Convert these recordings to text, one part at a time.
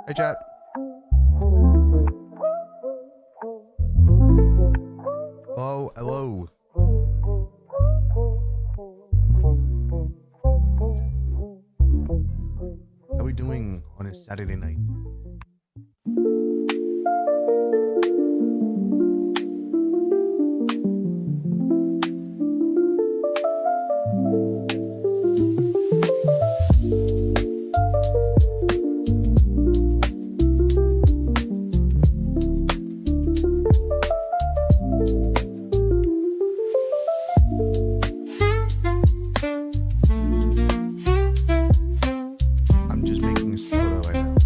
Hey, chat. Oh, hello. How are we doing on a Saturday night? I'm just making a soda right now.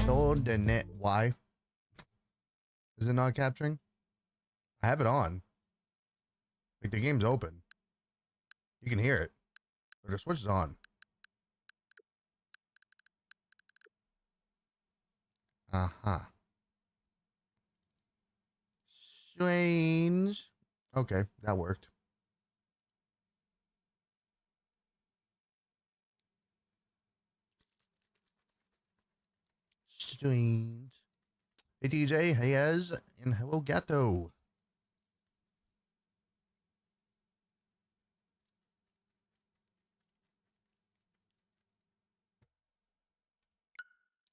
Soda net. Why? Is it not capturing? I have it on. Like the game's open. You can hear it. But the switch is on. Uh-huh. Strange. Okay, that worked. Strange. Hey DJ, hey Ez, and hello Gato.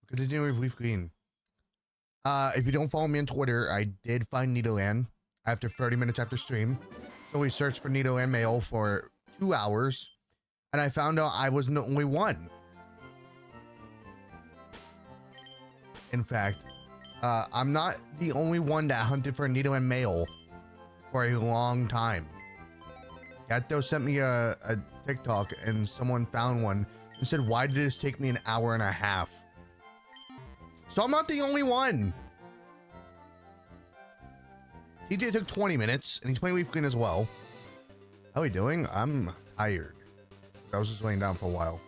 Continuing with Leaf Green. If you don't follow me on Twitter, I did find Nidoland after 30 minutes after stream. So we searched for Nidoland mail for 2 hours, and I found out I wasn't the only one. In fact, I'm not the only one that hunted for Nidoland mail for a long time. Gato sent me a TikTok, and someone found one and said, "Why did this take me an hour and a half?" So I'm not the only one. TJ took 20 minutes, and he's playing Leaf Green as well. How are we doing? I'm tired. I was just laying down for a while.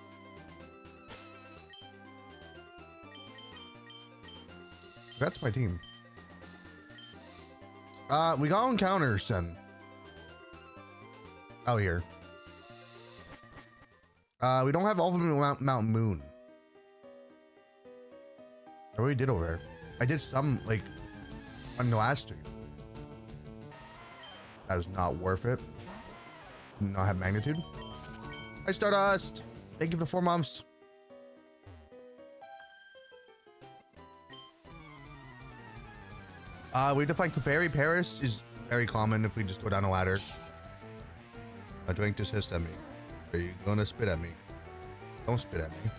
That's my team. We got encounters then. Out here. We don't have all of them in Mount Moon. I already did over there. I did some, like, on the last stream. That was not worth it. Did not have magnitude. Hi, Stardust. Thank you for 4 months. We have to find Clefairy. Paris is very common if we just go down a ladder. A drink just hissed at me. Are you gonna spit at me? Don't spit at me.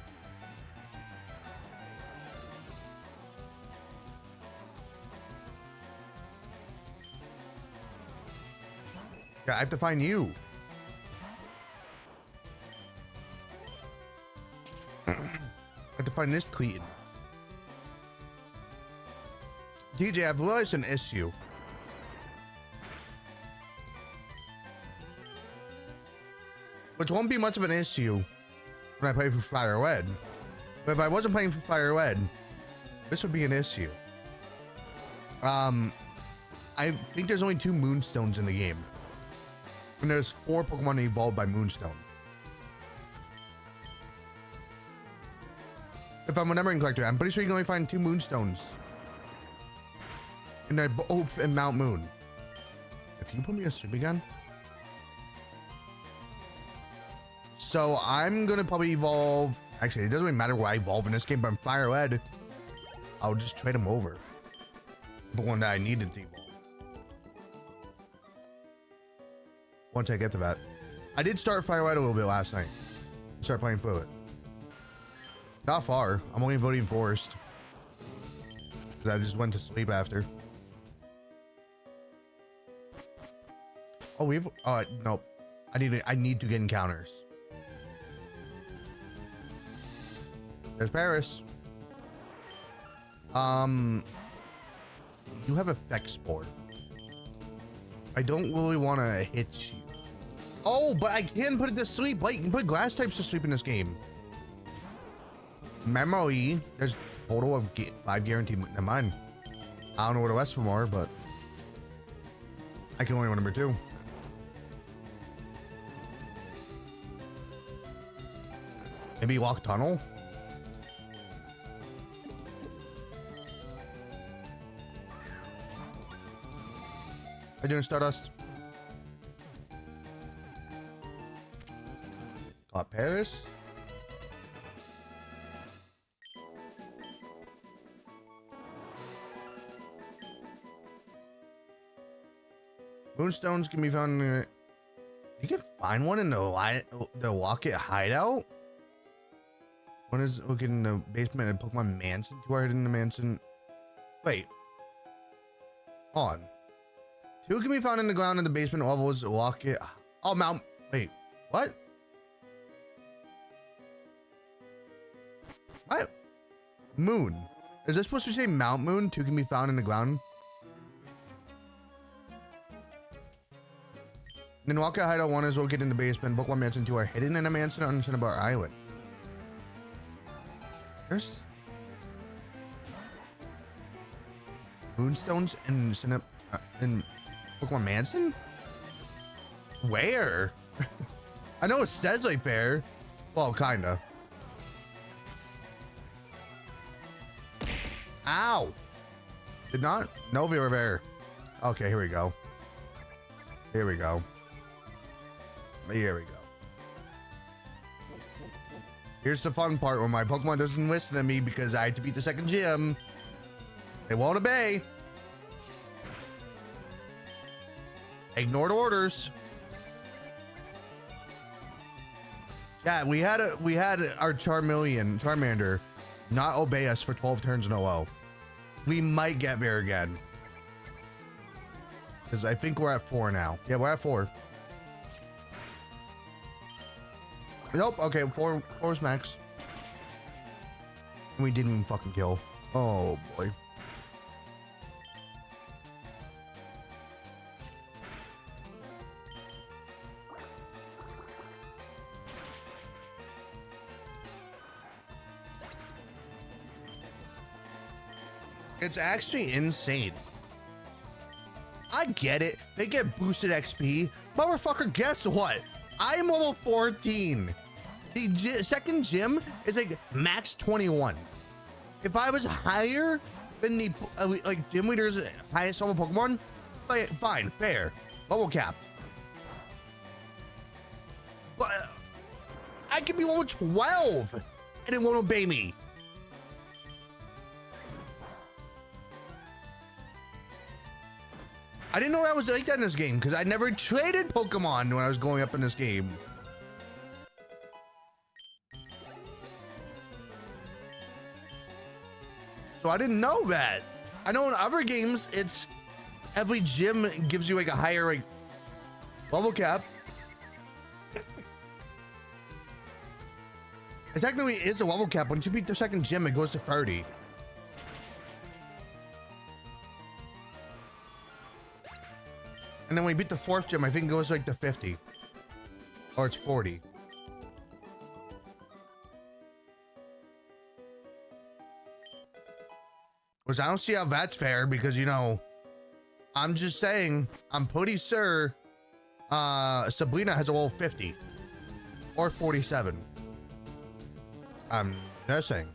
Yeah, I have to find you. I have to find this Cleaton. DJ, I've realized an issue. Which won't be much of an issue when I play for Fire Red. But if I wasn't playing for Fire Red, this would be an issue. I think there's only 2 Moonstones in the game. And there's 4 Pokemon evolved by Moonstone. If I'm remembering correctly, I'm pretty sure you can only find 2 Moonstones. And they're both in Mount Moon. If you put me asleep again. So I'm gonna probably evolve. Actually, it doesn't really matter where I evolve in this game, but I'm Fire Red. I'll just trade him over. The one that I needed to evolve. Once I get to that. I did start Fire Red a little bit last night. Start playing through it. Not far. I'm only voting Forest. Because I just went to sleep after. Oh, we've nope. I need to get encounters. There's Paris. You have Effect Spore. I don't really want to hit you. Oh, but I can put it to sleep. Like, you can put glass types to sleep in this game. Memory. There's a total of 5 guaranteed. Never mind. I don't know what the rest of them are, but I can only remember 2. Maybe walk tunnel? How you doing, Stardust? Got Paris. Moonstones can be found in the... You can find one in the Locket hideout? One is looking in the basement at Pokemon Mansion. Two are hidden in the mansion. Wait. Hold on. Two can be found in the ground in the basement levels. Locket. Oh, Mount. Wait. What? What? Moon. Is this supposed to say Mount Moon? Two can be found in the ground. Then Locket hideout 1 is located in the basement. Pokemon Mansion 2 are hidden in a mansion on Cinnabar Island. There's Moonstones in Pokemon Mansion? Where? I know it says like fair. Well, kinda. Ow! Did not know if we were there. Okay, here we go. Here we go. Here we go. Here's the fun part where my Pokemon doesn't listen to me because I had to beat the second gym. They won't obey. Ignored orders. Yeah, we had our Charmander not obey us for 12 turns in a row. We might get there again. Because I think we're at 4 now. Yeah, we're at 4. Nope. Okay, 4's max. And we didn't even fucking kill. Oh boy. It's actually insane. I get it. They get boosted XP. Motherfucker, guess what? I'm level 14. The second gym is like max 21. If I was higher than the like gym leader's highest level Pokemon, fine, fair, level capped. But I could be level 12 and it won't obey me. I didn't know I was like that in this game because I never traded Pokemon when I was going up in this game. So I didn't know that. I know in other games, it's every gym gives you like a higher like level cap. It technically is a level cap. Once you beat the second gym, it goes to 30. And then when we beat the 4th gym, I think it goes like to 50. Or it's 40. Which I don't see how that's fair because, you know, I'm just saying, I'm pretty sure Sabrina has a level 50 or 47. I'm just saying.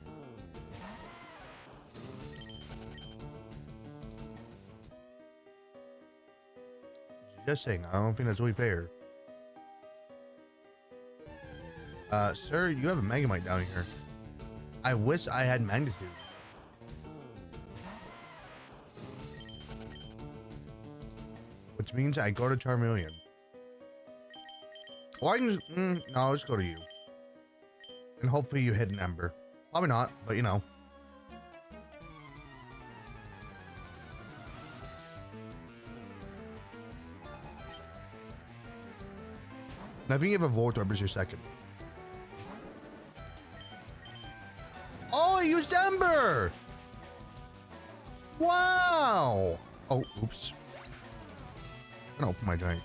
Just saying, I don't think that's really fair. Sir, you have a Magnemite down here. I wish I had Magnitude. Which means I go to Charmeleon. Or I can just, no, I'll just go to you. And hopefully you hit an Ember. Probably not, but you know. Now, if you have a Voltorb as your second. Oh, I used Ember! Wow! Oh, oops. I'm gonna open my drink.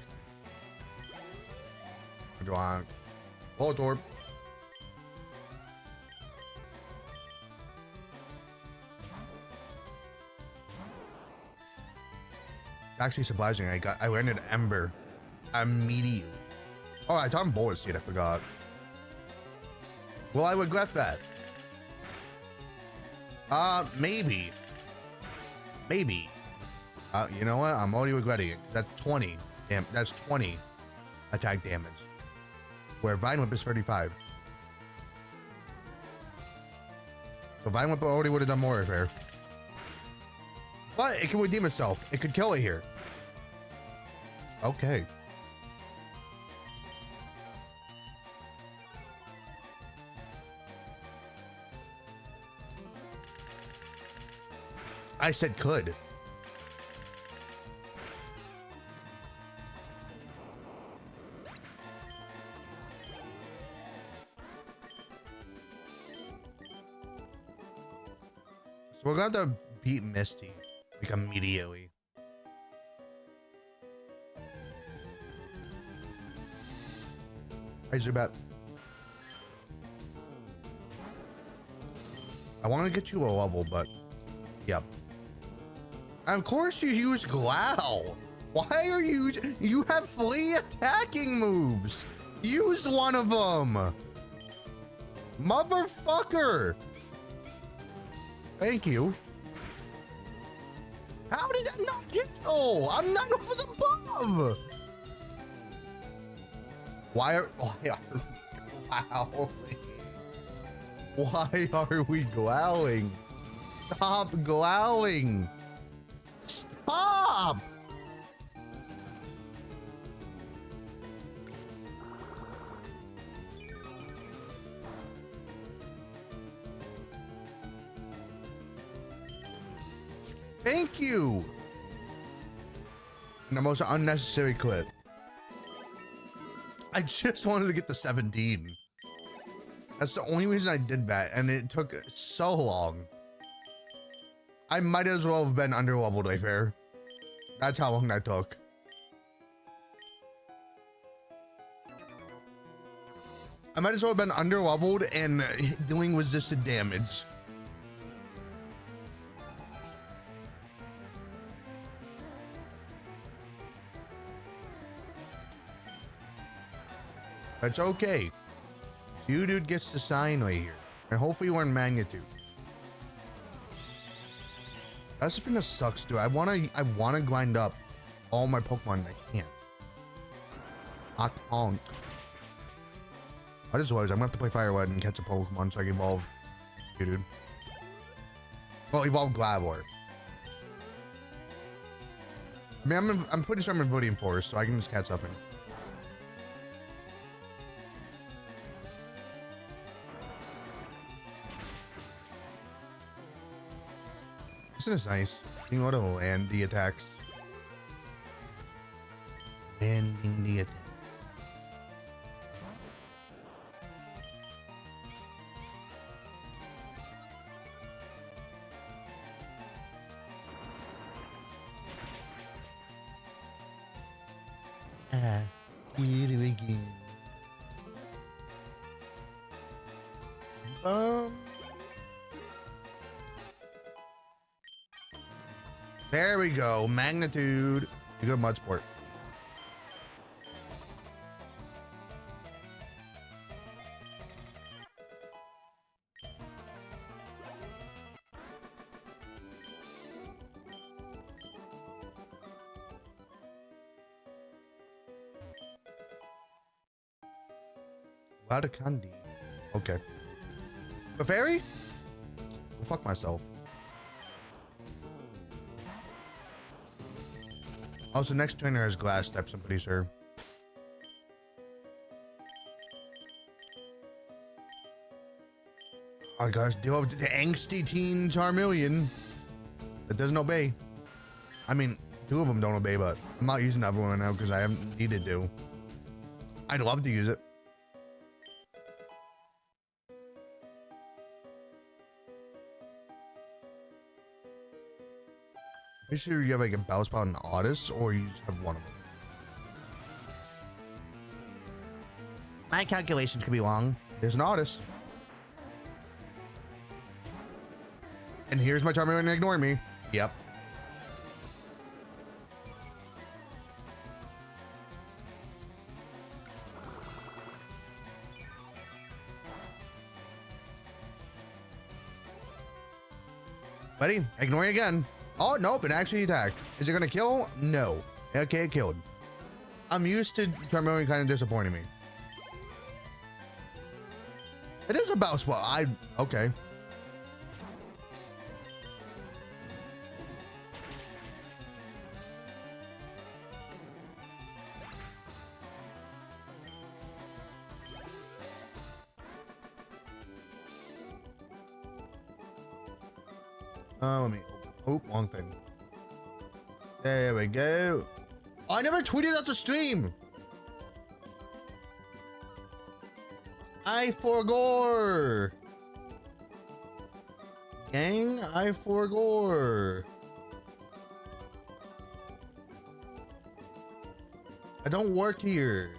Drunk. Voltorb. Actually surprising, I landed Ember immediately. Oh, I taught him Bullet Seed, I forgot. Well, I regret that. Maybe. Maybe. You know what? I'm already regretting it. That's 20. Damn, that's 20 attack damage. Where Vine Whip is 35. So Vine Whip already would have done more repair. But it can redeem itself. It could kill it here. Okay. I said could. So we're going to have to beat Misty like immediately. Hey, Zubat. I want to get you a level, but yep. And of course you use Glow. Why are you have 3 attacking moves? Use one of them. Motherfucker. Thank you. How did that not hit? Oh, I'm 9 levels above. Why are we glowing? Why are we glowing? Stop glowing. Stop. Thank you. And the most unnecessary clip. I just wanted to get the 17. That's the only reason I did that, and it took so long. I might as well have been under leveled, to be fair. That's how long that took. I might as well have been under leveled and doing resisted damage. That's okay. You dude gets the sign right here. And hopefully we're in magnitude. That's the thing that sucks, dude. I wanna grind up all my Pokemon and I can't. I can't. I just realized I'm gonna have to play Fire Red and catch a Pokemon so I can evolve you, dude. Well, evolve Glavor. I mean, I'm pretty sure I'm in Vodium Forest, so I can just catch something. Isn't this nice? You know how to land the attacks? Landing the attacks. Here we go. There we go. Magnitude. You go Mudsport. Lot of candy. Okay. The fairy? Well, fuck myself. Also, next trainer has glass steps, I'm pretty sure. Oh gosh, deal with the angsty teen Charmeleon that doesn't obey. I mean, 2 of them don't obey, but I'm not using that one right now because I haven't needed to. I'd love to use it. Make sure you have like a Bellsprout and Otis, or you just have one of them. My calculations could be wrong. There's an Otis. And here's my Charmander ignoring me. Yep. Buddy, ignoring again. Oh, nope, it actually attacked. Is it gonna kill? No. Okay, it killed. I'm used to Charmeleon kind of disappointing me. It is about spot. Okay. Let me, oh, wrong thing. There we go. Oh, I never tweeted out the stream. I forgore. Gang, I forgore. I don't work here.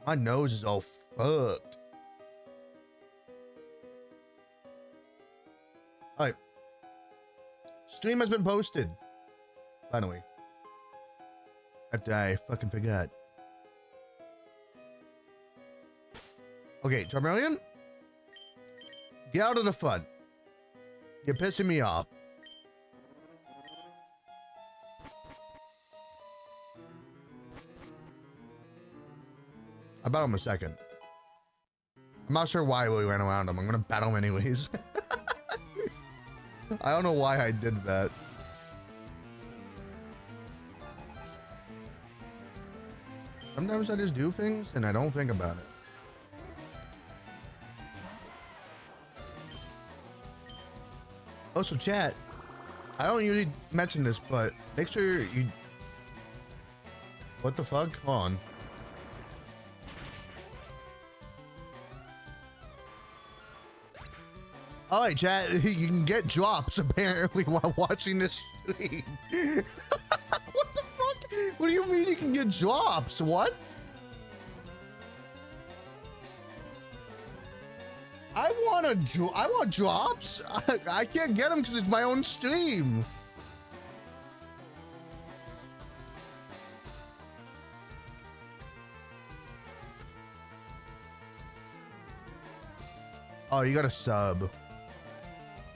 My nose is all fucked. All right. Stream has been posted. Finally. After I fucking forgot. Okay, Charmeleon. Get out of the front. You're pissing me off. I'll battle him a second. I'm not sure why we ran around him. I'm gonna battle him anyways. I don't know why I did that. Sometimes I just do things and I don't think about it. Also, chat, I don't usually mention this, but make sure you... What the fuck? Hold on. All right, chat, you can get drops apparently while watching this stream. What the fuck? What do you mean you can get drops? What? I want drops. I can't get them because it's my own stream. Oh, you got to sub.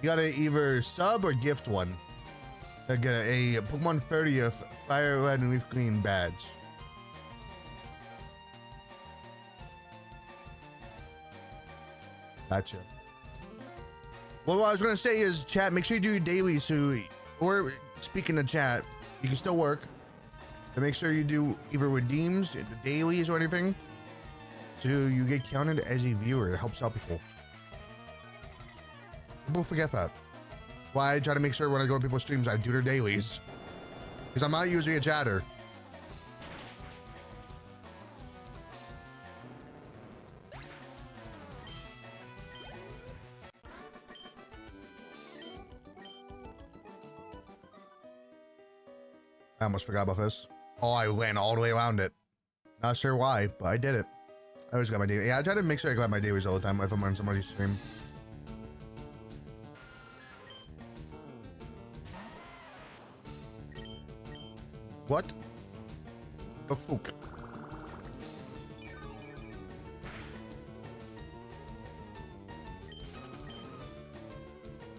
You gotta either sub or gift one. To get a Pokemon 30th Fire Red and Leaf Green badge. Gotcha. Well, what I was gonna say is, chat, make sure you do your dailies. So, or speaking of chat, you can still work. So make sure you do either redeems, the dailies, or anything. So you get counted as a viewer. It helps out people. People forget that. Why I try to make sure when I go to people's streams, I do their dailies. Because I'm not usually a chatter. I almost forgot about this. Oh, I ran all the way around it. Not sure why, but I did it. I always got my dailies. Yeah, I try to make sure I got my dailies all the time if I'm on somebody's stream. What? The fuck?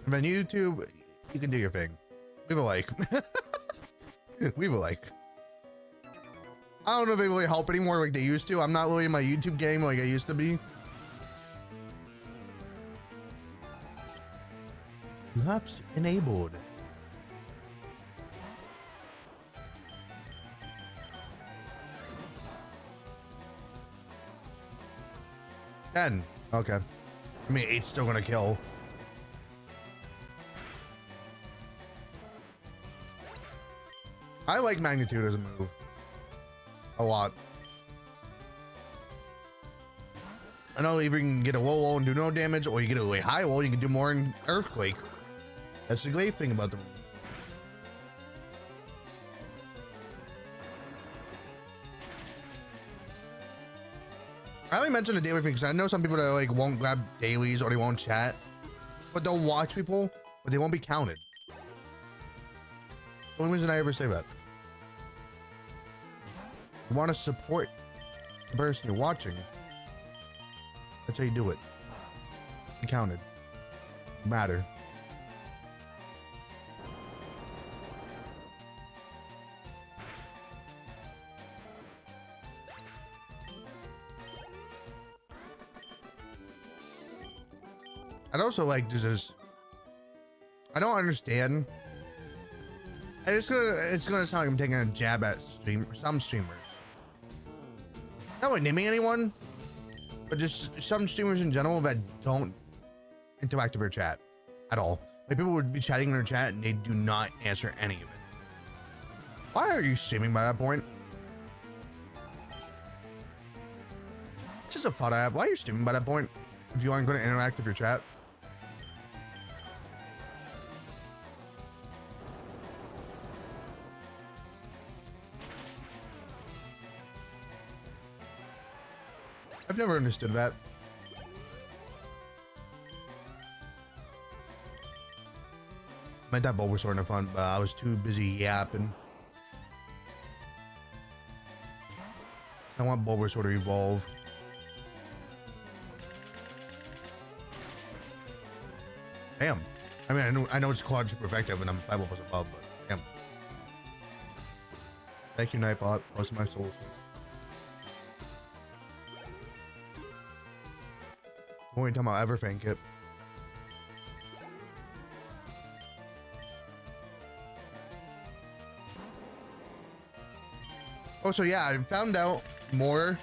And then YouTube, you can do your thing. Leave a like. Leave a like. I don't know if they really help anymore like they used to. I'm not really in my YouTube game like I used to be. Perhaps enabled. Ten. Okay. I mean, 8's still gonna kill. I like magnitude as a move. A lot. I know either you can get a low and do no damage, or you get a really high low, you can do more in Earthquake. That's the great thing about the move. I only mentioned the daily thing because I know some people that like won't grab dailies or they won't chat, but they'll watch people, but they won't be counted. The only reason I ever say that. You want to support the person you're watching. That's how you do it. Be counted. Matter. I'd also like to just, I don't understand. And it's gonna sound like I'm taking a jab at some streamers. Not like naming anyone, but just some streamers in general that don't interact with their chat at all. Like people would be chatting in their chat and they do not answer any of it. Why are you streaming by that point? It's just a thought I have. Why are you streaming by that point if you aren't going to interact with your chat? I've never understood that. I meant that Bulbasaur in the front, but I was too busy yapping. I want Bulbasaur to evolve. Damn. I mean, I know it's quad super effective and I'm 5 levels above, but damn. Thank you, Nightbot. Most of my souls. Only time I'll ever thank it. Oh, so yeah, I found out more.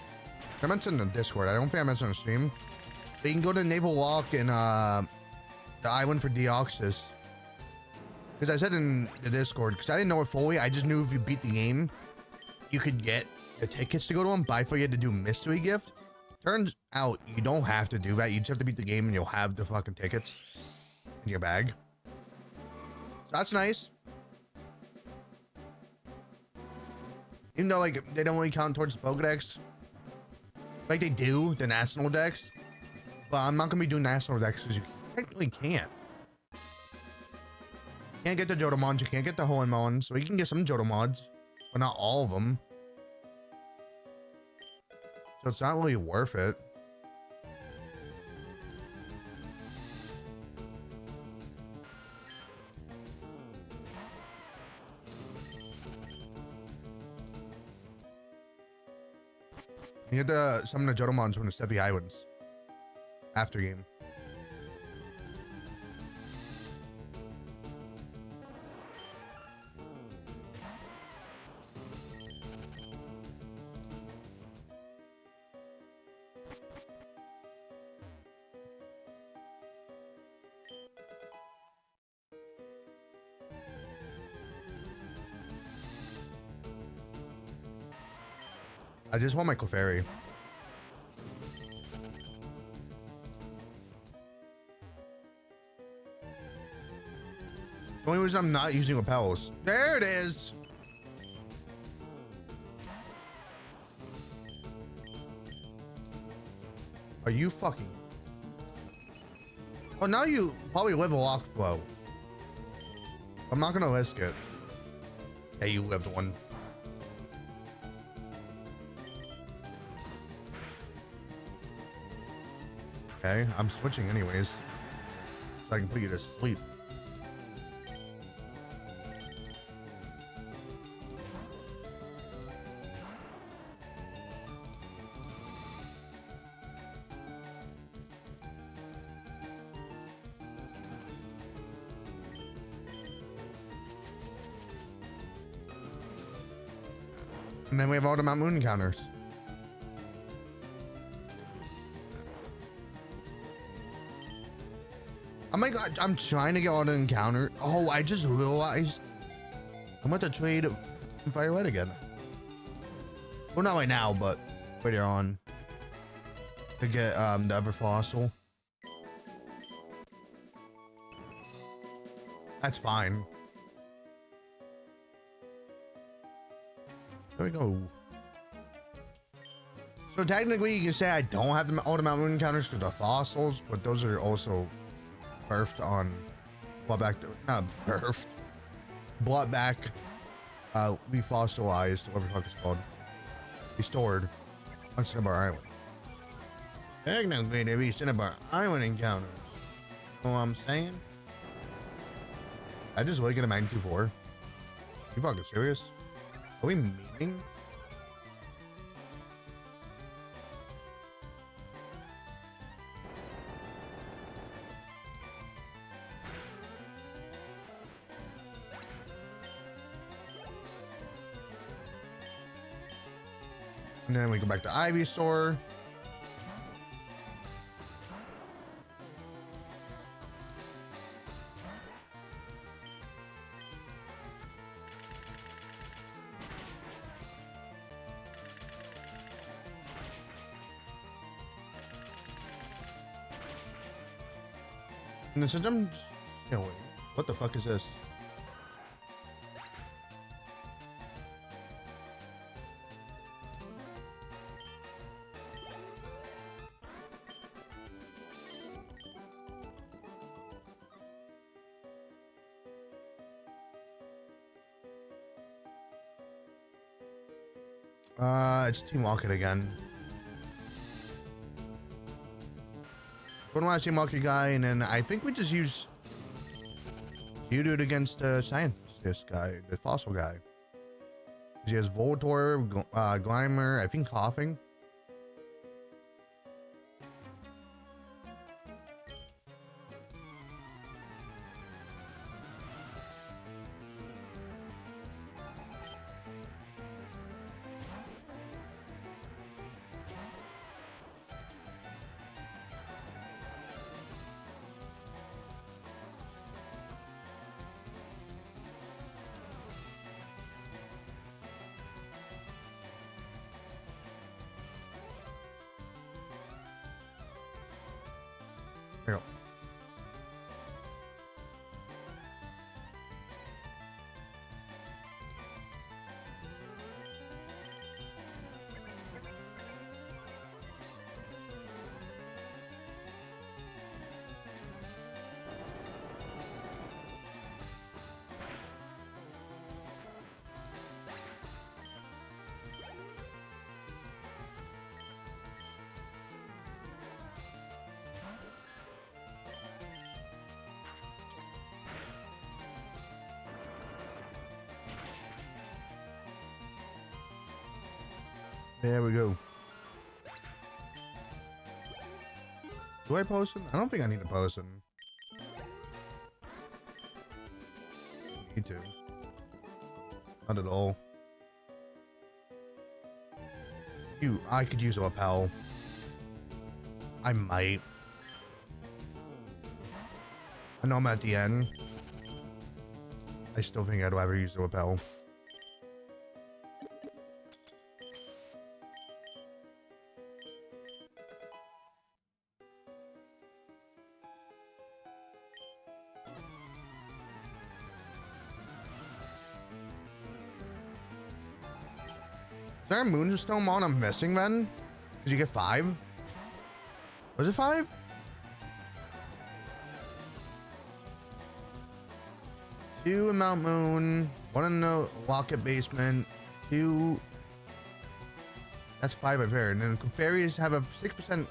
I mentioned in Discord. I don't think I mentioned on stream. But you can go to Naval Lock in the island for Deoxys. Because I said in the Discord, because I didn't know it fully. I just knew if you beat the game, you could get the tickets to go to them. But I thought you had to do mystery gift. Turns out you don't have to do that. You just have to beat the game and you'll have the fucking tickets in your bag. So that's nice. Even though like they don't really count towards the Pokedex. Like they do the national dex. But I'm not gonna be doing national dex because you technically can't. You can't get the Jotamons, you can't get the Hoenmons, so you can get some Jotamods, but not all of them. So it's not really worth it. You get some of the Jotamons from the Steffi Islands. After game. I just want my Clefairy. The only reason I'm not using Repels. There it is. Are you fucking? Oh, now you probably live a lock flow. I'm not gonna risk it. Hey, you lived one. Okay, I'm switching anyways, so I can put you to sleep. And then we have all the Mount Moon encounters. Oh my god, I'm trying to get all the encounter. Oh, I just realized I'm about to trade Fire Red again. Well, not right now, but later on. To get the Ever Fossil. That's fine. There we go. So technically you can say I don't have all the Mount Moon encounters because the fossils, but those are also birthed on not birthed. Brought back, refossilized, whatever the fuck it's called. Restored on Cinnabar Island. Technically they be Cinnabar Island encounters. You know what I'm saying? I just really get a magnitude 4. You fucking serious? Are we memeing? And then we go back to Ivy Store. And since I'm, wait, what the fuck is this? It's Team Rocket again. One last Team Rocket guy, and then I think we just use you do it against this guy, the fossil guy. He has Voltor, Glimmer, I think Coughing. There you go. There we go. Do I post him? I don't think I need to post him. Need to. Not at all. I could use a lapel. I might. I know I'm at the end. I still think I'd rather use the lapel. Is there a Moonstone on I'm missing then? Did you get 5? Was it 5? Two in Mount Moon, 1 in the Locket Basement, 2. That's 5 of here. And then fairies have a 6%.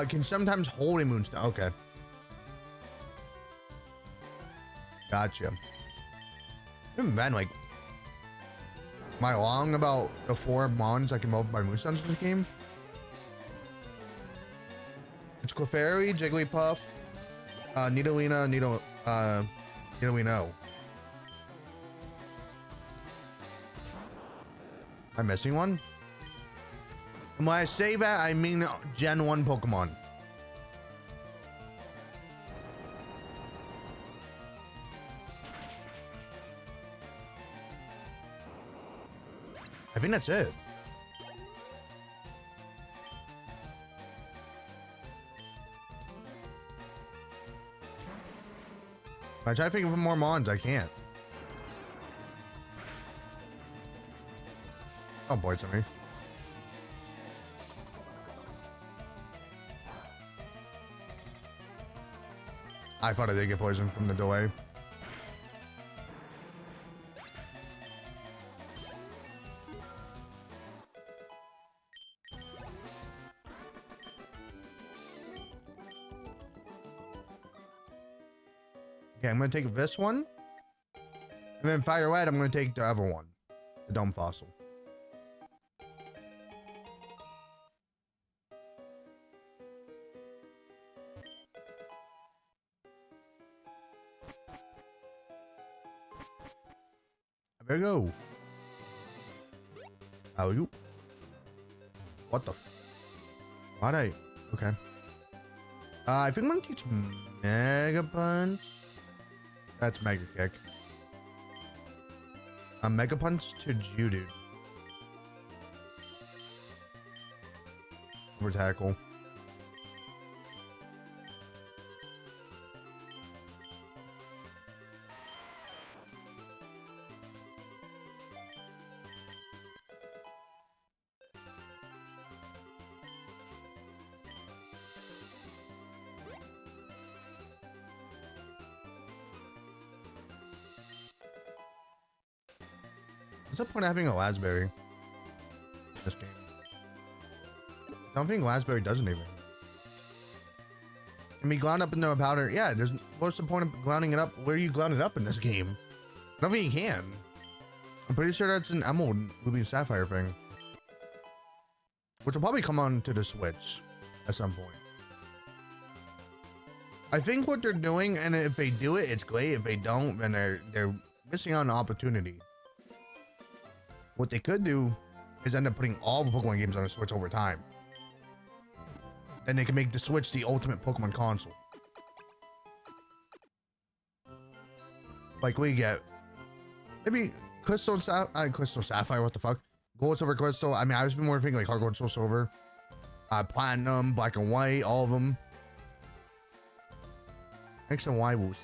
Can sometimes hold a Moonstone. Okay. Gotcha. Even then, like, am I wrong about the 4 mons I can move by Moonstones in this game? It's Clefairy, Jigglypuff, Nidalina, Nidalino. Am I missing one? And when I say that, I mean Gen 1 Pokemon. I think that's it. I try to think of more mons, I can't. Oh boy, it's at me. I thought I did get poisoned from the delay. Okay, I'm gonna take this one. And then Fire Red, I'm gonna take the other one. The Dome Fossil. There you go. How you? What the? Why'd I? Okay. I think I'm gonna teach Mega Punch. That's Mega Kick. Mega Punch to Judo. Over Tackle. What's the point of having a Raspberry in this game? I don't think Raspberry does anything. Can be ground up into a powder? Yeah, what's the point of grounding it up? Where do you ground it up in this game? I don't think you can. I'm pretty sure that's an Emerald, Ruby, and Sapphire thing. Which will probably come on to the Switch at some point. I think what they're doing, and if they do it, it's great. If they don't, then they're missing out on an opportunity. What they could do is end up putting all the Pokemon games on the Switch over time. Then they can make the Switch the ultimate Pokemon console. Like we get maybe Crystal Sapphire, what the fuck? Gold, Silver, Crystal. I mean, I was more thinking like Heart Gold, Soul Silver, Platinum, Black and White, all of them. X and Y woos.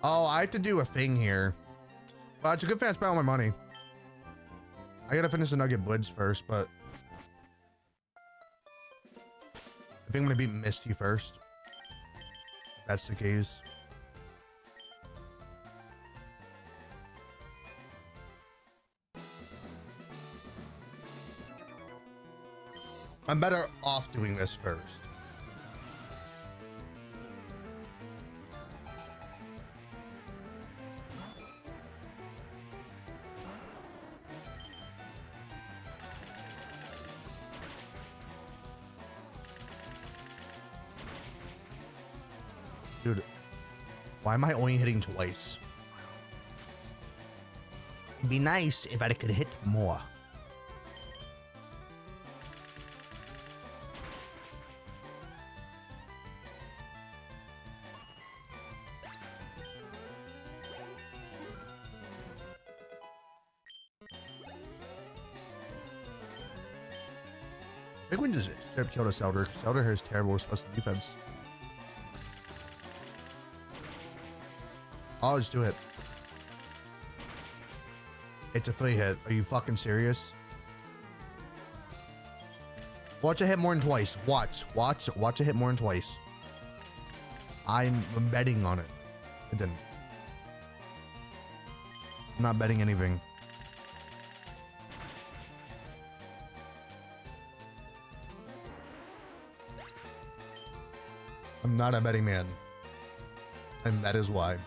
Oh, I have to do a thing here. Well, it's a good thing I spent all my money. I gotta finish the Nugget Blitz first, but I think I'm gonna beat Misty first. If that's the case. I'm better off doing this first. Dude, why am I only hitting twice? It'd be nice if I could hit more. I think we just straight killed a Selder. Selder has terrible special defense. I'll just do it. It's a free hit. Are you fucking serious? Watch it hit more than twice. Watch it hit more than twice. I'm betting on it. It didn't. I'm not betting anything. I'm not a betting man. And that is why.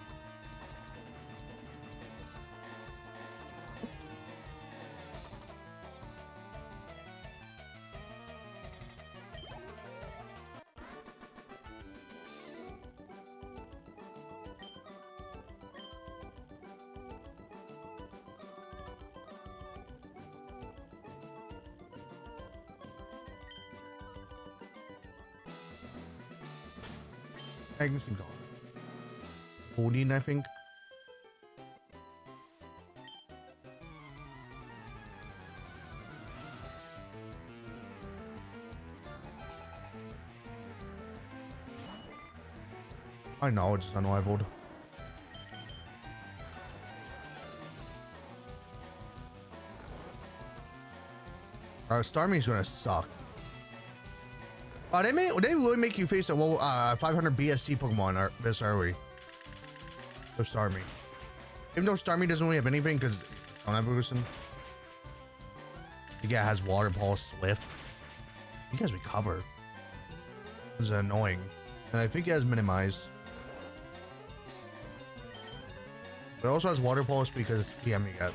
Agnes can go. 14, I think. My knowledge is unrivaled. Starmie's gonna suck. Oh, they really make you face a 500 BST Pokemon this early. So Starmie. Even though Starmie doesn't really have anything because don't have evolution. Yeah, it has Water Pulse, Swift. He has Recover. Which is annoying. And I think he has Minimize. But it also has Water Pulse because PM you get.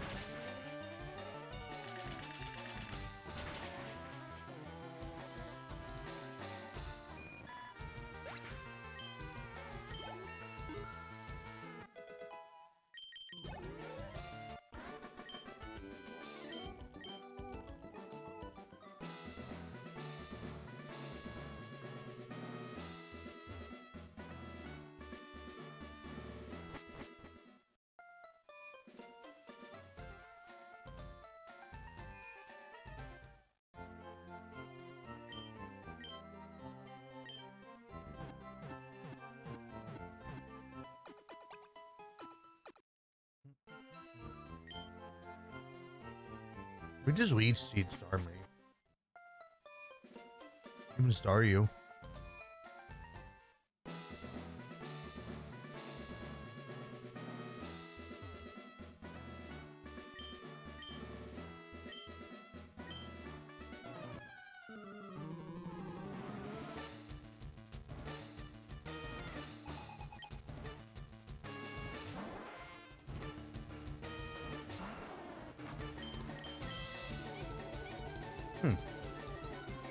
We just Leech Seed Star me. Even Star you.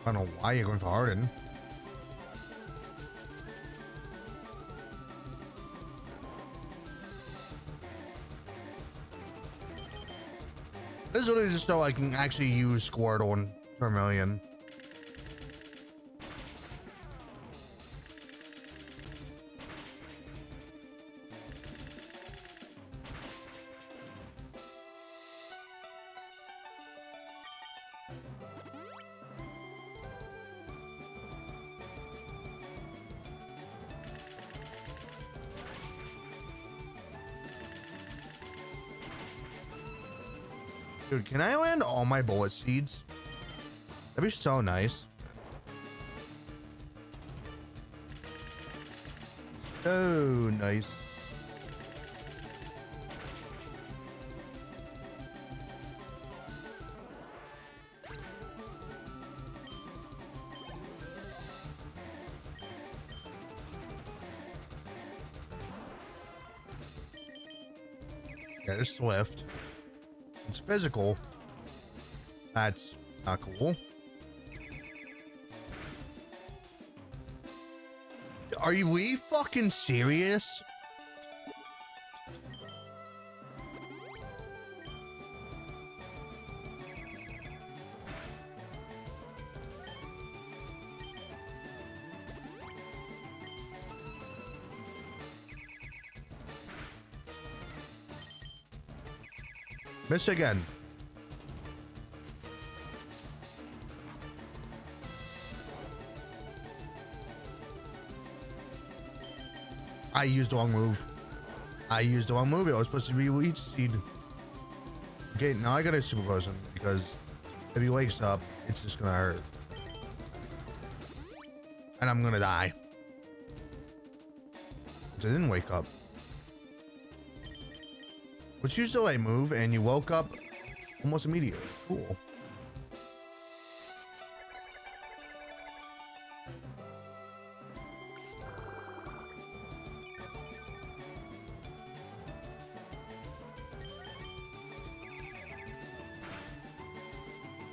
I don't know why you're going for Harden. This is literally just so I can actually use Squirtle and Charmeleon. Dude, can I land all my bullet seeds? That'd be so nice. So nice. Yeah, it's Swift. It's physical. That's not cool. Are we fucking serious? Miss again. I used the wrong move. It was supposed to be Leech Seed. Okay, now I gotta Super Potion because if he wakes up, it's just gonna hurt. And I'm gonna die. I didn't wake up. Which used the right move, and you woke up almost immediately. Cool.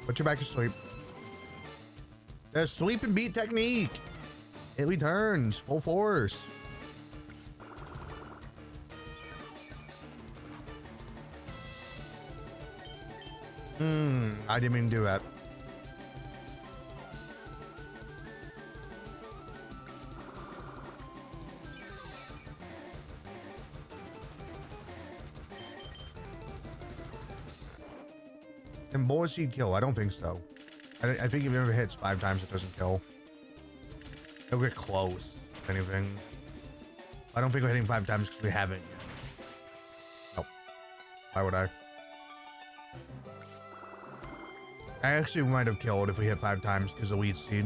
Put your back to sleep. The sleep and beat technique. It returns full force. I didn't mean to do that. Can Bullet Seed kill? I don't think so. I think if it ever hits 5 times, it doesn't kill. It'll get close, if anything. I don't think we're hitting 5 times because we haven't yet. Nope. Why would I? I actually might have killed if we hit 5 times because of the weed seed.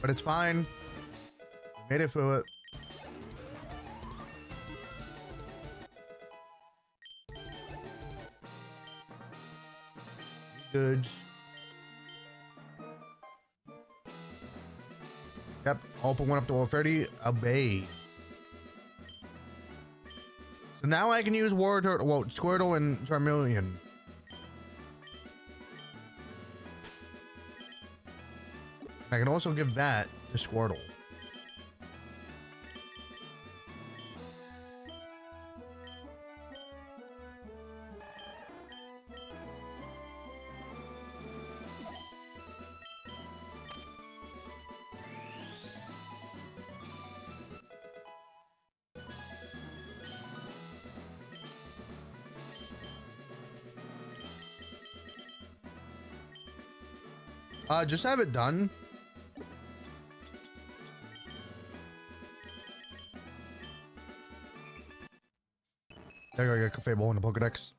But it's fine. Made it through it. Good. Yep, open one up to level 30. Obey. So now I can use Squirtle and Charmeleon. I can also give that to Squirtle. Just have it done. There you go, get Fable in the Pokedex.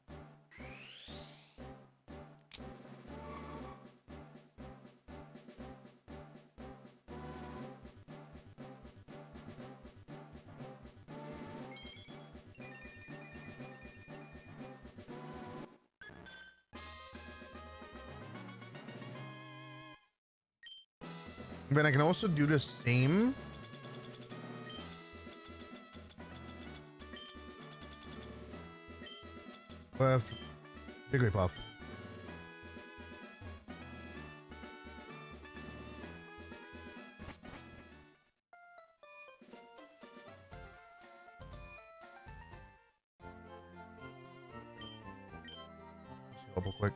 Then I can also do the same with Jigglypuff. Double quick.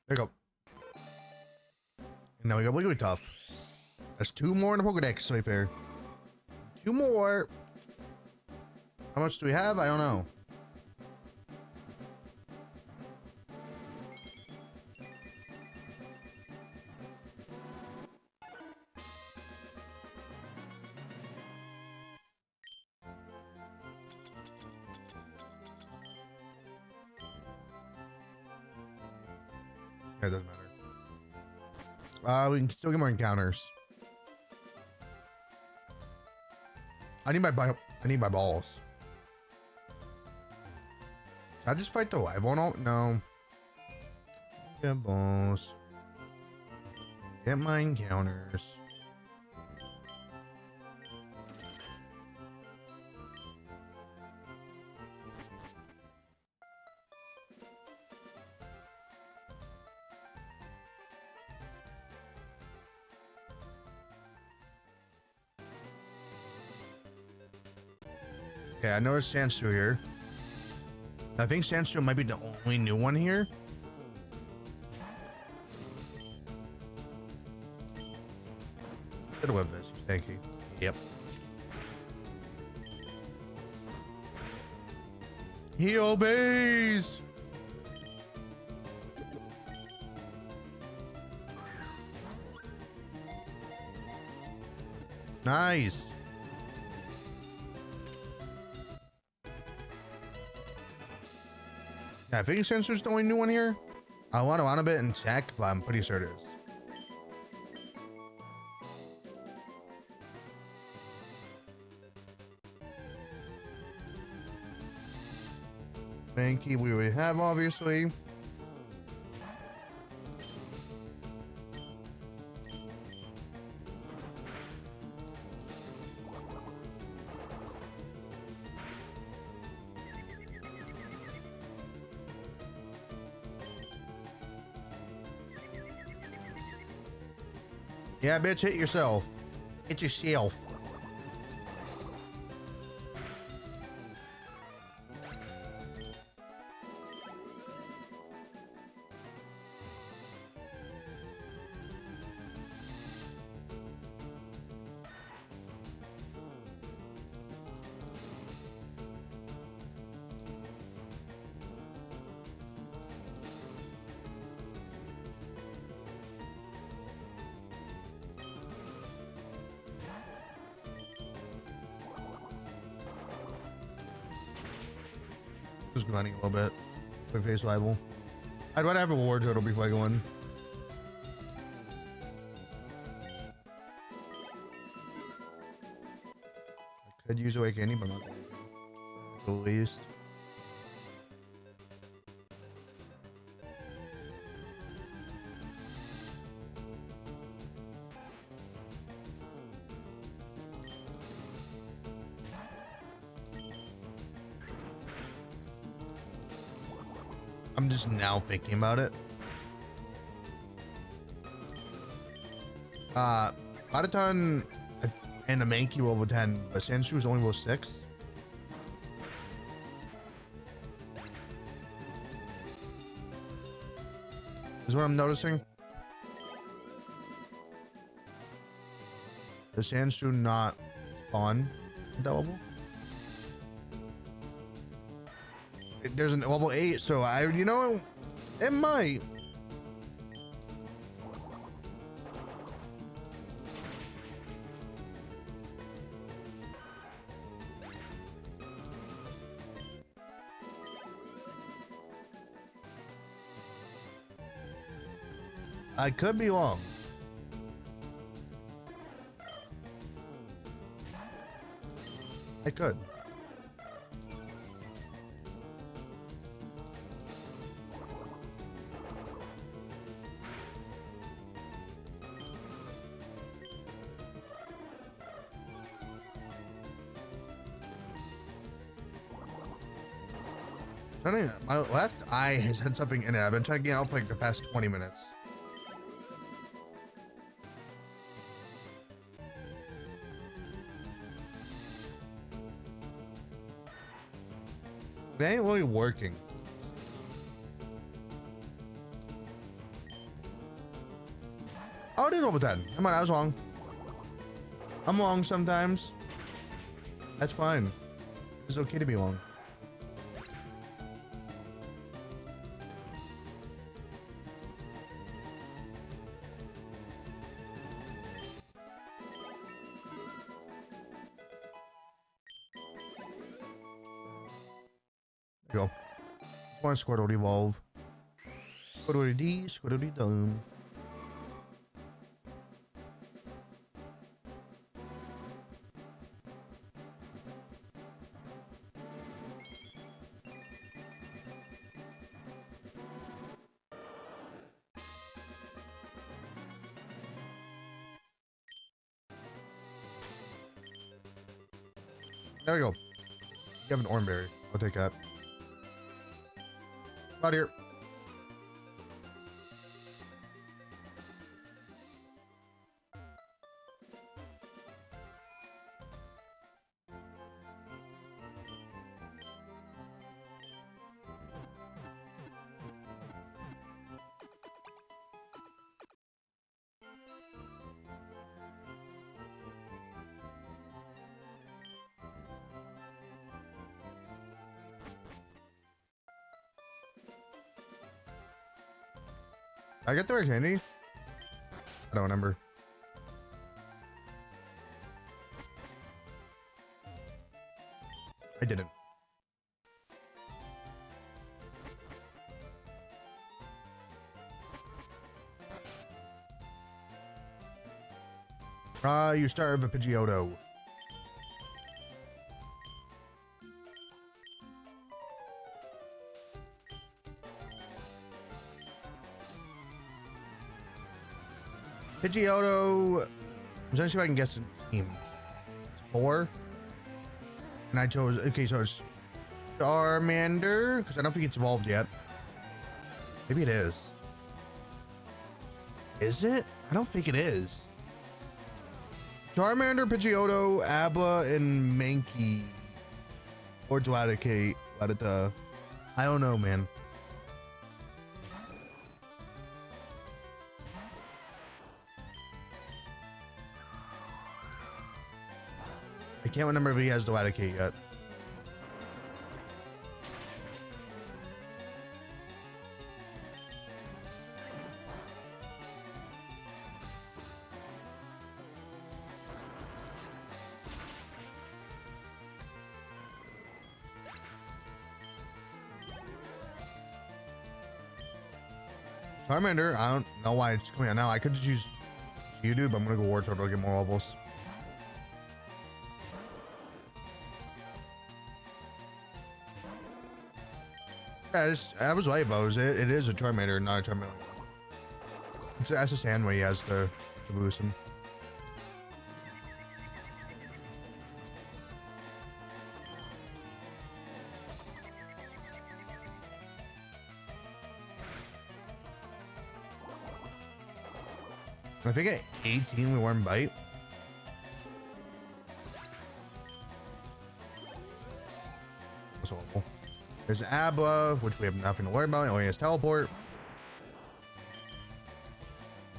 There you go. And now we got Wigglytuff. There's 2 more in the Pokedex, right there. 2 more. How much do we have? I don't know. It doesn't matter. We can still get more encounters. I need my balls. Should I just fight the live one? No. Get balls. Get my encounters. Okay, I know there's Sandstrew here. I think Sandstrew might be the only new one here. Could live this, thank you. Yep. He obeys. Nice. Yeah, I think Sensor's the only new one here. I want to on a bit and check, but I'm pretty sure it is. Mankey we already have, obviously. Yeah, bitch, hit yourself. Hit yourself. Just grinding a little bit. Quick face rival. I'd rather have a war turtle before I go in. I could use away candy, but not at the least. I'm just now thinking about it. Autoton and a Mankey level 10, but Sandshrew is only level 6. Is what I'm noticing. The Sandshrew not spawn at that level? There's a level 8, so you know, it might. I could be wrong. I could. My left eye has had something in it. I've been trying to get out for like the past 20 minutes. It ain't really working. Oh, it is level 10. Come on, I was wrong. I'm wrong sometimes. That's fine. It's okay to be wrong. Go. One Squirtle evolve. Squirtle D, Squirtle done. There we go. You have an Oranberry. I'll take that. Out here. I get the right candy? I don't remember. I didn't. You start with a Pidgeotto. Pidgeotto. I'm trying to see if I can guess the team. It's 4. And I chose. Okay, so it's Charmander. Because I don't think it's evolved yet. Maybe it is. Is it? I don't think it is. Charmander, Pidgeotto, Abba, and Mankey. Or Dladicate. Ladita. I don't know, man. I can't remember if he has Dladicate yet. Charmander, I don't know why it's coming out now. I could just use Geodude, but I'm gonna go War Turtle to get more levels. Yeah, I was right, Bose. It is a Charmander, not a Charmander. That's his hand where he has the evolution. I think at 18 we weren't bite. That's horrible. There's Abba, which we have nothing to worry about. It only has teleport.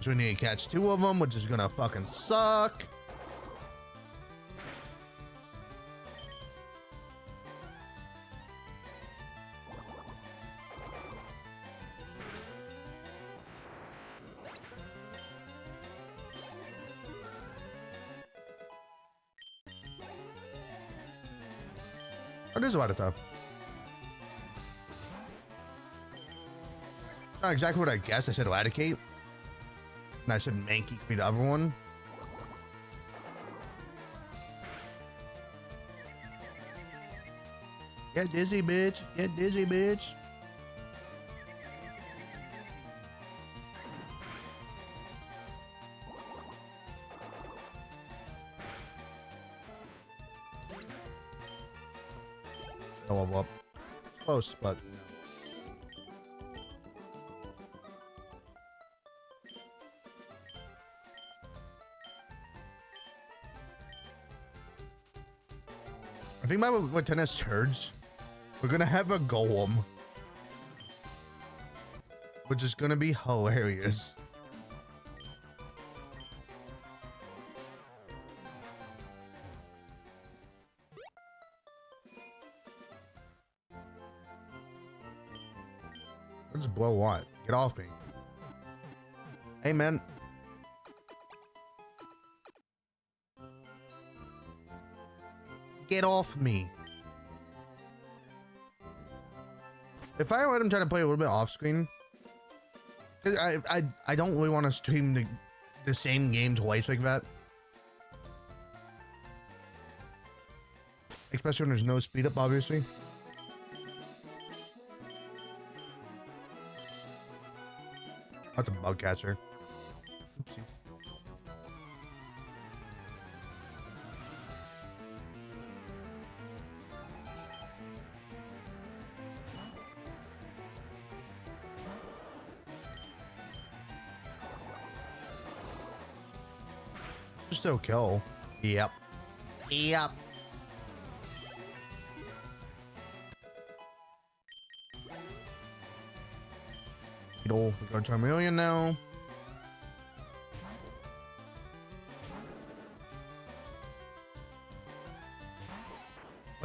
So we need to catch 2 of them, which is gonna fucking suck. It is a lot of tough. Not exactly what I guessed. I said Eradicate. And I said Mankey could be the other one. Get dizzy, bitch. Get dizzy, bitch. No level up. It's close, but I think my tennis surge. We're gonna have a golem, which is gonna be hilarious. Let's blow what? Get off me. Hey, man. Get off me. If I let him try to play a little bit off screen, I don't really want to stream the same game twice like that. Especially when there's no speed up, obviously. That's a bug catcher. Oopsie. Just still kill. Yep. Yep. We got Charmeleon now.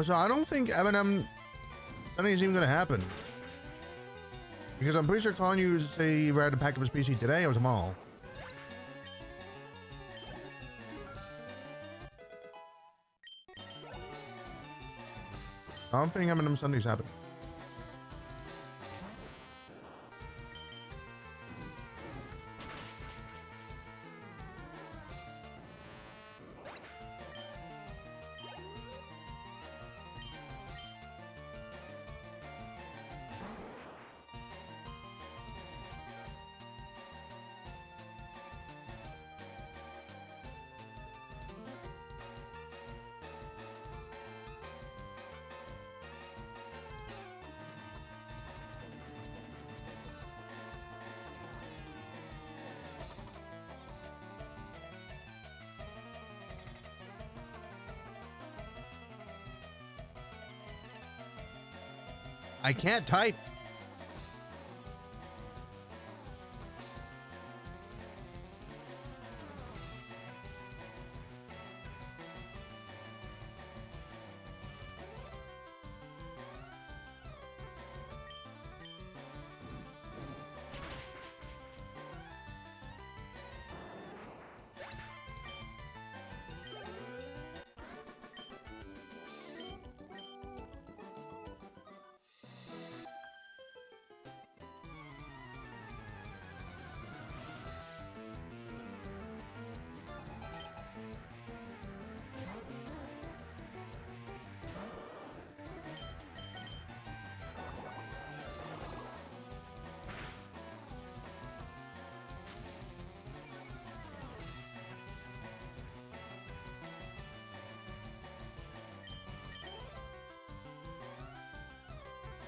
So I don't think Eminem something is even gonna happen. Because I'm pretty sure calling you to say you had to pack up his PC today or tomorrow. I don't think Eminem Sunday's happening. I can't type.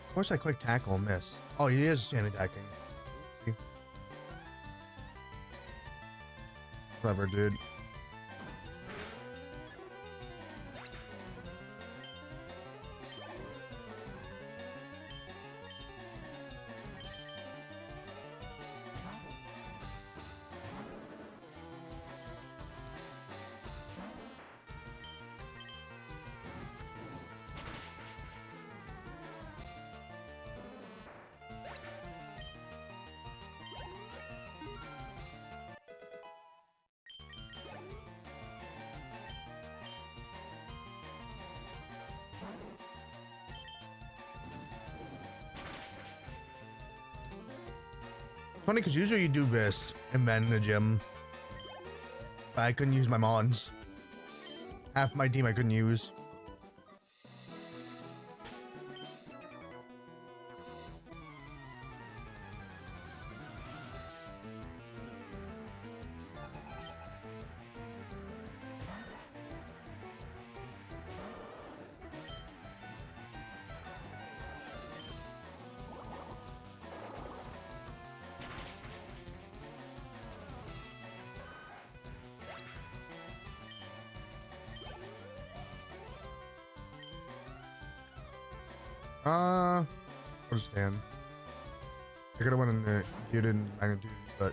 Of course I click tackle and miss. Oh, he is stand attacking. See? Whatever, dude. Funny, because usually you do this and then in the gym. But I couldn't use my mons. Half my team I couldn't use. Understand. I could have went in the muted magnitude, but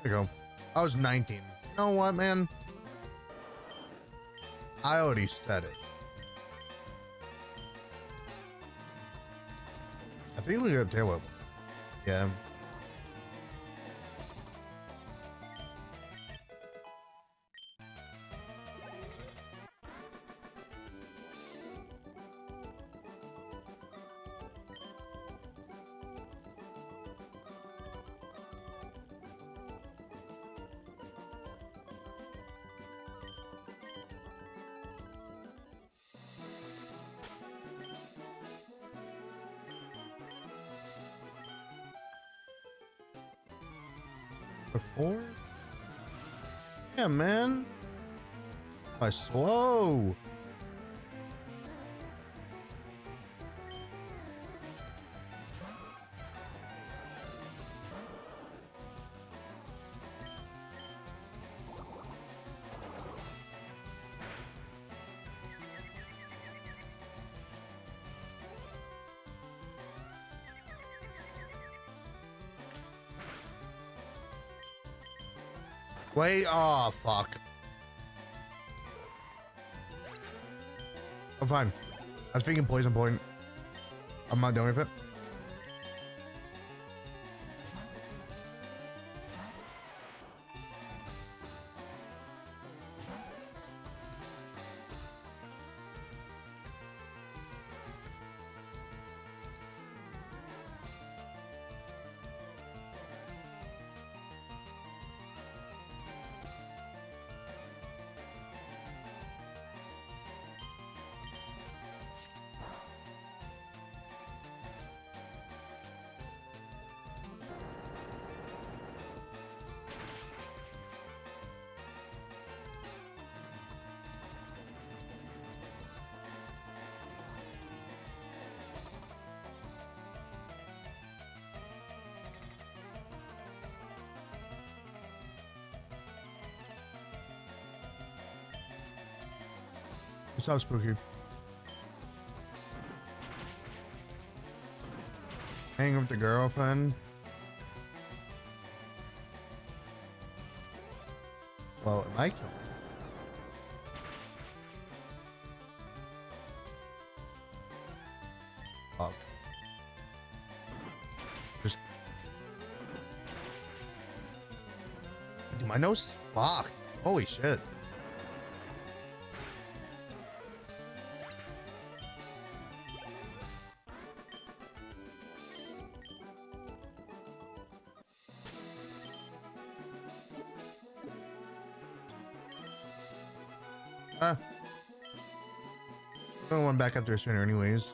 there you go. I was 19. You know what, man? I already said it. I think we got a tail up. Yeah. Before? Yeah, man. Why slow? Wait, oh, fuck. I'm fine. I was thinking poison point. I'm not doing it. What's up, Spooky? Hang with the girlfriend. Well, it might kill me. Fuck. Just. Dude, my nose is fucked. Holy shit. I'm gonna run back up to the center anyways.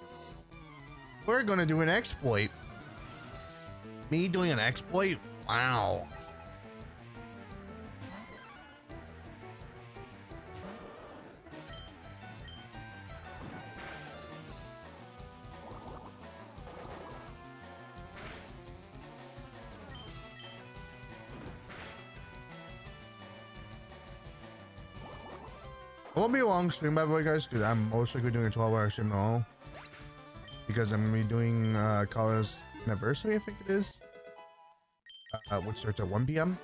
We're gonna do an exploit. Me doing an exploit? Wow. It won't be a long stream, by the way, guys, because I'm most likely doing a 12-hour stream at all. Because I'm going to be doing Kara's anniversary, I think it is. Which starts at 1 p.m.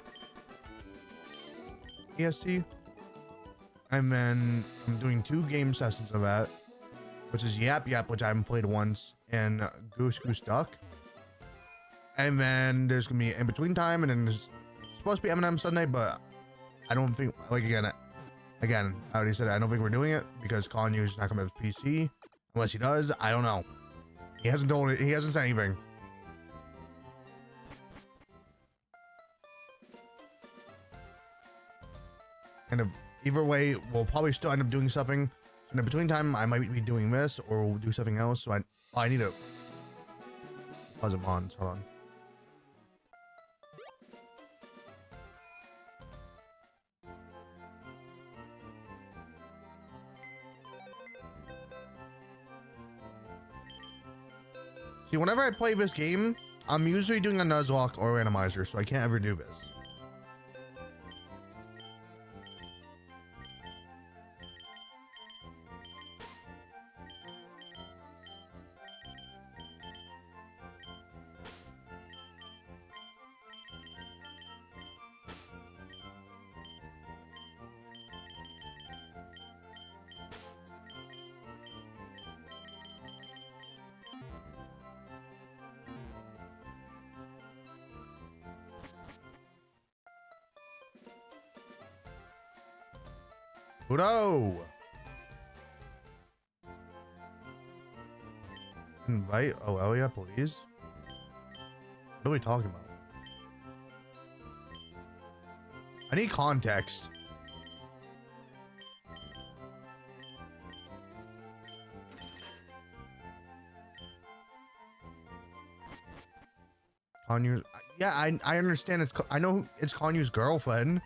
EST. And then I'm doing 2 game sessions of that, which is Yap Yap, which I haven't played once, and Goose Goose Duck. And then there's going to be in between time, and then there's supposed to be M&M Sunday, but I don't think, like, Again, I already said it, I don't think we're doing it because Colin is not coming to his PC. Unless he does, I don't know. He hasn't told it, he hasn't said anything. And if either way, we'll probably still end up doing something. So in between time, I might be doing this or we'll do something else. So I need to pause him on. Hold on. See, whenever I play this game, I'm usually doing a Nuzlocke or randomizer, so I can't ever do this. Udo! Invite Aurelia, please? What are we talking about? I need context. Kanyu's, yeah, I understand it's, I know it's Kanyu's girlfriend.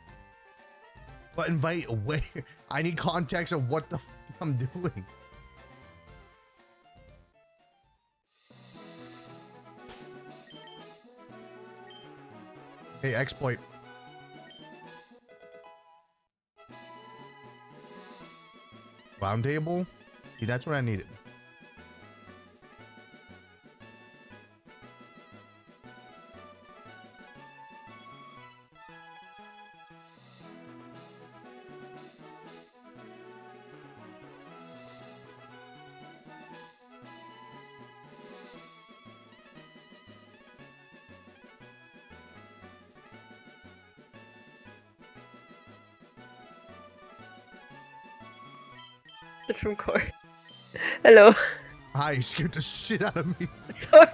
But invite away. I need context of what the f I'm doing. Hey, exploit. Round table? See, that's what I needed. It's from Core. Hello. Hi, you scared the shit out of me. Sorry.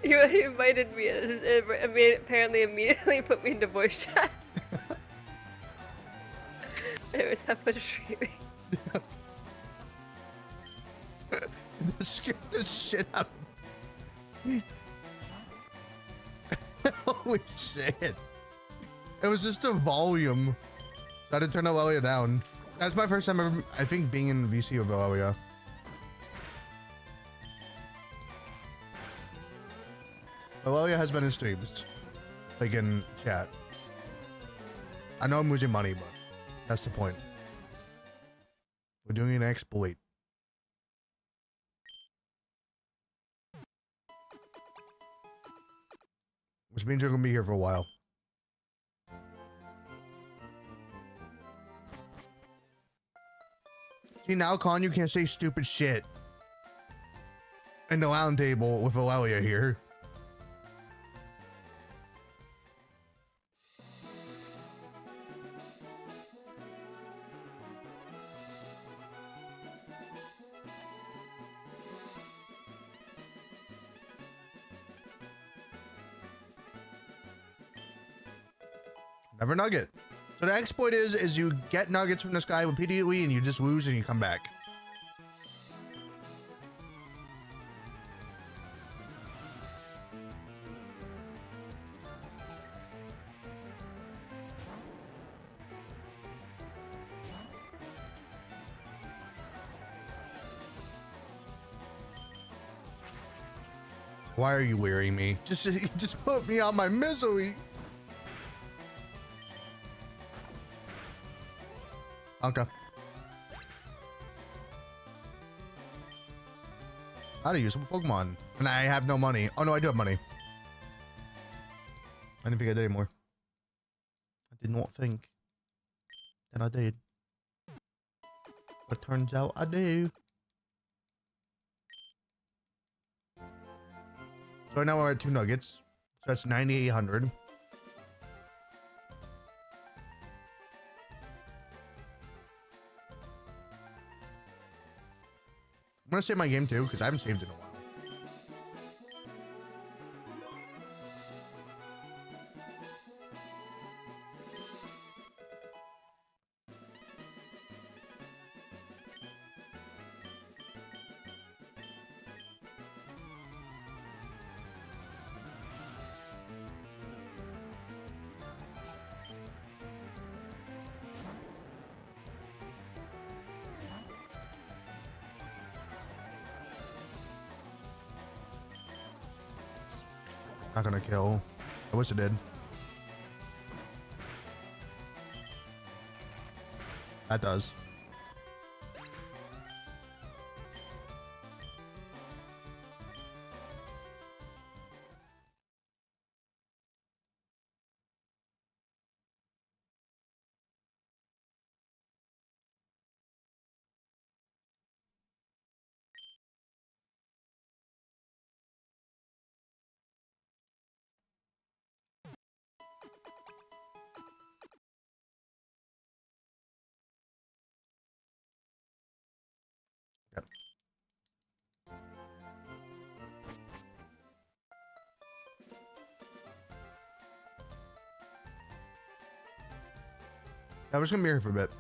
He invited me and apparently immediately put me into voice chat. It was that much streaming. That scared the shit out of me. Holy shit. It was just a volume. So I had to turn Aurelia down. That's my first time ever, I think, being in VC with Aurelia. Aurelia has been in streams. Like in chat. I know I'm losing money, but That's the point. We're doing an exploit. Which means we're gonna be here for a while. See, now, Con, you can't say stupid shit in the round table with Aurelia here. Never nugget. So the exploit is you get nuggets from this guy repeatedly and you just lose and you come back. Why are you wearying me? Just put me out my misery. Anka. How to use a Pokemon. And I have no money. Oh no, I do have money. I didn't think I did anymore. I did not think that I did. But turns out I do. So now we're at 2 nuggets. So that's 9,800. I'm gonna save my game too, because I haven't saved in a while. Not gonna kill. I wish it did. That does. Yep. I was gonna be here for a bit.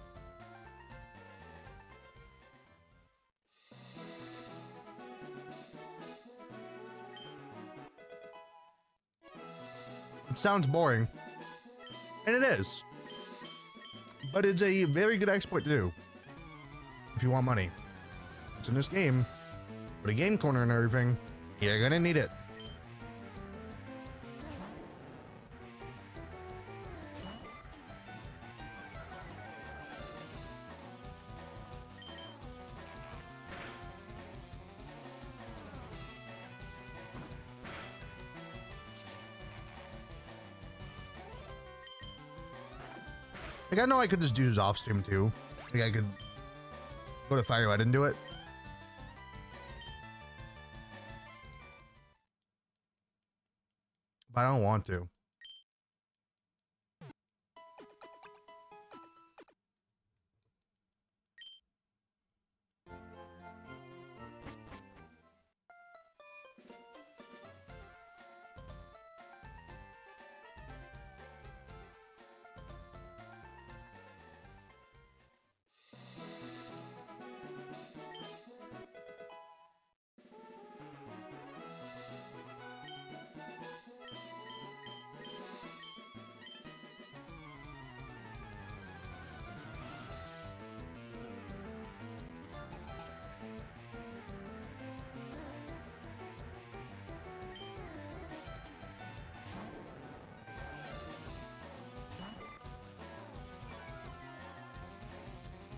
It sounds boring. And it is. But it's a very good exploit to do. If you want money. It's in this game. With a game corner and everything, you're gonna need it. Like, I know I could just do this off stream too. Like, I could go to Firelight and do it. But I don't want to.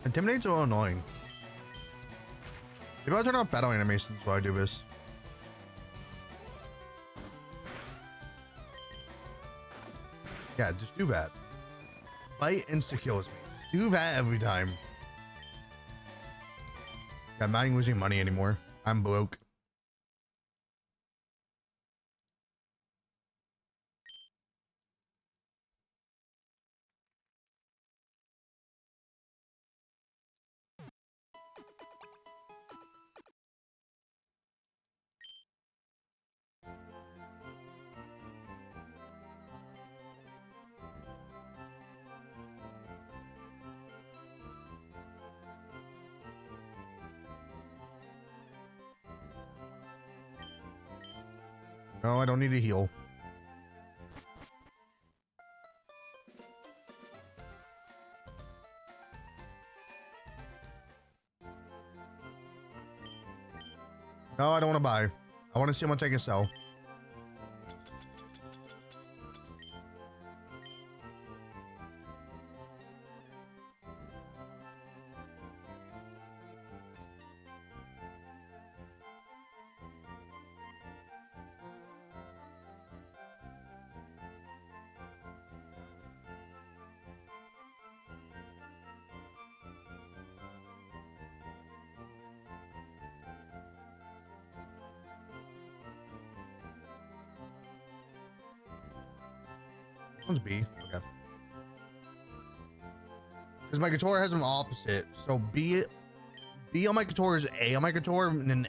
Intimidate's a little annoying. Maybe I'll turn off battle animations while I do this. Yeah, just do that. Bite insta-kills me. Just do that every time. Yeah, I'm not even losing money anymore. I'm broke. No, I don't need to heal. No, I don't want to buy. I want to see how much I can sell. This one's B. Okay. Because my controller has an opposite. So B on my controller is A on my controller, and then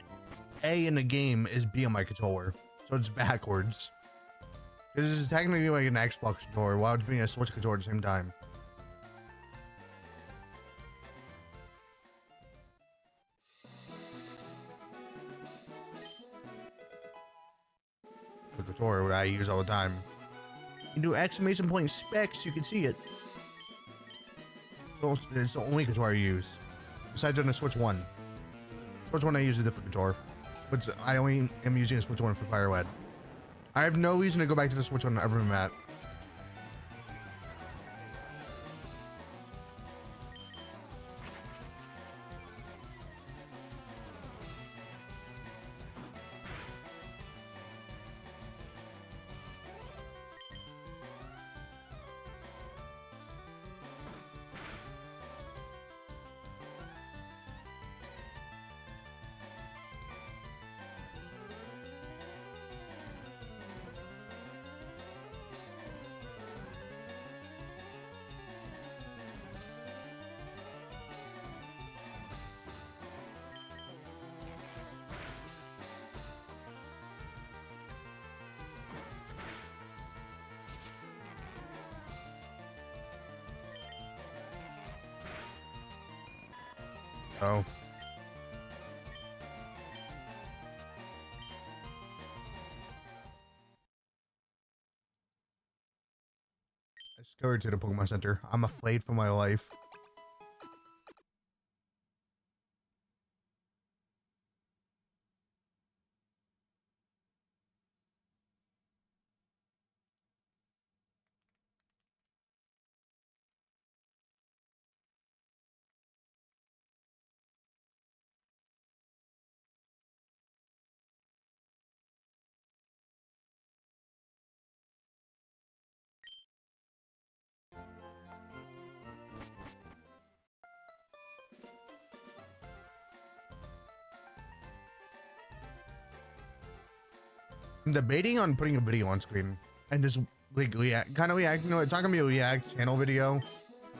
A in the game is B on my controller. So it's backwards. This is technically like an Xbox controller while it's being a Switch controller at the same time. The controller that I use all the time. You do exclamation point specs, you can see it. It's the only controller I use. Besides on the Switch 1. Switch 1 I use a different controller. But I only am using a Switch 1 for Firewed. I have no reason to go back to the Switch 1 ever from that. Oh. I scurried to the Pokemon Center. I'm afraid for my life. I'm debating on putting a video on screen and just like react, kind of react. No, it's not gonna be a react channel video,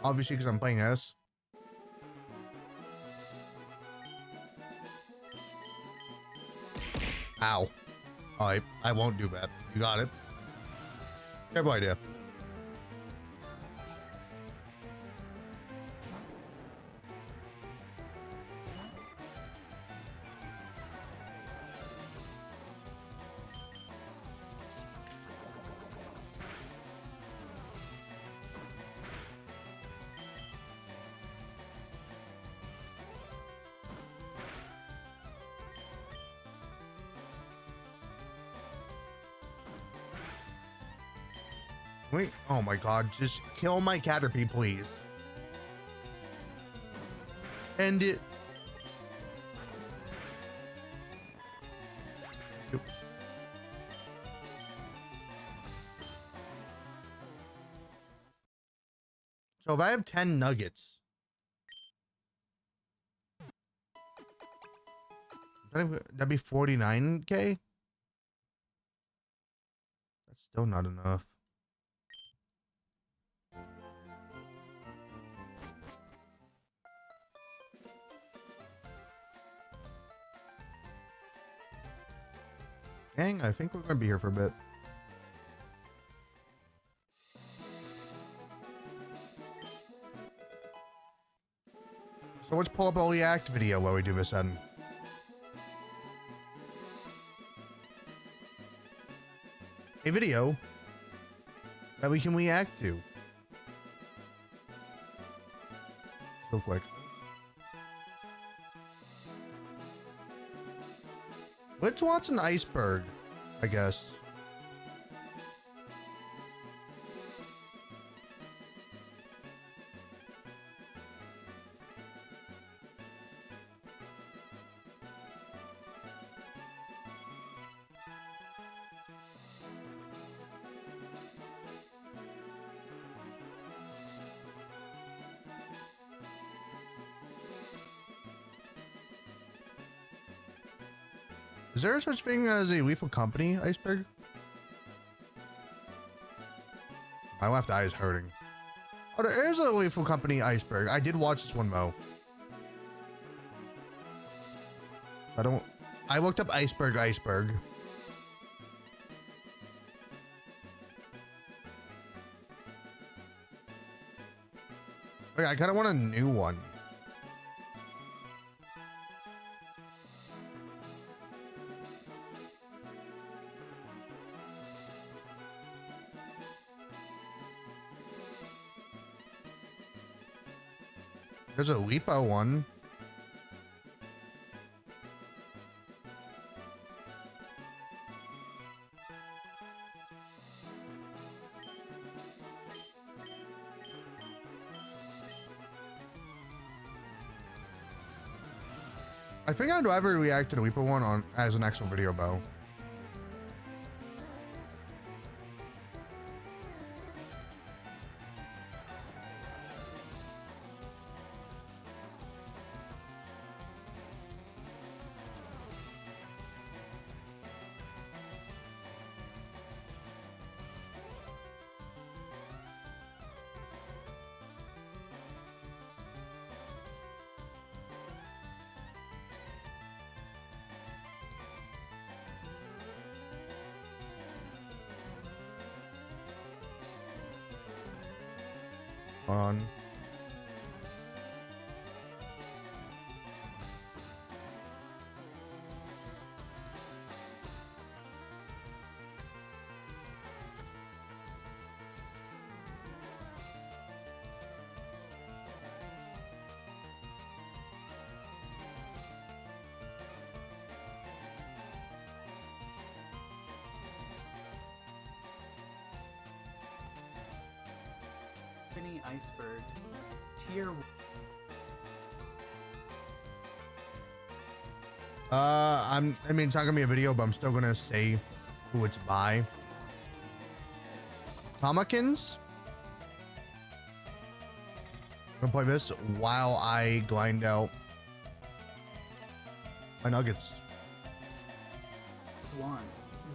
obviously, because I'm playing this. Ow. Alright, I won't do that. You got it. Terrible idea. Wait, oh my god, just kill my Caterpie, please. End it. Yep. So if I have 10 nuggets, that'd be 49k. That's still not enough. Dang, I think we're gonna be here for a bit. So let's pull up a react video while we do this then. A video that we can react to. So quick. Let's watch an iceberg, I guess. Is there such thing as a lethal company iceberg? My left eye is hurting. Oh, there is a lethal company iceberg. I did watch this one, Mo. I looked up iceberg. Okay, I kind of want a new one. There's a Lipo one. I think I'd rather react to the Lipo one on as an actual video, Bo. On. Mini iceberg. Tier. I mean, it's not gonna be a video, but I'm still gonna say who it's by. Tomakins. I'm gonna play this while I grind out my nuggets. 1.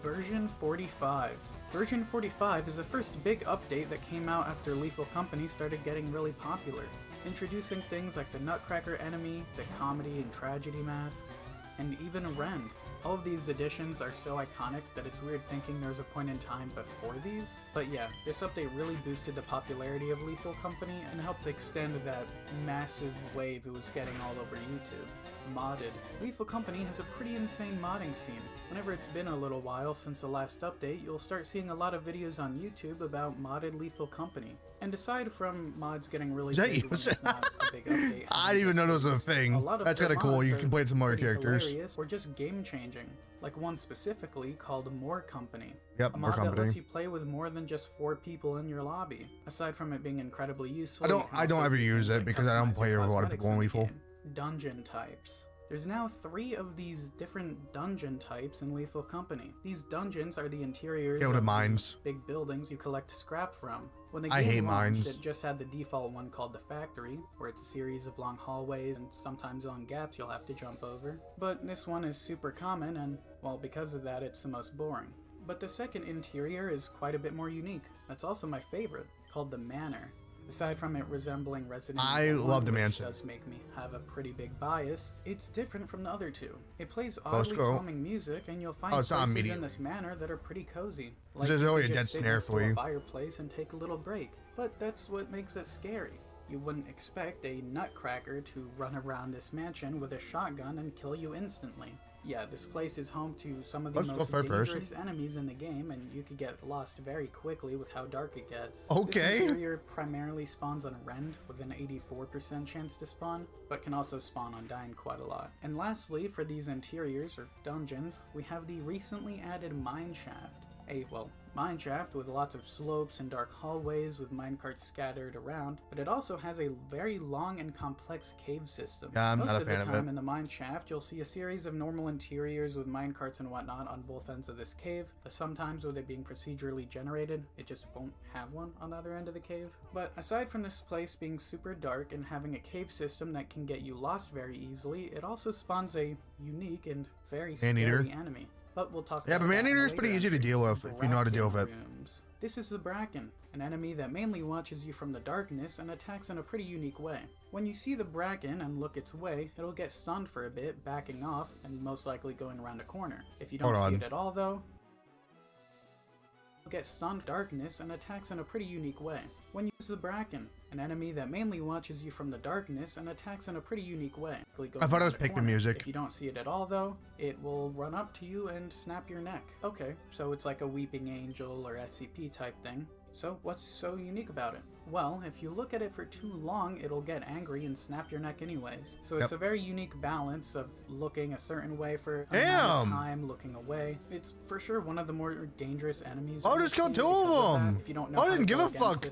Version 45. Version 45 is the first big update that came out after Lethal Company started getting really popular, introducing things like the Nutcracker enemy, the comedy and tragedy masks, and even Rend. All of these additions are so iconic that it's weird thinking there was a point in time before these, but yeah, this update really boosted the popularity of Lethal Company and helped extend that massive wave it was getting all over YouTube. Modded. Lethal Company has a pretty insane modding scene. Whenever it's been a little while since the last update, you'll start seeing a lot of videos on YouTube about modded Lethal Company. And aside from mods getting really big when it's not a big update, I didn't even know there was a thing. That's kind of cool. You can play with some more characters. Or just game changing, like one specifically called More Company. Yep, a More mod Company. that lets you play with more than just 4 people in your lobby. Aside from it being incredibly useful, I don't ever use it because I don't play with a lot of people in Lethal. Dungeon types. There's now 3 of these different dungeon types in Lethal Company. These dungeons are the interiors Go to of mines. the big buildings you collect scrap from. When the I hate game launched, mines. it just had the default one called the Factory, where it's a series of long hallways and sometimes on gaps you'll have to jump over. But this one is super common and, well, because of that it's the most boring. But the second interior is quite a bit more unique. That's also my favorite, called the Manor. Aside from it resembling Resident Evil 1, love the which mansion. does make me have a pretty big bias, it's different from the other 2. It plays oddly calming music, and you'll find places in this manor that are pretty cozy. Like There's you always could a dead just sit snare next for to a you. fireplace and take a little break. But that's what makes it scary. You wouldn't expect a nutcracker to run around this mansion with a shotgun and kill you instantly. Yeah, this place is home to some of the most dangerous enemies in the game, and you could get lost very quickly with how dark it gets. Okay. This interior primarily spawns on rend, with an 84% chance to spawn, but can also spawn on dying quite a lot. And lastly, for these interiors, or dungeons, we have the recently added mineshaft. Mineshaft with lots of slopes and dark hallways with minecarts scattered around, but it also has a very long and complex cave system. Yeah, I'm Most not a of fan the of time it. in the mineshaft, you'll see a series of normal interiors with minecarts and whatnot on both ends of this cave, but sometimes with it being procedurally generated, it just won't have one on the other end of the cave. But aside from this place being super dark and having a cave system that can get you lost very easily, it also spawns a unique and very scary enemy. But we'll talk about but Man-Eater is pretty easy to deal with if you know how to deal with it. This is the Bracken, an enemy that mainly watches you from the darkness and attacks in a pretty unique way. When you see the Bracken and look its way, it'll get stunned for a bit, backing off, and most likely going around a corner. If you don't see it at all though, it'll get stunned in darkness and attacks in a pretty unique way. When you use the Bracken, an enemy that mainly watches you from the darkness and attacks in a pretty unique way. I thought it was Pikmin music. If you don't see it at all though, it will run up to you and snap your neck. Okay, so it's like a Weeping Angel or SCP type thing. So what's so unique about it? Well, if you look at it for too long, it'll get angry and snap your neck anyways. So it's a very unique balance of looking a certain way for a amount of time, looking away. It's for sure one of the more dangerous enemies. Oh, just killed 2 of them! If you don't know I didn't give a fuck!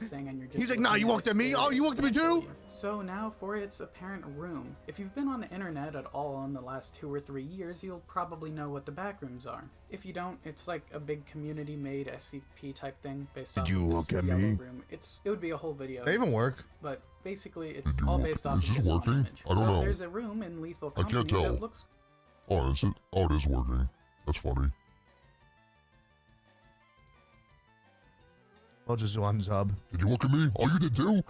He's like, nah, you walked at me? Oh, you walked at me too? So now for its apparent room. If you've been on the internet at all in the last 2 or 3 years, you'll probably know what the backrooms are. If you don't, it's like a big community-made SCP type thing based off of this yellow room. It would be a whole video. They even work. But basically, it's all based off of this one image. I don't know. There's a room in Lethal I Company can't tell. that looks... Oh, is it? Oh, it is working. That's funny. I'll just unsub. Did you look at me? Oh, you did too?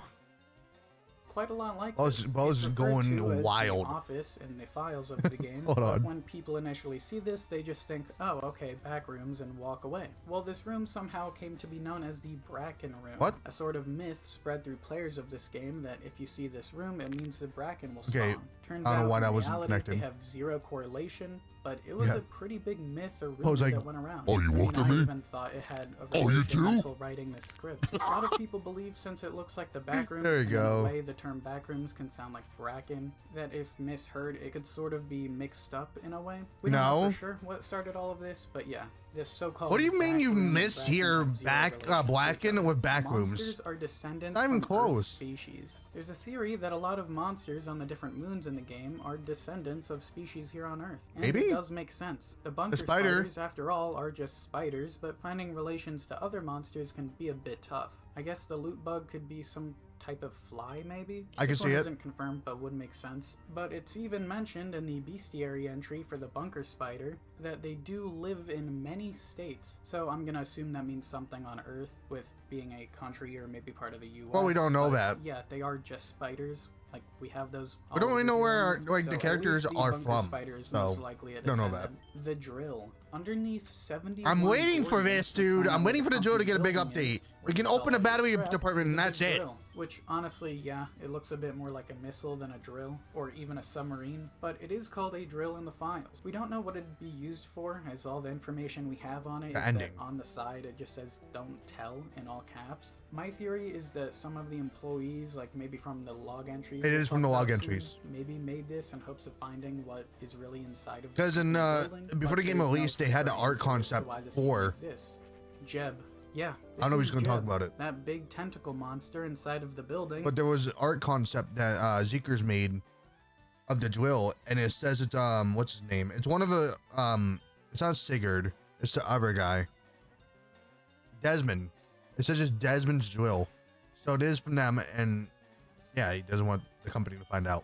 quite a lot like Buzz is going wild. The office in the files of the game. Hold but on. when people initially see this, they just think, oh, okay, back rooms, and walk away. Well, this room somehow came to be known as the Bracken Room. What? A sort of myth spread through players of this game that if you see this room, it means the Bracken will spawn. Okay, Turns I don't know out why in that wasn't reality, connected. They have zero correlation, but it was Yeah. a pretty big myth or I rumor was like, that went around. oh, you looked at I me? even thought it had a Oh, you relation too? until writing this script. A lot of people believe since it looks like the back rooms, There you and go. in a way the term back rooms can sound like Bracken, that if misheard, it could sort of be mixed up in a way. We don't know No. for sure what started all of this, but yeah, this so-called What do you mean back you room and mishear Bracken have zero back relation to each Blacken other. with back Monsters rooms? are descendants Not even from Earth close. species. There's a theory that a lot of monsters on the different moons in the game are descendants of species here on Earth. And Maybe? it does make sense. The bunker spider. spiders, after all, are just spiders, but finding relations to other monsters can be a bit tough. I guess the loot bug could be some type of fly, maybe? I can This one see it. isn't confirmed, but would make sense. But it's even mentioned in the bestiary entry for the bunker spider that they do live in many states. So I'm gonna assume that means something on Earth, with being a country or maybe part of the US. Well, we don't know but that. Yeah, they are just spiders. Like, we have those. We don't all really over know the where our, island. like So the at characters least the are bunker from. spider is So most likely a don't know that. descendant. The drill. Underneath 70. I'm waiting for this, dude. I'm waiting for the drill to get a big update. We can open the battery department and that's it. Which, honestly, yeah, it looks a bit more like a missile than a drill, or even a submarine, but it is called a drill in the files. We don't know what it'd be used for, as all the information we have on it is that on the side it just says "don't tell" in all caps. My theory is that some of the employees, like maybe from the log entries, It is from the log we'll talk about entries. soon, maybe made this in hopes of finding what is really inside of. Because in building, before but the game there's no released, they had the art confirmation as to concept why this for. exists. Jeb. Yeah. I don't know if this he's gonna is talk Jeb, about it. That big tentacle monster inside of the building. But there was art concept that Zeekers made of the drill, and it says it's what's his name? It's one of the it's not Sigurd, it's the other guy. Desmond. It says it's Desmond's drill. So it is from them, and yeah, he doesn't want the company to find out.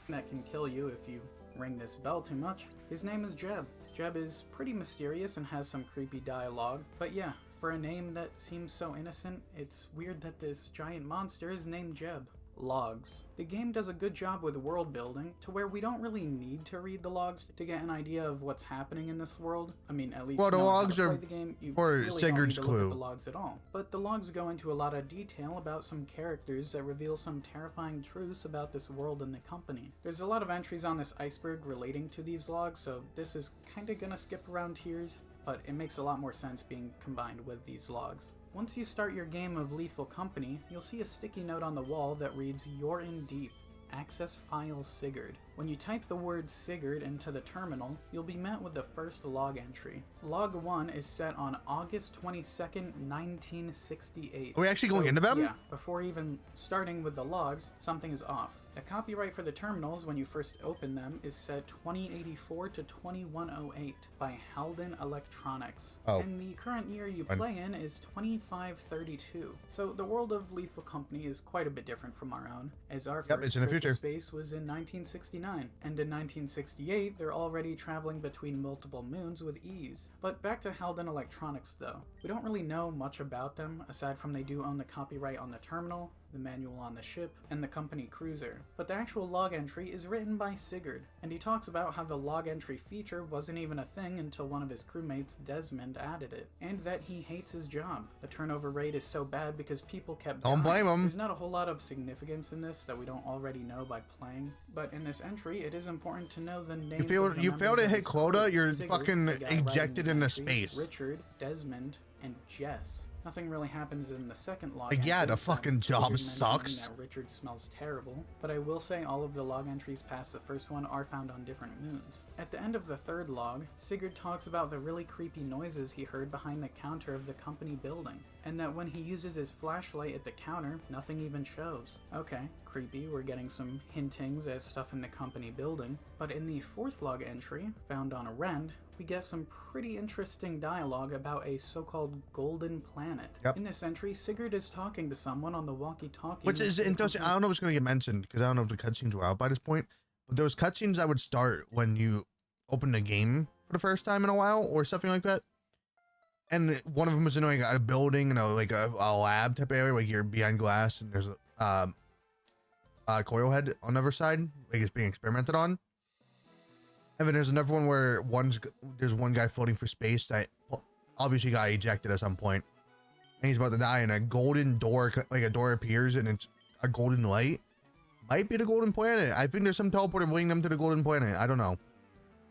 That can kill you if you ring this bell too much. His name is Jeb. Jeb is pretty mysterious and has some creepy dialogue, but yeah, for a name that seems so innocent, it's weird that this giant monster is named Jeb. Logs. The game does a good job with world building to where we don't really need to read the logs to get an idea of what's happening in this world. I mean, at least well, the logs are the game, you for really Sigurd's don't need to look clue. at the logs at all. But the logs go into a lot of detail about some characters that reveal some terrifying truths about this world and the company. There's a lot of entries on this iceberg relating to these logs, so this is kind of gonna skip around tiers, but it makes a lot more sense being combined with these logs. Once you start your game of Lethal Company, you'll see a sticky note on the wall that reads, "You're in deep. Access file Sigurd." When you type the word Sigurd into the terminal, you'll be met with the first log entry. Log 1 is set on August 22nd, 1968. Are we actually going into them? Yeah, before even starting with the logs, something is off. The copyright for the terminals when you first open them is set 2084 to 2108 by Halden Electronics. Oh. And the current year you play in is 2532. So the world of Lethal Company is quite a bit different from our own, as our first it's in the trip to future. space was in 1969, and in 1968 they're already traveling between multiple moons with ease. But back to Halden Electronics though. We don't really know much about them, aside from they do own the copyright on the terminal, the manual on the ship, and the company cruiser. But the actual log entry is written by Sigurd, and he talks about how the log entry feature wasn't even a thing until one of his crewmates, Desmond, added it, and that he hates his job. The turnover rate is so bad because people kept Don't dying. blame him. There's not a whole lot of significance in this that we don't already know by playing, but in this entry, it is important to know the names. You fail to hit quota, you're fucking the guy ejected writing the into entry, space. Richard, Desmond, and Jess. Nothing really happens in the second log. Like, yeah, entry the fucking except job Sigurd mentioning sucks. That Richard smells terrible, but I will say all of the log entries past the first one are found on different moons. At the end of the third log, Sigurd talks about the really creepy noises he heard behind the counter of the company building, and that when he uses his flashlight at the counter, nothing even shows. Okay, creepy, we're getting some hintings at stuff in the company building, but in the fourth log entry, found on a rend, we get some pretty interesting dialogue about a so-called golden planet. Yep. In this entry, Sigurd is talking to someone on the walkie-talkie. Which is interesting. I don't know if it's going to get mentioned because I don't know if the cutscenes were out by this point. But those cutscenes that would start when you open the game for the first time in a while or something like that. And one of them was in like a building and a lab type area, like you're behind glass and there's a coil head on the other side, like it's being experimented on. And then there's another one where there's one guy floating for space that obviously got ejected at some point, and he's about to die. And a golden door, like a door appears, and it's a golden light. Might be the golden planet. I think there's some teleporter bringing them to the golden planet. I don't know.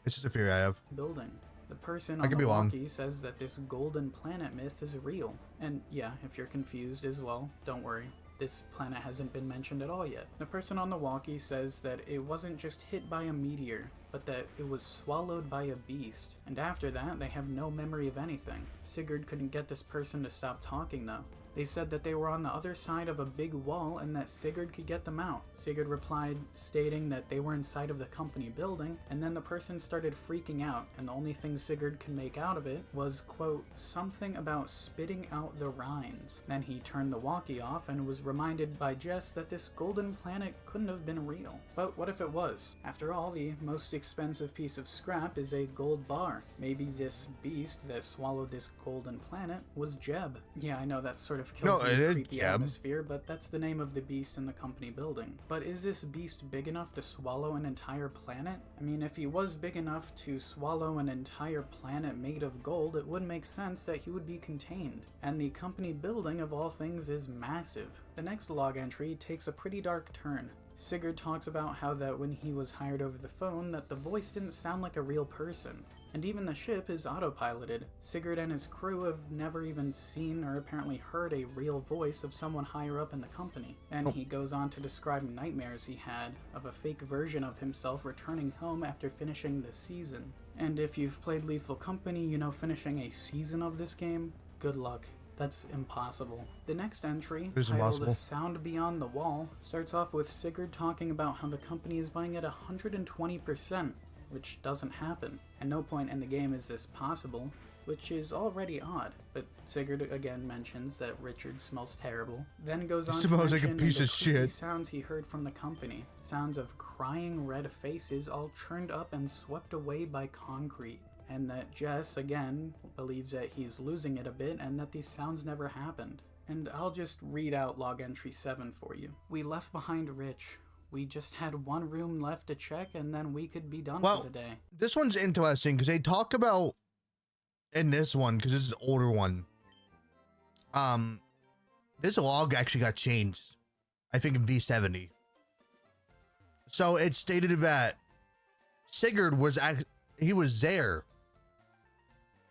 It's just a theory I have. Building. The person I on could the be wrong. walkie says that this golden planet myth is real. And yeah, if you're confused as well, don't worry. This planet hasn't been mentioned at all yet. The person on the walkie says that it wasn't just hit by a meteor, but that it was swallowed by a beast. And after that, they have no memory of anything. Sigurd couldn't get this person to stop talking though. They said that they were on the other side of a big wall and that Sigurd could get them out. Sigurd replied, stating that they were inside of the company building, and then the person started freaking out, and the only thing Sigurd could make out of it was, quote, something about spitting out the rinds. Then he turned the walkie off and was reminded by Jess that this golden planet couldn't have been real. But what if it was? After all, the most expensive piece of scrap is a gold bar. Maybe this beast that swallowed this golden planet was Jeb. Yeah, I know that sort of kills the creepy atmosphere, but that's the name of the beast in the company building. But is this beast big enough to swallow an entire planet? I mean, if he was big enough to swallow an entire planet made of gold, it would make sense that he would be contained. And the company building, of all things, is massive. The next log entry takes a pretty dark turn. Sigurd talks about how that when he was hired over the phone, that the voice didn't sound like a real person. And even the ship is autopiloted. Sigurd and his crew have never even seen or apparently heard a real voice of someone higher up in the company. And he goes on to describe nightmares he had of a fake version of himself returning home after finishing the season. And if you've played Lethal Company, you know finishing a season of this game, good luck. That's impossible. The next entry, It is titled impossible. Sound Beyond the Wall, starts off with Sigurd talking about how the company is buying at 120%, which doesn't happen. At no point in the game is this possible, which is already odd, but Sigurd again mentions that Richard smells terrible, then goes on to Smells like a mention piece the of creepy shit. sounds he heard from the company, sounds of crying red faces all churned up and swept away by concrete, and that Jess, again, believes that he's losing it a bit and that these sounds never happened. And I'll just read out log entry 7 for you. We left behind Rich. We just had one room left to check and then we could be done for the day. This one's interesting because they talk about in this one, because this is an older one. This log actually got changed, I think in V70. So it stated that Sigurd was he was there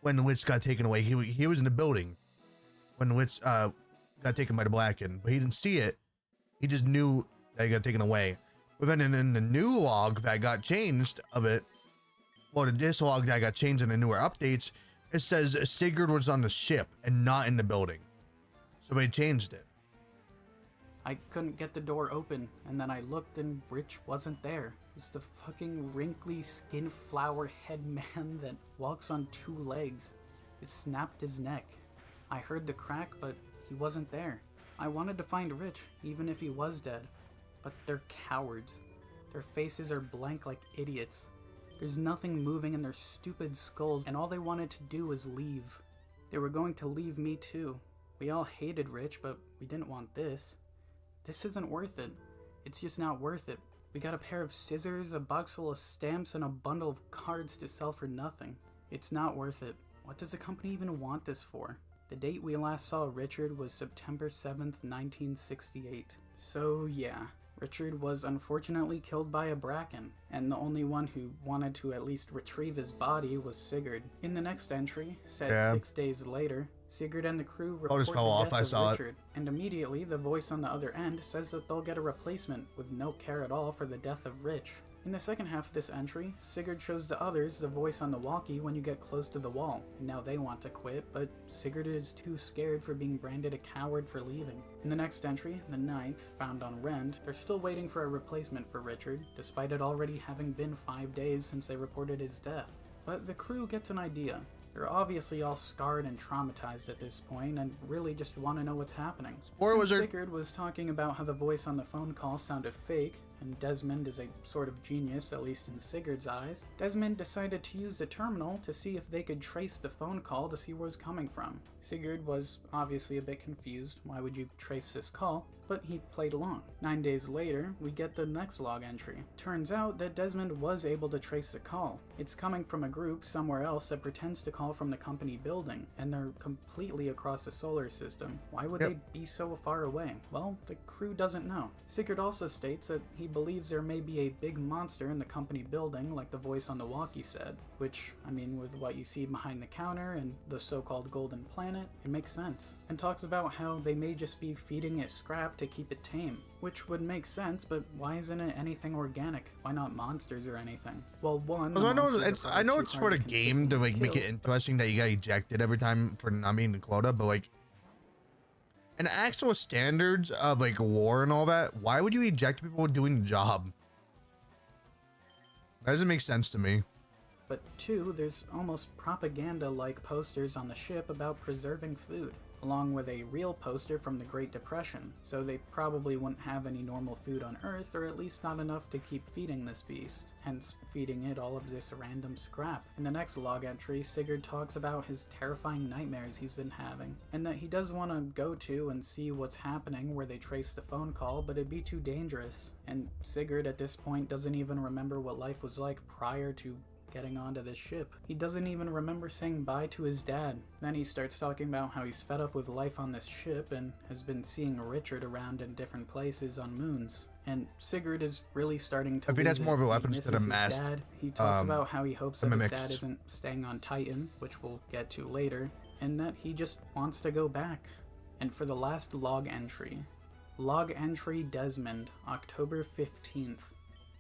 when the witch got taken away. He was in the building when the witch got taken by the Blacken, but he didn't see it. He just knew that he got taken away. But then in the new log that got changed of it, well, this log that got changed in the newer updates, it says Sigurd was on the ship and not in the building. So they changed it. I couldn't get the door open, and then I looked and Rich wasn't there. It was the fucking wrinkly skin flower head man that walks on 2 legs. It snapped his neck. I heard the crack, but he wasn't there. I wanted to find Rich, even if he was dead. But they're cowards. Their faces are blank like idiots. There's nothing moving in their stupid skulls, and all they wanted to do was leave. They were going to leave me too. We all hated Rich, but we didn't want this. This isn't worth it. It's just not worth it. We got a pair of scissors, a box full of stamps, and a bundle of cards to sell for nothing. It's not worth it. What does the company even want this for? The date we last saw Richard was September 7th, 1968. So yeah, Richard was unfortunately killed by a Bracken, and the only one who wanted to at least retrieve his body was Sigurd. In the next entry, set 6 days later, Sigurd and the crew report just fell the off, death I of saw it. Richard, and immediately the voice on the other end says that they'll get a replacement with no care at all for the death of Rich. In the second half of this entry, Sigurd shows the others the voice on the walkie when you get close to the wall, and now they want to quit, but Sigurd is too scared for being branded a coward for leaving. In the next entry, the 9th, found on Rend, they're still waiting for a replacement for Richard, despite it already having been 5 days since they reported his death. But the crew gets an idea. They're obviously all scarred and traumatized at this point and really just want to know what's happening. Since Sigurd was talking about how the voice on the phone call sounded fake, and Desmond is a sort of genius, at least in Sigurd's eyes, Desmond decided to use the terminal to see if they could trace the phone call to see where it was coming from. Sigurd was obviously a bit confused. Why would you trace this call? But he played along. 9 days later, we get the next log entry. Turns out that Desmond was able to trace the call. It's coming from a group somewhere else that pretends to call from the company building, and they're completely across the solar system. Why would they be so far away? Well, the crew doesn't know. Sigurd also states that he believes there may be a big monster in the company building, like the voice on the walkie said, which, I mean, with what you see behind the counter and the so-called golden planet, it makes sense. And talks about how they may just be feeding it scrap to keep it tame, which would make sense, but why isn't it anything organic? Why not monsters or anything? Well, one, I know it's for the game to like make it interesting that you got ejected every time for not meeting the quota, but like in actual standards of like war and all that, why would you eject people doing the job? That doesn't make sense to me. But 2, there's almost propaganda-like posters on the ship about preserving food, along with a real poster from the Great Depression, so they probably wouldn't have any normal food on Earth, or at least not enough to keep feeding this beast, hence feeding it all of this random scrap. In the next log entry, Sigurd talks about his terrifying nightmares he's been having, and that he does want to go to and see what's happening where they trace the phone call, but it'd be too dangerous. And Sigurd at this point doesn't even remember what life was like prior to getting onto this ship. He doesn't even remember saying bye to his dad. Then he starts talking about how he's fed up with life on this ship and has been seeing Richard around in different places on moons. And Sigurd is really starting to I think that's more of a weapon instead of mask. He talks about how he hopes that his dad isn't staying on Titan, which we'll get to later, and that he just wants to go back. And for the last log entry Desmond, October 15th.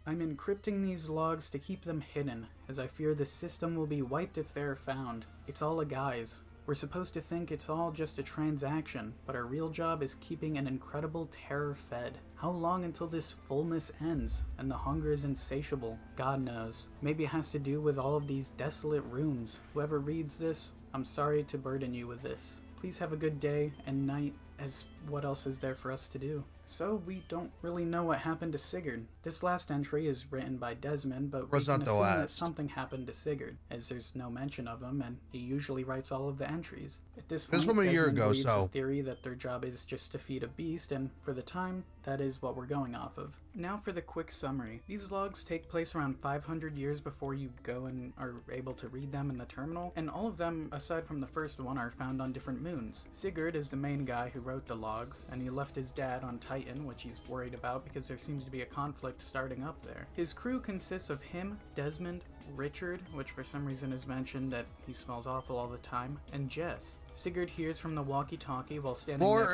I'm encrypting these logs to keep them hidden, as I fear the system will be wiped if they're found. It's all a guise. We're supposed to think it's all just a transaction, but our real job is keeping an incredible terror fed. How long until this fullness ends, and the hunger is insatiable? God knows. Maybe it has to do with all of these desolate rooms. Whoever reads this, I'm sorry to burden you with this. Please have a good day and night, as what else is there for us to do? So we don't really know what happened to Sigurd. This last entry is written by Desmond, but we can assume that something happened to Sigurd, as there's no mention of him, and he usually writes all of the entries. At this point, from a year ago, believes so the theory that their job is just to feed a beast, and for the time, that is what we're going off of. Now for the quick summary. These logs take place around 500 years before you go and are able to read them in the terminal, and all of them, aside from the first one, are found on different moons. Sigurd is the main guy who wrote the logs, and he left his dad on Titan, which he's worried about because there seems to be a conflict starting up there. His crew consists of him, Desmond, Richard, which for some reason is mentioned that he smells awful all the time, and Jess. Sigurd hears from the walkie-talkie while standing next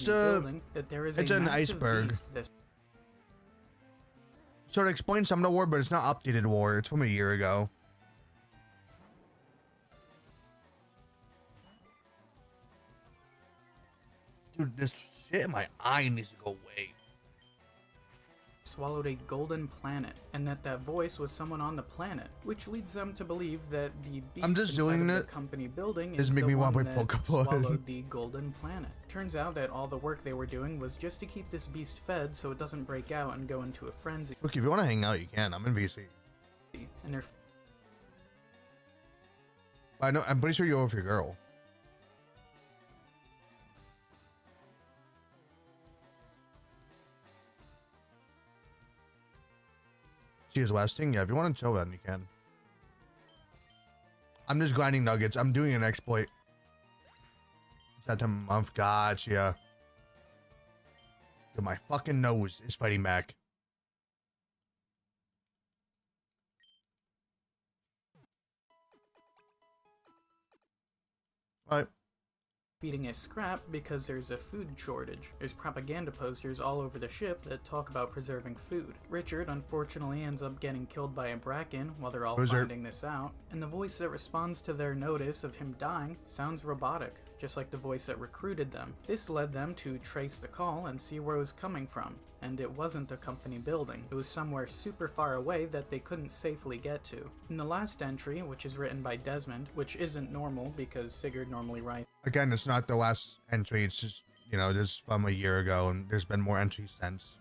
to the company building that there is it's a an massive iceberg. beast that So it explains some of the war, but it's not updated war. It's from a year ago. Dude, this shit in my eye needs to go away. swallowed a golden planet, and that voice was someone on the planet, which leads them to believe that the beast I'm just doing inside of it. the company building This is make the me one want to play that Pokemon. swallowed the golden planet. Turns out that all the work they were doing was just to keep this beast fed so it doesn't break out and go into a frenzy. Look, if you want to hang out, you can. I'm in VC. And they're I know. I'm pretty sure you're with your girl. She is westing. Yeah, if you want to chill, then you can. I'm just grinding nuggets. I'm doing an exploit. Set a month. Gotcha. Dude, my fucking nose is fighting back. All right. feeding a scrap because there's a food shortage. There's propaganda posters all over the ship that talk about preserving food. Richard unfortunately ends up getting killed by a bracken while they're all finding this out, and the voice that responds to their notice of him dying sounds robotic, just like the voice that recruited them. This led them to trace the call and see where it was coming from, and it wasn't a company building. It was somewhere super far away that they couldn't safely get to. In the last entry, which is written by Desmond, which isn't normal because Sigurd normally writes. Again, it's not the last entry. It's just, you know, this from a year ago, and there's been more entries since.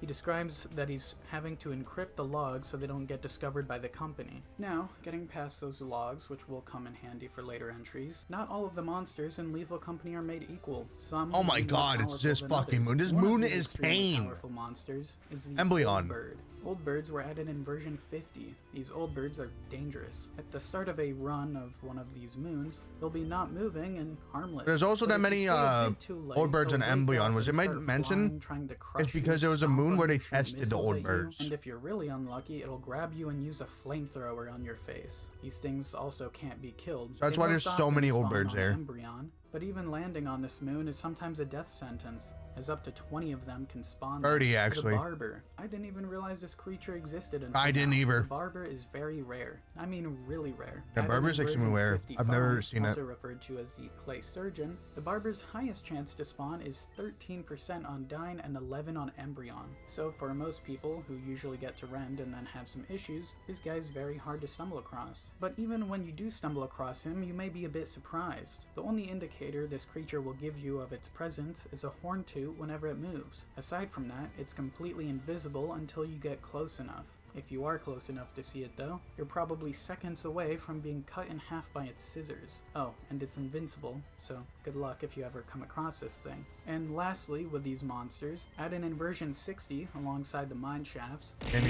He describes that he's having to encrypt the logs so they don't get discovered by the company. Now, getting past those logs, which will come in handy for later entries, not all of the monsters in Lethal Company are made equal. Some Oh my god, it's this fucking moon. This moon is pain. Powerful monsters is the Emblyon. old bird. Old birds were added in version 50. These old birds are dangerous. At the start of a run of one of these moons, they'll be not moving and harmless. There's also But that if many you stay a bit too late, old birds in they'll wake Emblyon. up Was it and might start mention? flying, trying to crush It's you, because there was a stomp moon on where you, they shoot tested the missiles old at you, birds. And if you're really unlucky, it'll grab you and use a flamethrower on your face. These things also can't be killed. So that's They why most there's so often many old spawn birds on there. Embryon, but even landing on this moon is sometimes a death sentence, as up to 20 of them can spawn. 30 there. actually. The barber. I didn't even realize this creature existed until I didn't now. either. The barber is very rare. I mean really rare. The Added barber's in extremely version rare. I've never 55, seen it. also referred to as the clay surgeon, the barber's highest chance to spawn is 13% on Dine and 11 on Embryon. So for most people who usually get to Rend and then have some issues, this guy's very hard to stumble across. But even when you do stumble across him, you may be a bit surprised. The only indicator this creature will give you of its presence is a horn toot whenever it moves. Aside from that, it's completely invisible until you get close enough. If you are close enough to see it though, you're probably seconds away from being cut in half by its scissors. Oh, and it's invincible, so good luck if you ever come across this thing. And lastly, with these monsters, added in version 60 alongside the mine shafts. Ow,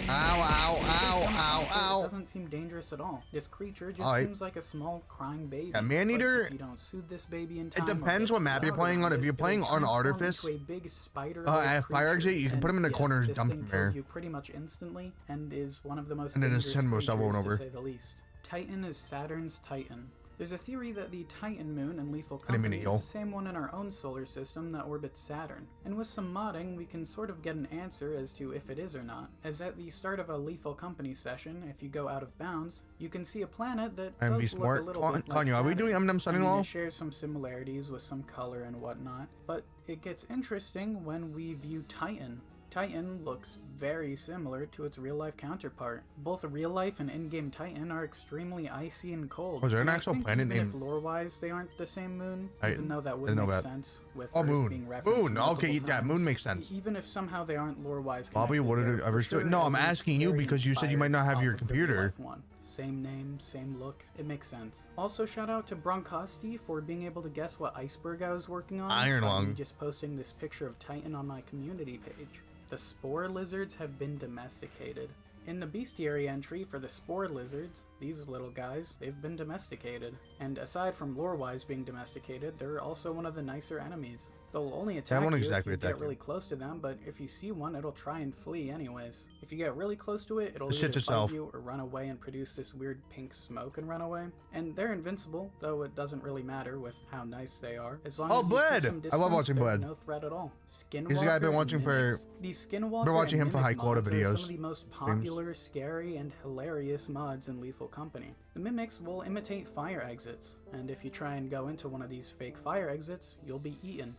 ow, ow, ow, ow. It doesn't seem dangerous at all. This creature just Alright. seems like a small crying baby. Yeah, Maneater- But if you don't soothe this baby in time, It depends what map you're playing on. If you're playing on Artifice, a big spider at Fire Exit, you can put him in the corner and dump him kills there. you pretty much instantly and is one of the most And then dangerous send most of creatures, one over. to say the least. Titan is Saturn's Titan. There's a theory that the Titan moon in Lethal didn't mean to Company is yell. the same one in our own solar system that orbits Saturn, and with some modding we can sort of get an answer as to if it is or not, as at the start of a Lethal Company session, if you go out of bounds, you can see a planet that MV does look a Smart. little bit like Kanye, are we Saturn. doing Eminem I Sunny mean, Law? it shares some similarities with some color and whatnot, but it gets interesting when we view Titan. Titan looks very similar to its real-life counterpart. Both real-life and in-game Titan are extremely icy and cold. Was there an and I actual think planet even named if lore-wise they aren't the same moon, Titan? even though that would Didn't know make that. sense with Oh, Earth moon. being referenced Moon. Okay, multiple yeah, times. moon makes sense. Even if somehow they aren't lore-wise Bobby, connected, what did they're it for ever sure do? No, at I'm least asking you very because you said you might not have inspired your off of the computer. real-life one. Same name, same look, it makes sense. Also, shout out to Broncosti for being able to guess what iceberg I was working on. Iron by lung. me just posting this picture of Titan on my community page. The spore lizards have been domesticated. In the bestiary entry for the spore lizards, these little guys, they've been domesticated. And aside from lore-wise being domesticated, they're also one of the nicer enemies. They'll only attack won't you exactly if you attack get you. really close to them, but if you see one, it'll try and flee anyways. If you get really close to it, it'll Just either shit yourself. fight you or run away and produce this weird pink smoke and run away. And they're invincible, though it doesn't really matter with how nice they are. As long Oh, as you Bled! keep some I love distance, watching they're Bled. no threat at all. Skinwalker He's the guy I've been watching for- mimics. These Skinwalker been watching and him for mimic high quota mods are videos, some of the most popular, scary, and hilarious mods in Lethal Company. The mimics will imitate fire exits, and if you try and go into one of these fake fire exits, you'll be eaten.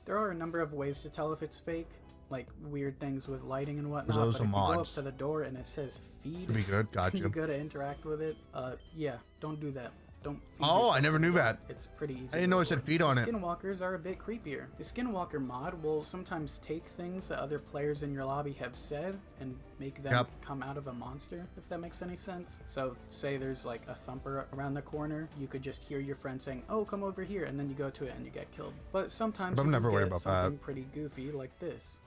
There are a number of ways to tell if it's fake, like weird things with lighting and whatnot, those but some if you go up mods. to the door and it says feed, Should be good. Gotcha. you go to interact with it, yeah, don't do that. Don't feed Oh, I yourself never with knew that. It's pretty easy. I didn't know it said feed on it. Skinwalkers are a bit creepier. The Skinwalker mod will sometimes take things that other players in your lobby have said and make them come out of a monster, if that makes any sense. So, say there's like a thumper around the corner, you could just hear your friend saying, "Oh, come over here," and then you go to it and you get killed. But sometimes But I'm you never can worried get about something that. pretty goofy like this.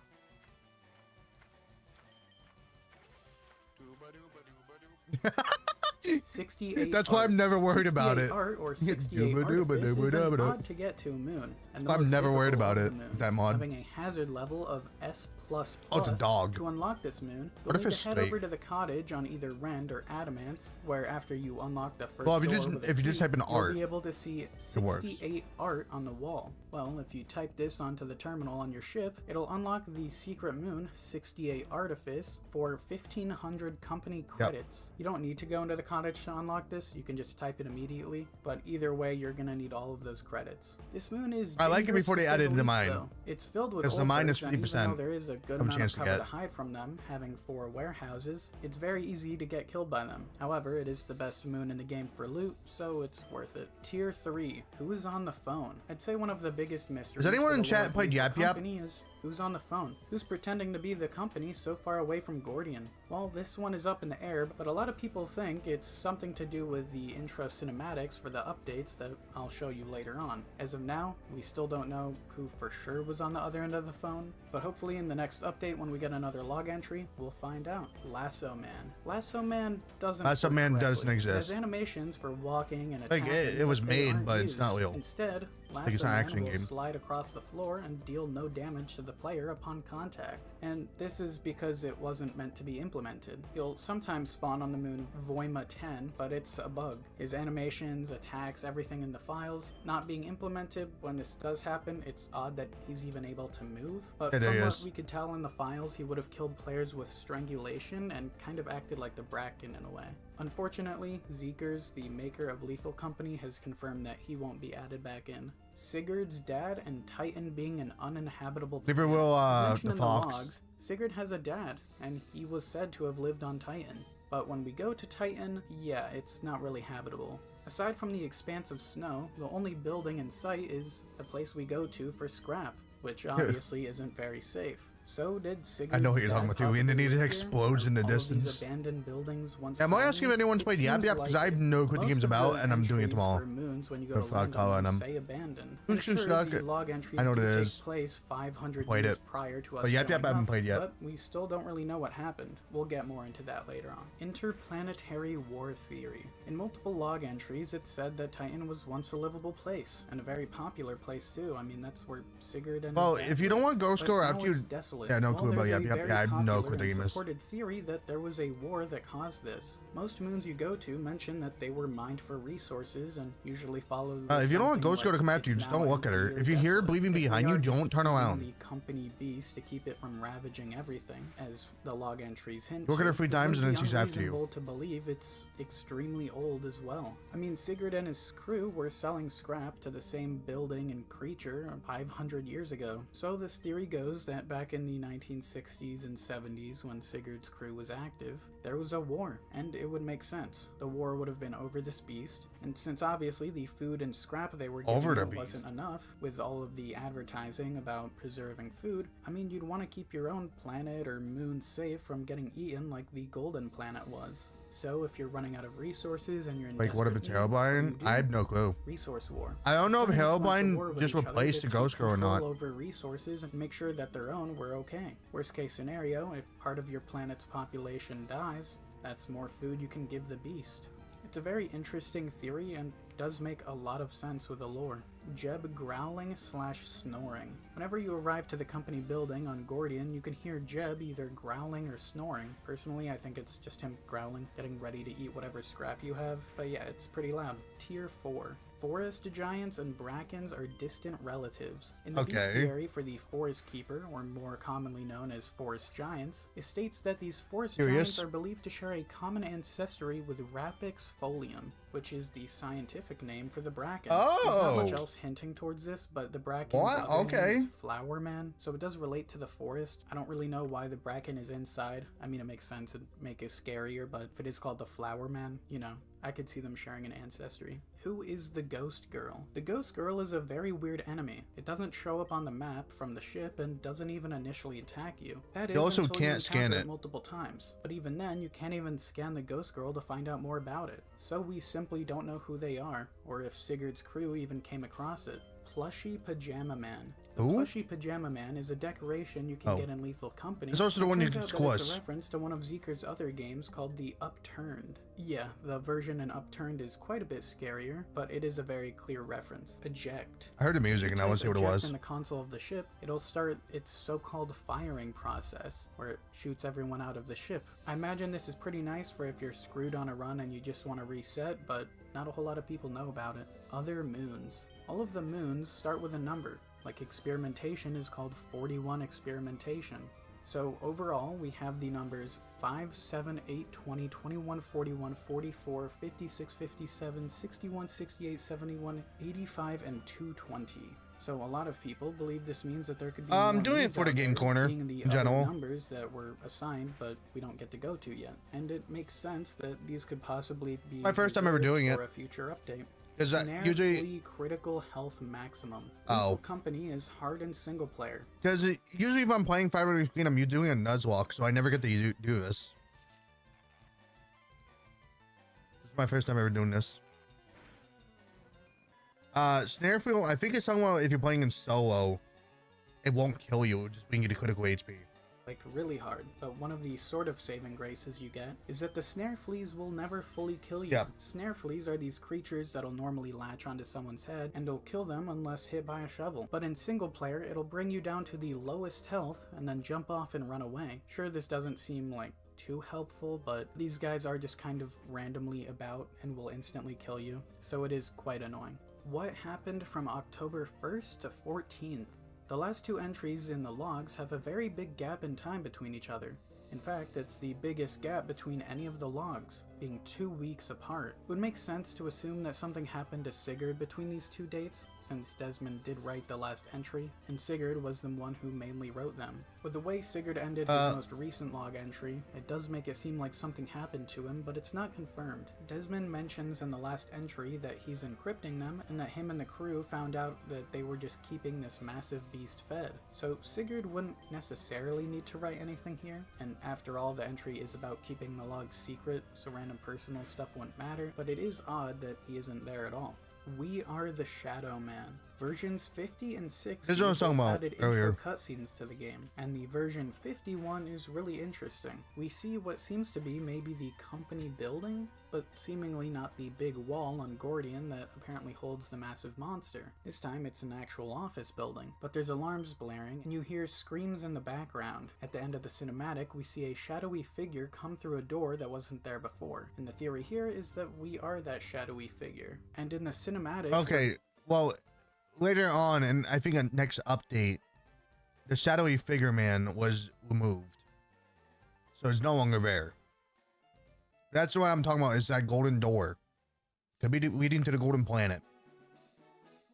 68 That's why I'm never worried about 68 it. Art or 68 artifice is an odd to get to a moon, and the I'm most never worried difficult about of it, the moons, that mod. having a hazard level of S++. Oh, it's a dog. To unlock this moon, What you'll if need it's to head straight? over to the cottage on either Rend or Adamance, where after you unlock the first Well, if you door just- with a if you just key, type in you'll art, be able to see works. 68 art on the wall. Well, if you type this onto the terminal on your ship, it'll unlock the secret moon 68 Artifice for 1,500 company credits. You don't need to go into the cottage to unlock this, you can just type it immediately, but either way you're gonna need all of those credits. This moon is I like it dangerous, before to they say added the least, mine. though. It's filled with 'Cause the old mine is birds, and even 50% though there is a good of a amount chance of to cover get. to hide from them, having 4 warehouses, it's very easy to get killed by them. However, it is the best moon in the game for loot, so it's worth it. Tier 3. Who is on the phone? I'd say one of the biggest mysteries. Has anyone for in the chat lore of played Lethal Yap Yap? Company is who's on the phone? Who's pretending to be the company so far away from Gordian? Well, this one is up in the air, but a lot of people think it's something to do with the intro cinematics for the updates that I'll show you later on. As of now, we still don't know who for sure was on the other end of the phone, but hopefully in the next update when we get another log entry, we'll find out. Lasso Man. Lasso Man doesn't Lasso work Man correctly. doesn't It exist. has animations for walking and Like, attacking, it was they made, aren't but it's used. not real. Instead, Lasso it's not Man action will game. slide across the floor and deal no damage to the player upon contact. And this is because it wasn't meant to be implemented. He'll sometimes spawn on the moon Voima 10, but it's a bug. His animations, attacks, everything in the files not being implemented. When this does happen, it's odd that he's even able to move. But Yeah, there from he what is. we could tell in the files, he would have killed players with strangulation and kind of acted like the Bracken in a way. Unfortunately, Zeekers, the maker of Lethal Company, has confirmed that he won't be added back in. Sigurd's dad and Titan being an uninhabitable planet. Lever will, As mentioned the in fox. logs, Sigurd has a dad, and he was said to have lived on Titan. But when we go to Titan, yeah, it's not really habitable. Aside from the expanse of snow, the only building in sight is the place we go to for scrap, which obviously isn't very safe. So did Sigurd's I know what you're talking dad about, too, and then possibly it live here? explodes in the Are all of these distance. abandoned buildings once Am I asking if colonies? anyone's It played Yap seems Yap? Because like I have it. no clue what the Most game's of about, and I'm doing it entries tomorrow. for moons when you go Put a to flag land color on on them them. say abandoned. Who's I'm sure stuck? the log entries I know what could it take is. place 500 Played years it. prior to us But Yap Yap showing I haven't up, played yet. but we still don't really know what happened. We'll get more into that later on. Interplanetary war theory. In multiple log entries, it said that Titan was once a livable place, and a very popular place too. I mean, that's where Sigurd and Well, his dad if you don't want Ghost but Score now after you it's desolate desolate. Yeah, no Well, clue about- there's yep, a yep, very yeah, I have no popular clue what the and game is. supported theory that there was a war that caused this. Most moons you go to mention that they were mined for resources and usually follow. If you don't want something Ghost Girl to like, come after you, "It's just now don't look at her. empty or If you hear her desolate." breathing If we behind you, are just don't turn feeding around. the company beast to keep it from ravaging everything, as the log entries hint. Look at her to, 3 it times would and be then she's after you. unreasonable to believe it's extremely old as well. I mean, Sigurd and his crew were selling scrap to the same building and creature 500 years ago. So this theory goes that back in the 1960s and 70s, when Sigurd's crew was active, there was a war, and it would make sense. The war would have been over this beast, and since obviously the food and scrap they were Over getting the wasn't beast. enough, with all of the advertising about preserving food, I mean, you'd want to keep your own planet or moon safe from getting eaten like the Golden Planet was. So if you're running out of resources and you're in Like, what if desperate it's need, what do you Hellblind? do? I have no clue. Resource war. I don't know if Planets went to war Hellblind with just each other replaced to the Ghost take Girl or control not. over resources and make sure that their own were okay. Worst case scenario, if part of your planet's population dies, that's more food you can give the beast. It's a very interesting theory and does make a lot of sense with the lore. Jeb growling / snoring. Whenever you arrive to the company building on Gordian, you can hear Jeb either growling or snoring. Personally, I think it's just him growling, getting ready to eat whatever scrap you have, but yeah, it's pretty loud. Tier 4. Forest giants and brackens are distant relatives. In the bestiary for the forest keeper, or more commonly known as forest giants, it states that these forest giants are believed to share a common ancestry with Rapix folium, which is the scientific name for the bracken. There's not much else hinting towards this, but the bracken's other name is Flower Man, so it does relate to the forest. I don't really know why the bracken is inside. I mean, it makes sense, it'd make it scarier, but if it is called the Flower Man, you know, I could see them sharing an ancestry. Who is the Ghost Girl? The Ghost Girl is a very weird enemy. It doesn't show up on the map from the ship and doesn't even initially attack you. That is, You also until can't scan encounter it multiple times. But even then, you can't even scan the Ghost Girl to find out more about it. So we simply don't know who they are, or if Sigurd's crew even came across it. Plushy Pajama Man. The Plushy Pajama Man is a decoration you can get in Lethal Company. It's also the one you can It's squish. a reference to one of Zeeker's other games called the Upturned. Yeah, the version in Upturned is quite a bit scarier, but it is a very clear reference. Eject. I heard the music and I want to see what it was. In the console of the ship, it'll start its so-called firing process, where it shoots everyone out of the ship. I imagine this is pretty nice for if you're screwed on a run and you just want to reset, but not a whole lot of people know about it. Other moons. All of the moons start with a number. Like experimentation is called 41 experimentation. So overall, we have the numbers 5, 7, 8, 20, 21, 41, 44, 56, 57, 61, 68, 71, 85, and 220. So a lot of people believe this means that there could be I'm more doing it moons for the out game there corner, being the in other general. numbers that were assigned, but we don't get to go to yet. And it makes sense that these could possibly be My first time ever reserved doing for it. a future update. Is that Snare usually- Flea critical health maximum. Oh. Lethal Company is hard and single player. Because usually if I'm playing Fiber Screen, I'm doing a Nuzlocke, so I never get to do this. This is my first time ever doing this. Snare Field, I think it's talking about if you're playing in solo, it won't kill you, it'll just bring you to critical HP. Like really hard, but one of the sort of saving graces you get is that the snare fleas will never fully kill you. Yeah. Snare fleas are these creatures that'll normally latch onto someone's head and will kill them unless hit by a shovel. But in single player, it'll bring you down to the lowest health and then jump off and run away. Sure, this doesn't seem like too helpful, but these guys are just kind of randomly about and will instantly kill you, so it is quite annoying. What happened from October 1st to 14th? The last two entries in the logs have a very big gap in time between each other. In fact, it's the biggest gap between any of the logs, being 2 weeks apart. It would make sense to assume that something happened to Sigurd between these two dates, since Desmond did write the last entry, and Sigurd was the one who mainly wrote them. With the way Sigurd ended his most recent log entry, it does make it seem like something happened to him, but it's not confirmed. Desmond mentions in the last entry that he's encrypting them, and that him and the crew found out that they were just keeping this massive beast fed. So Sigurd wouldn't necessarily need to write anything here, and after all, the entry is about keeping the logs secret, so random personal stuff wouldn't matter, but it is odd that he isn't there at all. We are the Shadow Man. Versions 50 and 60 This is what I was talking both about added earlier. intro cutscenes to the game, and the version 51 is really interesting. We see what seems to be maybe the company building, but seemingly not the big wall on Gordian that apparently holds the massive monster. This time it's an actual office building, but there's alarms blaring and you hear screams in the background. At the end of the cinematic, we see a shadowy figure come through a door that wasn't there before, and the theory here is that we are that shadowy figure. And in the cinematic... Okay, well, later on, and I think a next update, the shadowy figure man was removed, so it's no longer there. That's what I'm talking about, is that golden door. Could be leading to the golden planet.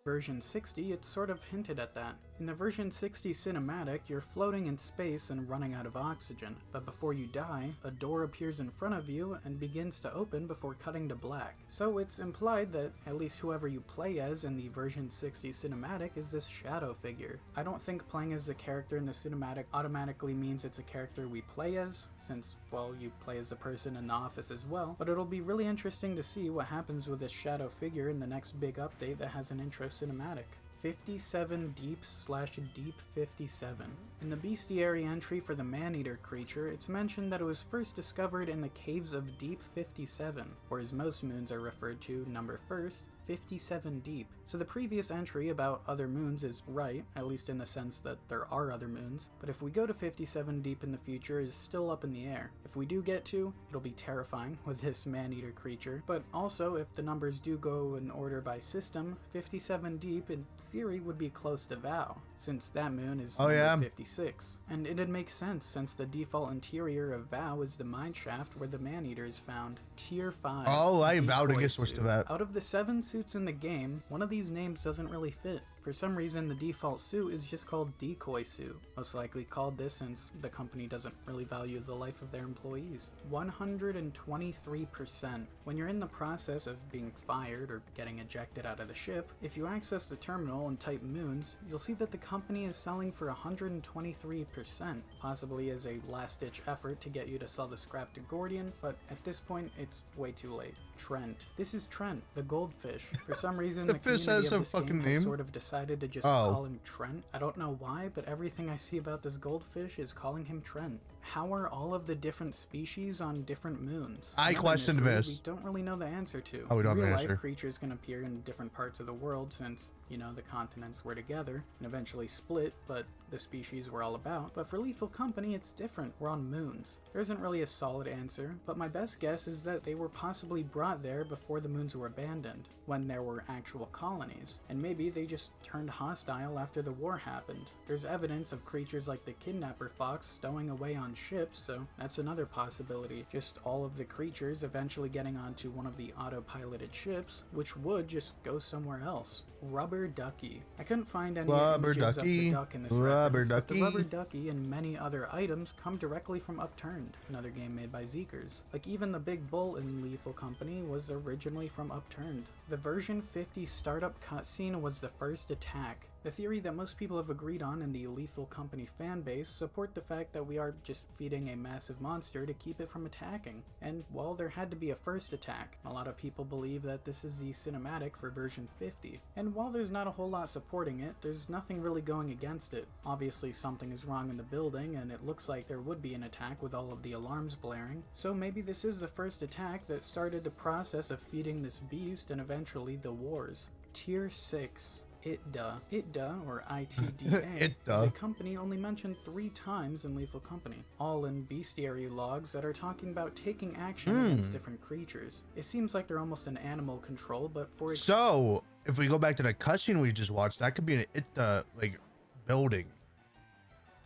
Version 60, it's sort of hinted at that. In the version 60 cinematic, you're floating in space and running out of oxygen, but before you die, a door appears in front of you and begins to open before cutting to black. So it's implied that at least whoever you play as in the version 60 cinematic is this shadow figure. I don't think playing as the character in the cinematic automatically means it's a character we play as, since, well, you play as a person in the office as well, but it'll be really interesting to see what happens with this shadow figure in the next big update that has an intro cinematic. 57 Deep/Deep 57. In the bestiary entry for the man-eater creature, it's mentioned that it was first discovered in the caves of Deep 57, or as most moons are referred to, number first, 57 deep. So the previous entry about other moons is right, at least in the sense that there are other moons, but if we go to 57 deep in the future is still up in the air. If we do get to, it'll be terrifying with this man-eater creature, but also if the numbers do go in order by system, 57 deep in theory would be close to Vow, since that moon is number 56. And it'd make sense since the default interior of Vow is the mine shaft where the man-eater is found. Tier 5. Oh, I vowed to get suit. switched to that. Out of the 7 suits in the game, one of these names doesn't really fit. For some reason, the default suit is just called Decoy Suit, most likely called this since the company doesn't really value the life of their employees. 123%. When you're in the process of being fired or getting ejected out of the ship, if you access the terminal and type moons, you'll see that the company is selling for 123%, possibly as a last-ditch effort to get you to sell the scrap to Gordian, but at this point, it's way too late. Trent. This is Trent, the goldfish. For some reason, the fish community has of a this fucking game name. has sort of decided to just call him Trent. I don't know why, but everything I see about this goldfish is calling him Trent. How are all of the different species on different moons? I questioned this. We don't really know the answer to. Oh, we don't have the Real answer. life creatures can appear in different parts of the world since, you know, the continents were together and eventually split, but the species were all about. But for Lethal Company, it's different. We're on moons. There isn't really a solid answer, but my best guess is that they were possibly brought there before the moons were abandoned, when there were actual colonies, and maybe they just turned hostile after the war happened. There's evidence of creatures like the kidnapper fox stowing away on ships, so that's another possibility. Just all of the creatures eventually getting onto one of the autopiloted ships, which would just go somewhere else. Rubber Ducky. I couldn't find any images of the duck in this reference, but the Rubber Ducky and many other items come directly from Upturned, another game made by Zeekers. Like even the big bull in Lethal Company was originally from Upturned. The version 50 startup cutscene was the first attack. The theory that most people have agreed on in the Lethal Company fanbase support the fact that we are just feeding a massive monster to keep it from attacking. And while there had to be a first attack, a lot of people believe that this is the cinematic for version 50. And while there's not a whole lot supporting it, there's nothing really going against it. Obviously something is wrong in the building and it looks like there would be an attack with all of the alarms blaring. So maybe this is the first attack that started the process of feeding this beast and eventually the wars. Tier 6. ITDA, or ITDA, is a company only mentioned 3 times in Lethal Company, all in bestiary logs that are talking about taking action against different creatures. It seems like they're almost an animal control, but for So, if we go back to the cutscene we just watched, that could be an ITDA, like, building,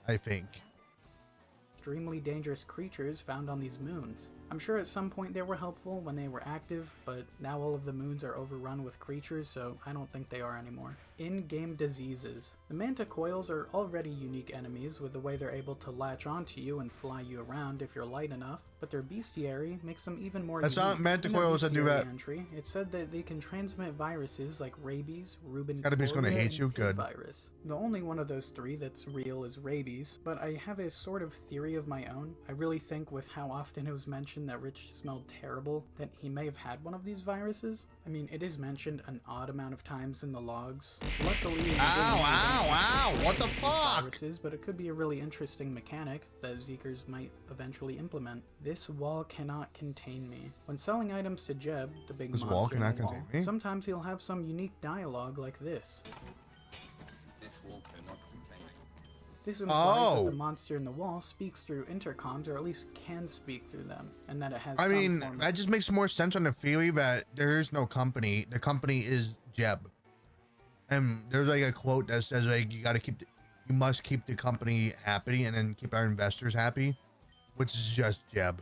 I think. Extremely dangerous creatures found on these moons. I'm sure at some point they were helpful when they were active, but now all of the moons are overrun with creatures, so I don't think they are anymore. In-game diseases. The manticoils are already unique enemies with the way they're able to latch onto you and fly you around if you're light enough, but their bestiary makes them even more That's unique. not manticoils that do that. Entry, it said that they can transmit viruses like rabies, Rubin Gotta be just gonna hate you, good. virus. The only one of those 3 that's real is rabies, but I have a sort of theory of my own. I really think with how often it was mentioned mentioned that Rich smelled terrible, that he may have had one of these viruses. I mean, it is mentioned an odd amount of times in the logs. Luckily, Ow, what the fuck? viruses, but it could be a really interesting mechanic that Zeekers might eventually implement. This wall cannot contain me. When selling items to Jeb, the big This monster wall in cannot the wall, contain me? sometimes he'll have some unique dialogue like this. This wall cannot contain me. This implies that Oh. the monster in the wall speaks through intercoms, or at least can speak through them, and that it has I some mean, form of that just makes more sense on the theory that there is no company. The company is Jeb. And there's like a quote that says like you must keep the company happy and then keep our investors happy, which is just Jeb.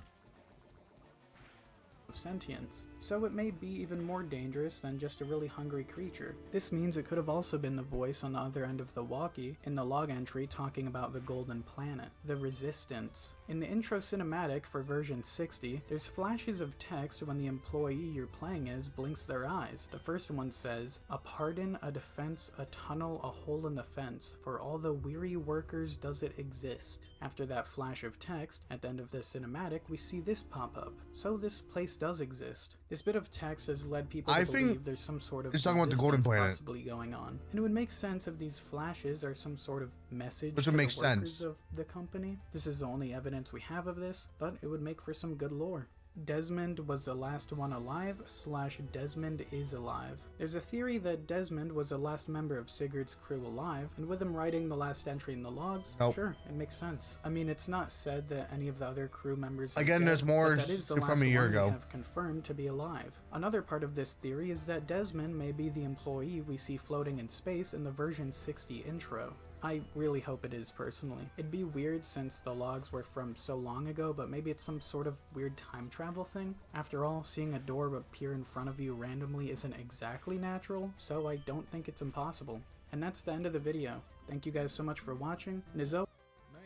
sentience, so it may be even more dangerous than just a really hungry creature. This means it could have also been the voice on the other end of the walkie in the log entry talking about the Golden Planet, the Resistance. In the intro cinematic for version 60, there's flashes of text when the employee you're playing as blinks their eyes. The first one says, "A pardon, a defense, a tunnel, a hole in the fence. For all the weary workers does it exist." After that flash of text, at the end of the cinematic, we see this pop up. So this place does exist. This bit of text has led people to believe there's some sort of it's talking about the Golden resistance Planet. possibly going on. And it would make sense if these flashes are some sort of message Which to would the make workers sense. of the company. This is the only evidence we have of this, but it would make for some good lore. Desmond was the last one alive / Desmond is alive. There's a theory that Desmond was the last member of Sigurd's crew alive, and with him writing the last entry in the logs, Nope. sure, it makes sense. I mean, it's not said that any of the other crew members are Again, dead, there's more but that is the from last a year one we ago. have confirmed to be alive. Another part of this theory is that Desmond may be the employee we see floating in space in the version 60 intro. I really hope it is, personally. It'd be weird since the logs were from so long ago, but maybe it's some sort of weird time travel thing. After all, seeing a door appear in front of you randomly isn't exactly natural, so I don't think it's impossible. And that's the end of the video. Thank you guys so much for watching, and as always,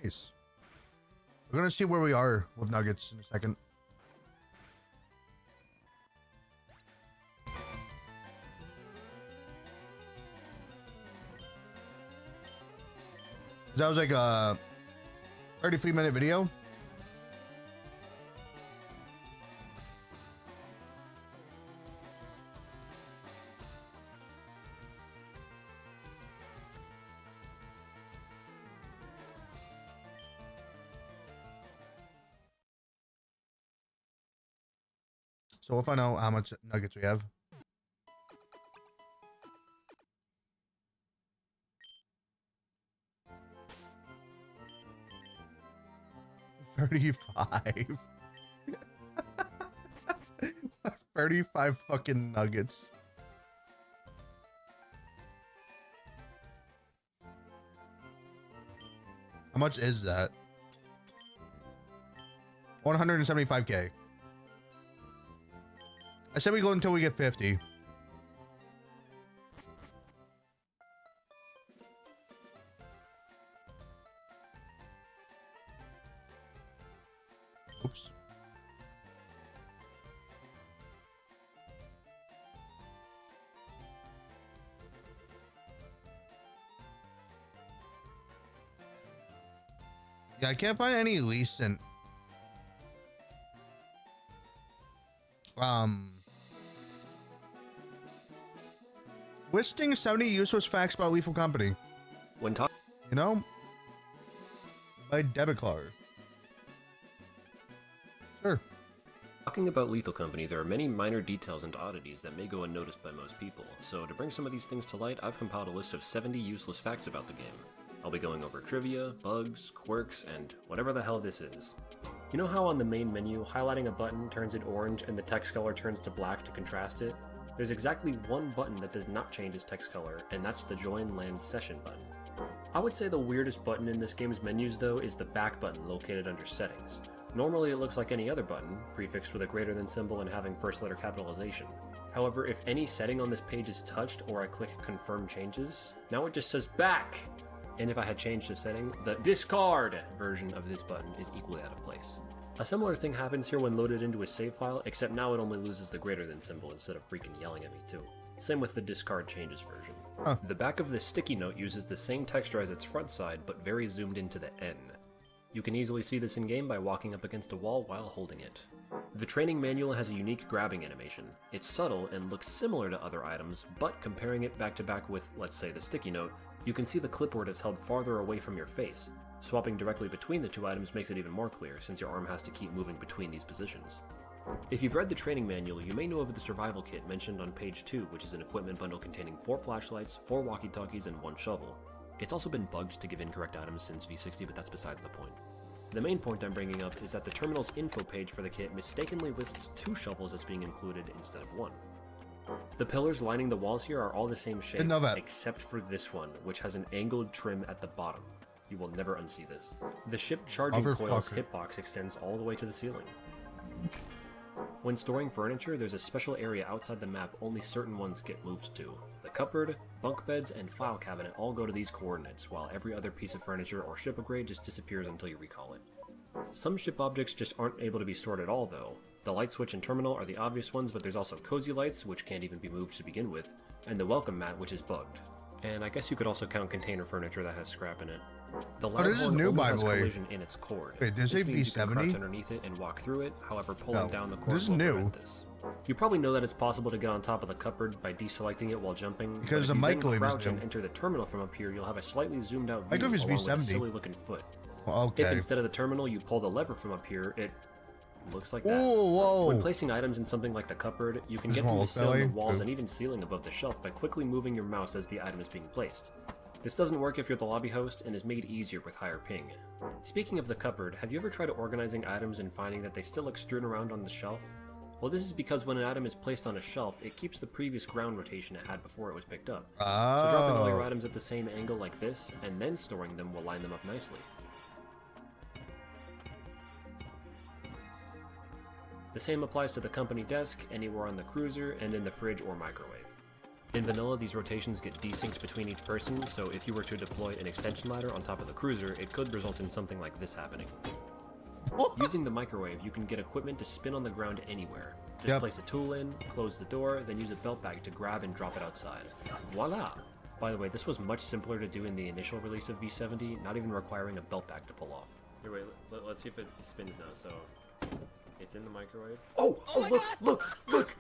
Nice. We're gonna see where we are with nuggets in a second. That was like a 33-minute video. So we'll find out how much nuggets we have. $35. 35 fucking nuggets. How much is that? 175k. I said we go until we get 50. Oops. Yeah, I can't find any recent listing 70 useless facts about Lethal Company. When talking You know? My debit card. Sure. about Lethal Company, there are many minor details and oddities that may go unnoticed by most people, so to bring some of these things to light, I've compiled a list of 70 useless facts about the game. I'll be going over trivia, bugs, quirks, and whatever the hell this is. You know how on the main menu, highlighting a button turns it orange and the text color turns to black to contrast it? There's exactly one button that does not change its text color, and that's the Join LAN Session button. I would say the weirdest button in this game's menus though is the back button located under settings. Normally it looks like any other button, prefixed with a greater than symbol and having first letter capitalization. However, if any setting on this page is touched or I click confirm changes, now it just says back! And if I had changed the setting, the discard version of this button is equally out of place. A similar thing happens here when loaded into a save file, except now it only loses the greater than symbol instead of freaking yelling at me too. Same with the discard changes version. The back of the sticky note uses the same texture as its front side, but very zoomed into the N. You can easily see this in-game by walking up against a wall while holding it. The training manual has a unique grabbing animation. It's subtle and looks similar to other items, but comparing it back to back with, let's say, the sticky note, you can see the clipboard is held farther away from your face. Swapping directly between the two items makes it even more clear, since your arm has to keep moving between these positions. If you've read the training manual, you may know of the survival kit mentioned on page 2, which is an equipment bundle containing 4 flashlights, 4 walkie-talkies, and 1 shovel. It's also been bugged to give incorrect items since V60, but that's besides the point. The main point I'm bringing up is that the terminal's info page for the kit mistakenly lists 2 shovels as being included instead of 1. The pillars lining the walls here are all the same shape, except for this one, which has an angled trim at the bottom. You will never unsee this. The ship charging coil's hitbox extends all the way to the ceiling. When storing furniture, there's a special area outside the map only certain ones get moved to. The cupboard, bunk beds, and file cabinet all go to these coordinates, while every other piece of furniture or ship upgrade just disappears until you recall it. Some ship objects just aren't able to be stored at all though. The light switch and terminal are the obvious ones, but there's also cozy lights, which can't even be moved to begin with, and the welcome mat, which is bugged. And I guess you could also count container furniture that has scrap in it. The this is new, by the way. Collision in its cord. Wait, this is means you can crouch V70? underneath it and walk through it, however pulling down the cord This is will new. prevent this. You probably know that it's possible to get on top of the cupboard by deselecting it while jumping. Because the if you then microwave is crouch and new. enter the terminal from up here, you'll have a slightly zoomed out view Microwave is along with a V70. silly looking foot. Well, okay. If instead of the terminal you pull the lever from up here, it looks like that. Whoa. When placing items in something like the cupboard, you can This get through the won't sill, the belly? walls, Ooh. and even ceiling above the shelf by quickly moving your mouse as the item is being placed. This doesn't work if you're the lobby host and is made easier with higher ping. Speaking of the cupboard, have you ever tried organizing items and finding that they still look strewn around on the shelf? Well, this is because when an item is placed on a shelf, it keeps the previous ground rotation it had before it was picked up. So dropping all your items at the same angle like this, and then storing them will line them up nicely. The same applies to the company desk, anywhere on the cruiser, and in the fridge or microwave. In vanilla, these rotations get desynced between each person, so if you were to deploy an extension ladder on top of the cruiser, it could result in something like this happening. Using the microwave, you can get equipment to spin on the ground anywhere. Just place a tool in, close the door, then use a belt bag to grab and drop it outside. Voila! By the way, this was much simpler to do in the initial release of V70, not even requiring a belt bag to pull off. Here, wait, let's see if it spins now, so... It's in the microwave. Oh, look!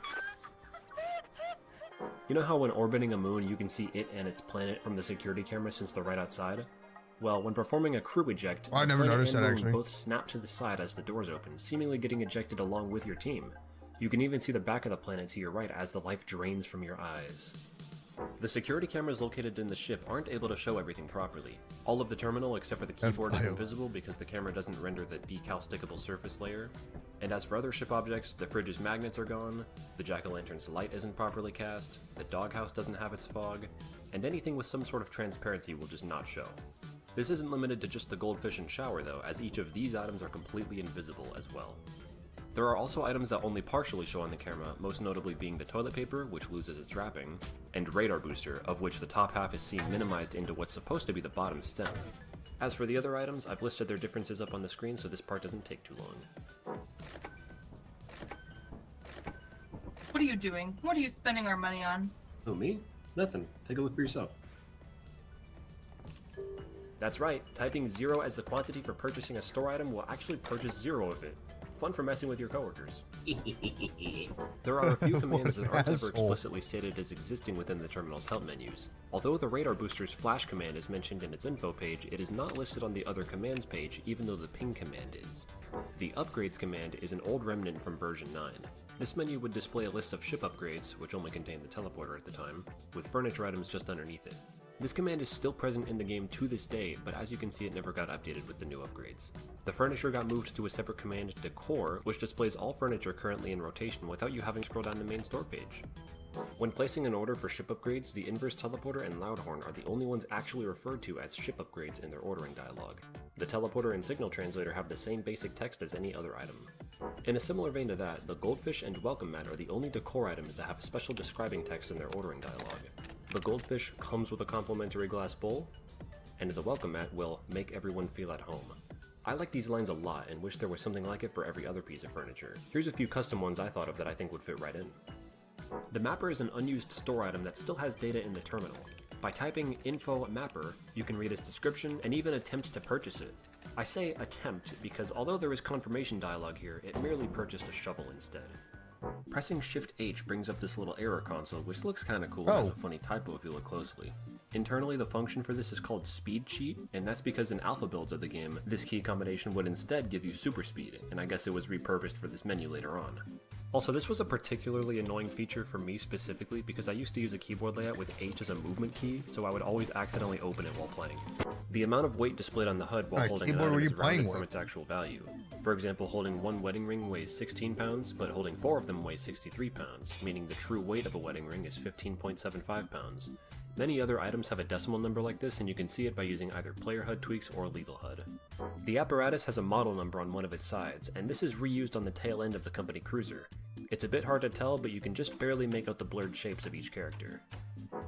You know how when orbiting a moon you can see it and its planet from the security camera since they're right outside? Well, when performing a crew eject, I never noticed that actually. both snap to the side as the doors open, seemingly getting ejected along with your team. You can even see the back of the planet to your right as the life drains from your eyes. The security cameras located in the ship aren't able to show everything properly. All of the terminal except for the keyboard is invisible because the camera doesn't render the decal stickable surface layer. And as for other ship objects, the fridge's magnets are gone, the jack-o'-lantern's light isn't properly cast, the doghouse doesn't have its fog, and anything with some sort of transparency will just not show. This isn't limited to just the goldfish and shower though, as each of these items are completely invisible as well. There are also items that only partially show on the camera, most notably being the toilet paper, which loses its wrapping, and radar booster, of which the top half is seen minimized into what's supposed to be the bottom stem. As for the other items, I've listed their differences up on the screen so this part doesn't take too long. What are you doing? What are you spending our money on? Oh, me? Nothing. Take a look for yourself. That's right, typing 0 as the quantity for purchasing a store item will actually purchase 0 of it. Fun for messing with your coworkers. There are a few commands that aren't ever explicitly stated as existing within the terminal's help menus. Although the radar booster's flash command is mentioned in its info page, it is not listed on the other commands page, even though the ping command is. The upgrades command is an old remnant from version 9. This menu would display a list of ship upgrades, which only contained the teleporter at the time, with furniture items just underneath it. This command is still present in the game to this day, but as you can see it never got updated with the new upgrades. The furniture got moved to a separate command, Decor, which displays all furniture currently in rotation without you having to scroll down the main store page. When placing an order for ship upgrades, the inverse teleporter and loudhorn are the only ones actually referred to as ship upgrades in their ordering dialogue. The teleporter and signal translator have the same basic text as any other item. In a similar vein to that, the goldfish and welcome mat are the only decor items that have a special describing text in their ordering dialogue. The goldfish comes with a complimentary glass bowl, and the welcome mat will make everyone feel at home. I like these lines a lot and wish there was something like it for every other piece of furniture. Here's a few custom ones I thought of that I think would fit right in. The mapper is an unused store item that still has data in the terminal. By typing info mapper, you can read its description and even attempt to purchase it. I say attempt because although there is confirmation dialogue here, it merely purchased a shovel instead. Pressing Shift H brings up this little error console, which looks kinda cool and has a funny typo if you look closely. Internally, the function for this is called Speed Cheat, and that's because in alpha builds of the game, this key combination would instead give you super speed, and I guess it was repurposed for this menu later on. Also, this was a particularly annoying feature for me specifically because I used to use a keyboard layout with H as a movement key, so I would always accidentally open it while playing. The amount of weight displayed on the HUD while holding an item is rounded from its actual value. For example, holding one wedding ring weighs 16 pounds, but holding 4 of them weighs 63 pounds, meaning the true weight of a wedding ring is 15.75 pounds. Many other items have a decimal number like this, and you can see it by using either player HUD tweaks or legal HUD. The apparatus has a model number on one of its sides, and this is reused on the tail end of the company cruiser. It's a bit hard to tell, but you can just barely make out the blurred shapes of each character.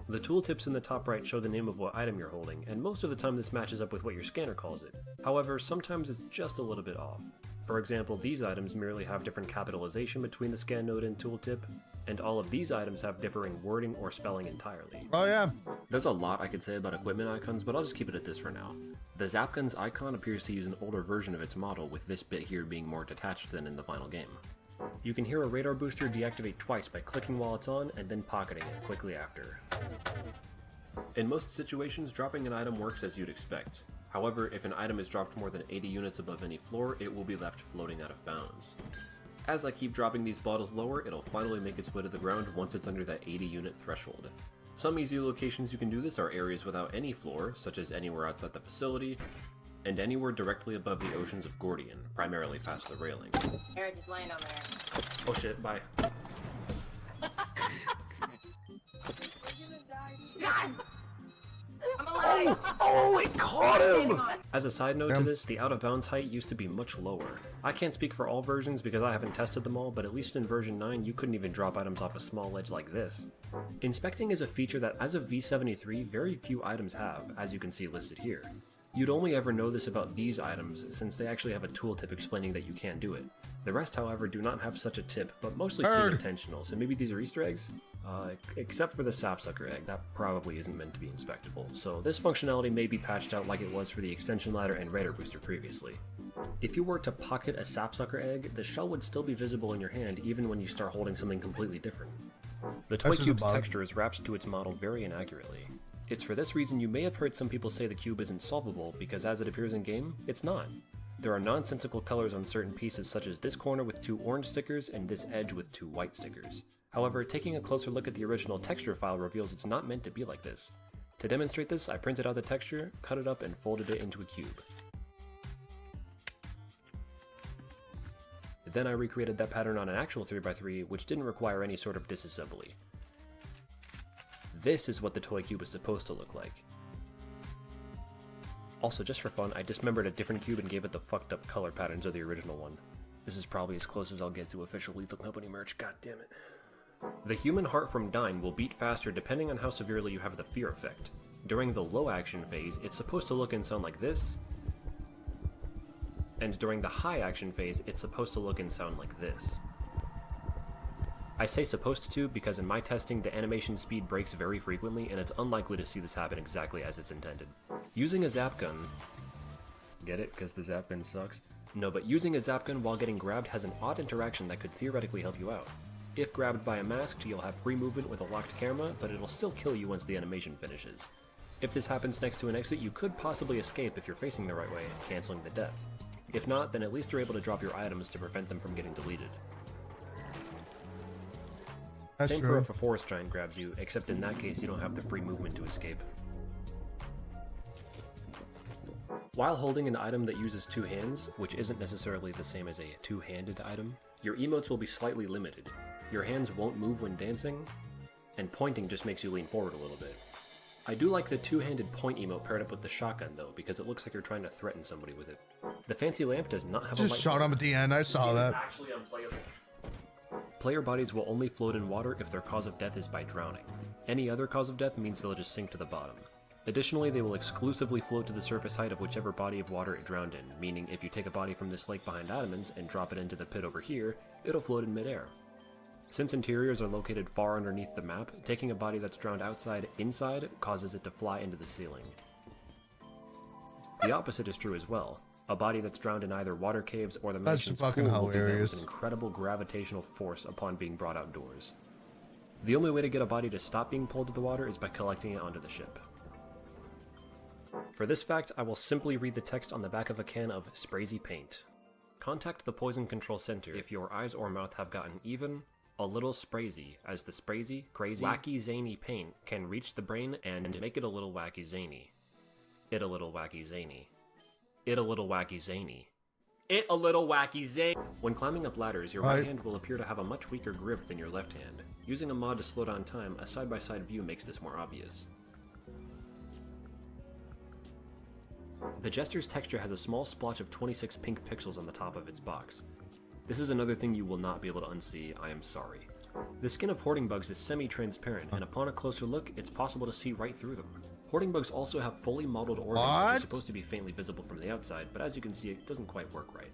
The tooltips in the top right show the name of what item you're holding, and most of the time this matches up with what your scanner calls it. However, sometimes it's just a little bit off. For example, these items merely have different capitalization between the scan node and tooltip, and all of these items have differing wording or spelling entirely. Oh yeah. There's a lot I could say about equipment icons, but I'll just keep it at this for now. The Zapgun's icon appears to use an older version of its model, with this bit here being more detached than in the final game. You can hear a radar booster deactivate twice by clicking while it's on and then pocketing it quickly after. In most situations, dropping an item works as you'd expect. However, if an item is dropped more than 80 units above any floor, it will be left floating out of bounds. As I keep dropping these bottles lower, it'll finally make its way to the ground once it's under that 80 unit threshold. Some easy locations you can do this are areas without any floor, such as anywhere outside the facility, and anywhere directly above the oceans of Gordian, primarily past the railing. Eric is laying on there. Oh shit, bye. I'm alive! Oh, it caught him! As a side note to this, the out of bounds height used to be much lower. I can't speak for all versions because I haven't tested them all, but at least in version 9 you couldn't even drop items off a small ledge like this. Inspecting is a feature that as of V73 very few items have, as you can see listed here. You'd only ever know this about these items since they actually have a tooltip explaining that you can't do it. The rest, however, do not have such a tip, but mostly seem intentional, so maybe these are Easter eggs? Except for the sapsucker egg, that probably isn't meant to be inspectable, so this functionality may be patched out like it was for the extension ladder and radar booster previously. If you were to pocket a sapsucker egg, the shell would still be visible in your hand even when you start holding something completely different. The toy cube's texture is wrapped to its model very inaccurately. It's for this reason you may have heard some people say the cube isn't solvable, because as it appears in game, it's not. There are nonsensical colors on certain pieces, such as this corner with 2 orange stickers and this edge with 2 white stickers. However, taking a closer look at the original texture file reveals it's not meant to be like this. To demonstrate this, I printed out the texture, cut it up, and folded it into a cube. Then I recreated that pattern on an actual 3x3, which didn't require any sort of disassembly. This is what the toy cube is supposed to look like. Also, just for fun, I dismembered a different cube and gave it the fucked up color patterns of the original one. This is probably as close as I'll get to official Lethal Company merch, god damn it. The human heart from dying will beat faster depending on how severely you have the fear effect. During the low action phase, it's supposed to look and sound like this, and during the high action phase, it's supposed to look and sound like this. I say supposed to because in my testing, the animation speed breaks very frequently, and it's unlikely to see this happen exactly as it's intended. Using a zap gun... Get it? Because the zap gun sucks? No, but using a zap gun while getting grabbed has an odd interaction that could theoretically help you out. If grabbed by a masked, you'll have free movement with a locked camera, but it'll still kill you once the animation finishes. If this happens next to an exit, you could possibly escape if you're facing the right way, canceling the death. If not, then at least you're able to drop your items to prevent them from getting deleted. That's Same true. for if a forest giant grabs you, except in that case you don't have the free movement to escape. While holding an item that uses 2 hands, which isn't necessarily the same as a two-handed item, your emotes will be slightly limited. Your hands won't move when dancing, and pointing just makes you lean forward a little bit. I do like the 2-handed point emote paired up with the shotgun though, because it looks like you're trying to threaten somebody with it. The fancy lamp does not have a light. Just shot him at the end, I saw that. Actually unplayable. Player bodies will only float in water if their cause of death is by drowning. Any other cause of death means they'll just sink to the bottom. Additionally, they will exclusively float to the surface height of whichever body of water it drowned in, meaning if you take a body from this lake behind Adamans and drop it into the pit over here, it'll float in midair. Since interiors are located far underneath the map, taking a body that's drowned outside inside causes it to fly into the ceiling. The opposite is true as well. A body that's drowned in either water caves or the That's mansion's fucking pool will do that hilarious. with an incredible gravitational force upon being brought outdoors. The only way to get a body to stop being pulled to the water is by collecting it onto the ship. For this fact, I will simply read the text on the back of a can of Sprazy paint. Contact the Poison Control Center if your eyes or mouth have gotten even a little sprazy, as the sprazy, crazy, wacky, zany paint can reach the brain and make it a little wacky zany. It a little wacky zany. It a little wacky zany. It a little wacky zany. When climbing up ladders, your right hand will appear to have a much weaker grip than your left hand. Using a mod to slow down time, a side-by-side view makes this more obvious. The Jester's texture has a small splotch of 26 pink pixels on the top of its box. This is another thing you will not be able to unsee, I am sorry. The skin of hoarding bugs is semi-transparent, and upon a closer look, it's possible to see right through them. Hoarding bugs also have fully modeled organs, which are supposed to be faintly visible from the outside, but as you can see, it doesn't quite work right.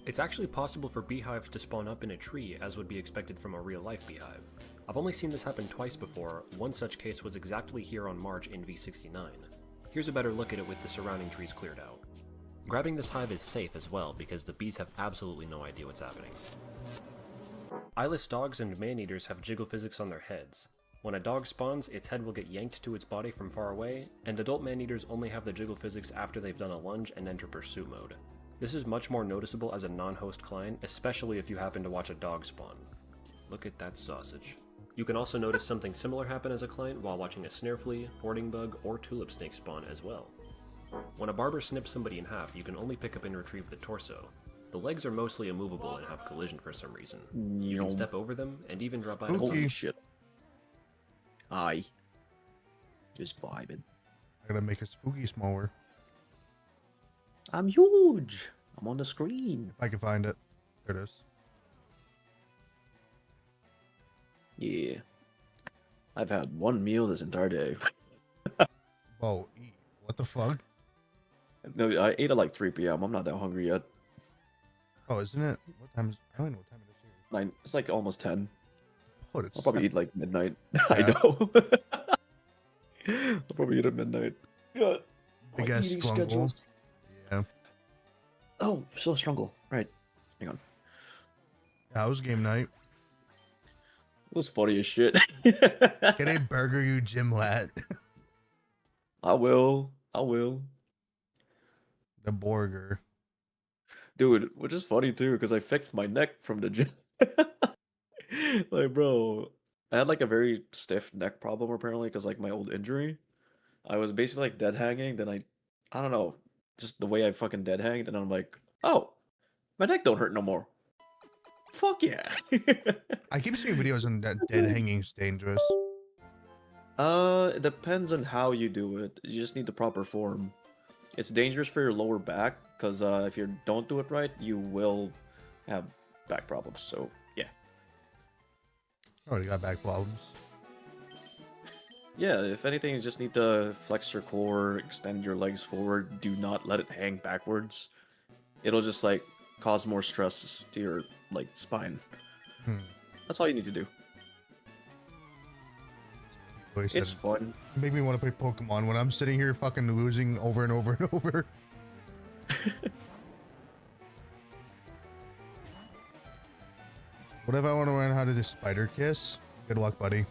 It's actually possible for beehives to spawn up in a tree, as would be expected from a real-life beehive. I've only seen this happen twice before. One such case was exactly here on March in V69. Here's a better look at it with the surrounding trees cleared out. Grabbing this hive is safe as well, because the bees have absolutely no idea what's happening. Eyeless dogs and man-eaters have jiggle physics on their heads. When a dog spawns, its head will get yanked to its body from far away, and adult man-eaters only have the jiggle physics after they've done a lunge and enter pursuit mode. This is much more noticeable as a non-host client, especially if you happen to watch a dog spawn. Look at that sausage. You can also notice something similar happen as a client while watching a snare flea, hoarding bug, or tulip snake spawn as well. When a barber snips somebody in half, you can only pick up and retrieve the torso. The legs are mostly immovable and have collision for some reason. You can step over them and even drop items. Holy shit. Aye. Just vibing. I gotta make it spooky smaller. I'm huge. I'm on the screen. If I can find it. There it is. Yeah. I've had one meal this entire day. Whoa, what the fuck? No, I ate at like 3 p.m. I'm not that hungry yet. Oh, isn't it? What time is? I don't know what time it is here. 9. It's like almost 10. Oh, it's I'll probably eat like midnight. Yeah. I know. I'll probably eat at midnight. Yeah. I My guess eating Strungle. schedules. Yeah. Oh, so Strungle. Right. Hang on. Yeah, it was game night. It was funny as shit. Get a burger, you gym rat. I will. I will. The burger. Dude, which is funny too, because I fixed my neck from the gym. Like, bro, I had like a very stiff neck problem apparently, because like my old injury. I was basically like dead hanging, then I don't know, just the way I fucking dead hanged, and I'm like, oh, my neck don't hurt no more. Fuck yeah. I keep seeing videos on that dead hanging's dangerous. It depends on how you do it. You just need the proper form. It's dangerous for your lower back, because if you don't do it right, you will have back problems. So, yeah. Already got back problems. Yeah, if anything, you just need to flex your core, extend your legs forward, do not let it hang backwards. It'll just, like, cause more stress to your, like, spine. That's all you need to do. It's fun. Make me want to play Pokemon when I'm sitting here fucking losing over and over and over. What if I want to learn how to do Spider Kiss? Good luck, buddy.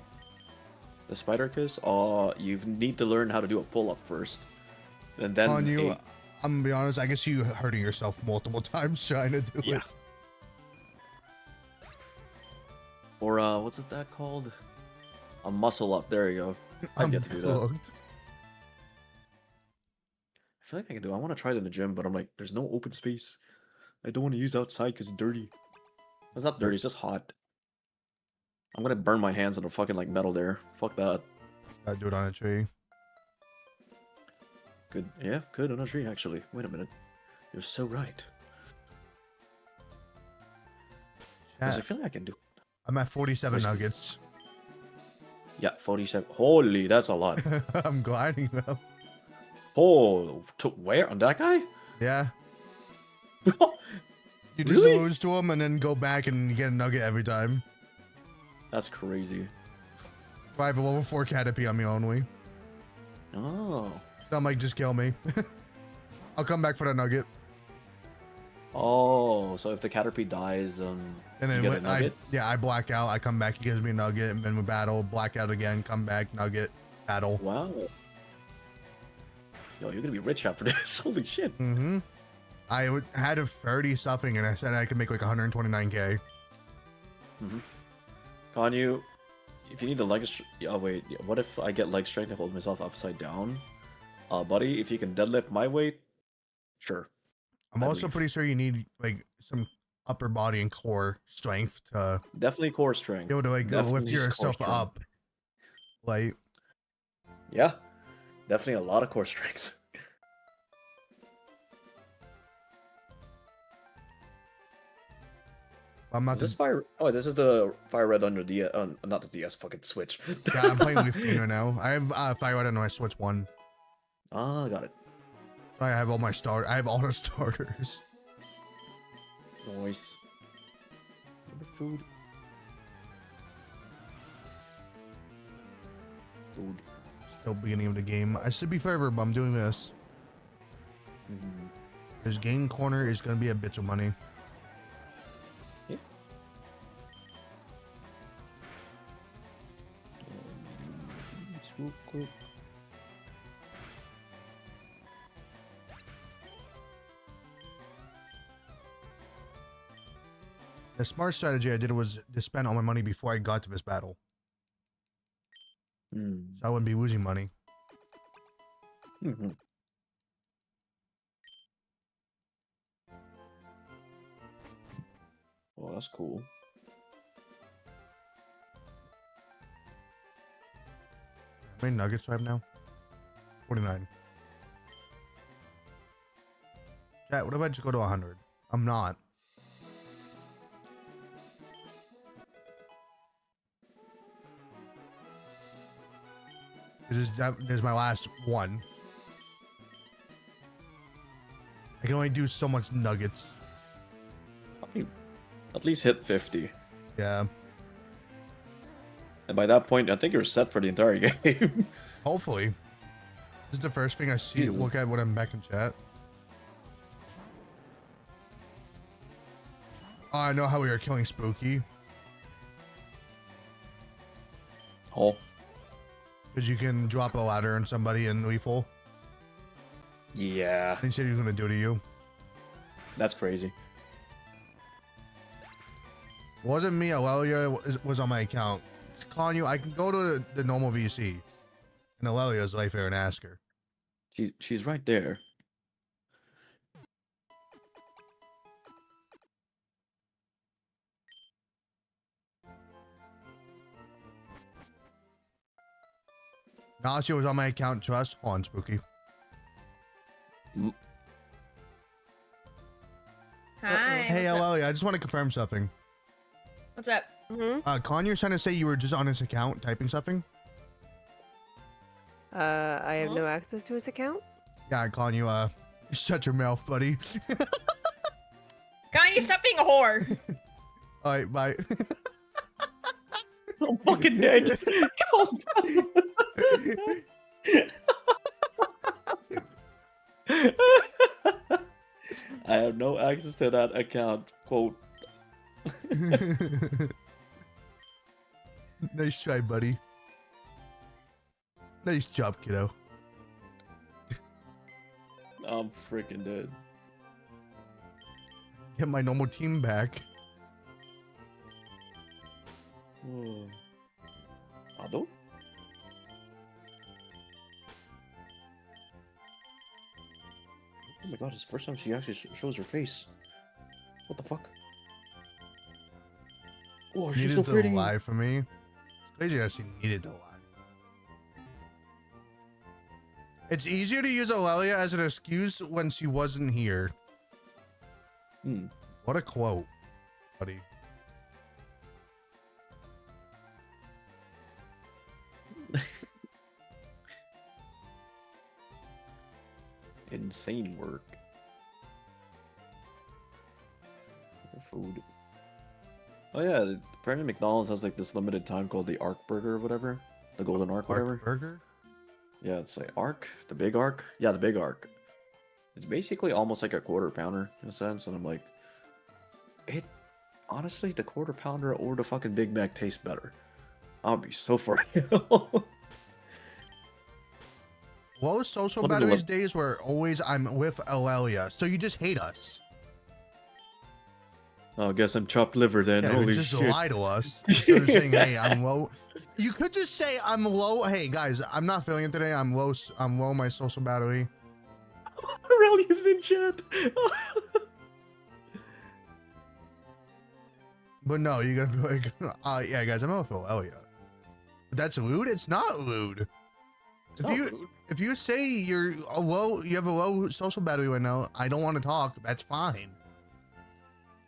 The Spider Kiss? You need to learn how to do a pull-up first. And then... On you, I'm gonna be honest, I guess you hurting yourself multiple times trying to do it. Or, what's that called? A muscle up. There you go. I'd get to do that. I feel like I can do it. I want to try it in the gym, but I'm like, there's no open space. I don't want to use outside because it's dirty. It's not dirty, it's just hot. I'm gonna burn my hands on the fucking, like, metal there. Fuck that. Gotta do it on a tree. Good. Yeah, good on a tree, actually. Wait a minute. You're so right. Because I feel like I can do it. I'm at 47 nuggets. Yeah, 47. Holy, that's a lot. I'm gliding them. Oh, to where? On that guy? Yeah. You just lose to him and then go back and you get a nugget every time. That's crazy. I have a level 4 Caterpie on me only. Oh. So I'm like, just kill me. I'll come back for the nugget. Oh, so if the Caterpie dies, And you then get a when nugget? I black out, I come back, he gives me a nugget, and then we battle, black out again, come back, nugget, battle. Wow. Yo, you're gonna be rich after this. Holy shit. Mm-hmm. Had a 30 something, and I said I could make like 129k. Mm-hmm. Kanyu, if you need the leg oh wait, yeah, what if I get leg strength and hold myself upside down? Buddy, if you can deadlift my weight, sure. I'm also pretty sure you need like some upper body and core strength to definitely core strength. be able to like Definitely lift yourself core up. Like, yeah, definitely a lot of core strength. I'm not Is this fire? Oh, this is the Fire Red under the not the DS, fucking Switch. Yeah, I'm playing Leaf Green right now. I have Fire Red on my Switch 1. Ah, got it. I have all my I have all the starters. Nice. Food. Food. Still beginning of the game. I should be forever, but I'm doing this. This game corner is gonna be a bitch of money. Yeah. Cool. The smart strategy I did was to spend all my money before I got to this battle. So I wouldn't be losing money. Oh, that's cool. How many nuggets do I have now? 49. Chat, what if I just go to 100? I'm not. This is my last one. I can only do so much nuggets. At least hit 50. Yeah. And by that point, I think you're set for the entire game. Hopefully. This is the first thing I see. Look at when I'm back in chat. Oh, I know how we are killing Spooky. Oh. Because you can drop a ladder on somebody in Lethal. Yeah. He said he was going to do to you. That's crazy. It wasn't me. Alelia was on my account. Calling you. I can go to the normal VC. And Alelia's right there and ask her. She's right there. Nasia was on my account. Trust. Hold on, Spooky. Hi. Hey, what's up? Alelia. I just want to confirm something. What's up? Connor's trying to say you were just on his account typing something. I have no access to his account. Yeah, calling you. Shut your mouth, buddy. Kanye, stop being a whore. All right, bye. I'm fucking dead. I have no access to that account. Quote. Nice try, buddy. Nice job, kiddo. I'm freaking dead. Get my normal team back. Ado? Oh my god, it's the first time she actually shows her face. What the fuck? Oh, she's Needed so to pretty. lie for me. It's crazy that she needed to lie. It's easier to use Aurelia as an excuse when she wasn't here. What a quote, buddy. Insane work. Food. Oh yeah, apparently McDonald's has like this limited time called the Arc Burger or whatever. The Golden Arc, whatever. Burger? Yeah, it's like Arc? The big Arc? Yeah, the big Arc. It's basically almost like a quarter pounder in a sense, and I'm like, it honestly, the quarter pounder or the fucking Big Mac tastes better. I'll be so for you. Low social What did it batteries look- days where always I'm with Aurelia. So you just hate us. Oh, I guess I'm chopped liver then. Yeah, Holy just shit. lie to us instead of saying, "Hey, I'm low." You could just say, "I'm low." Hey guys, I'm not feeling it today. I'm low. I'm low my social battery. Aurelia's in chat. But no, you gotta be like, yeah, guys, I'm with Aurelia. But that's lewd. It's not lewd. It's not rude. If you say you have a low social battery right now, I don't want to talk. That's fine.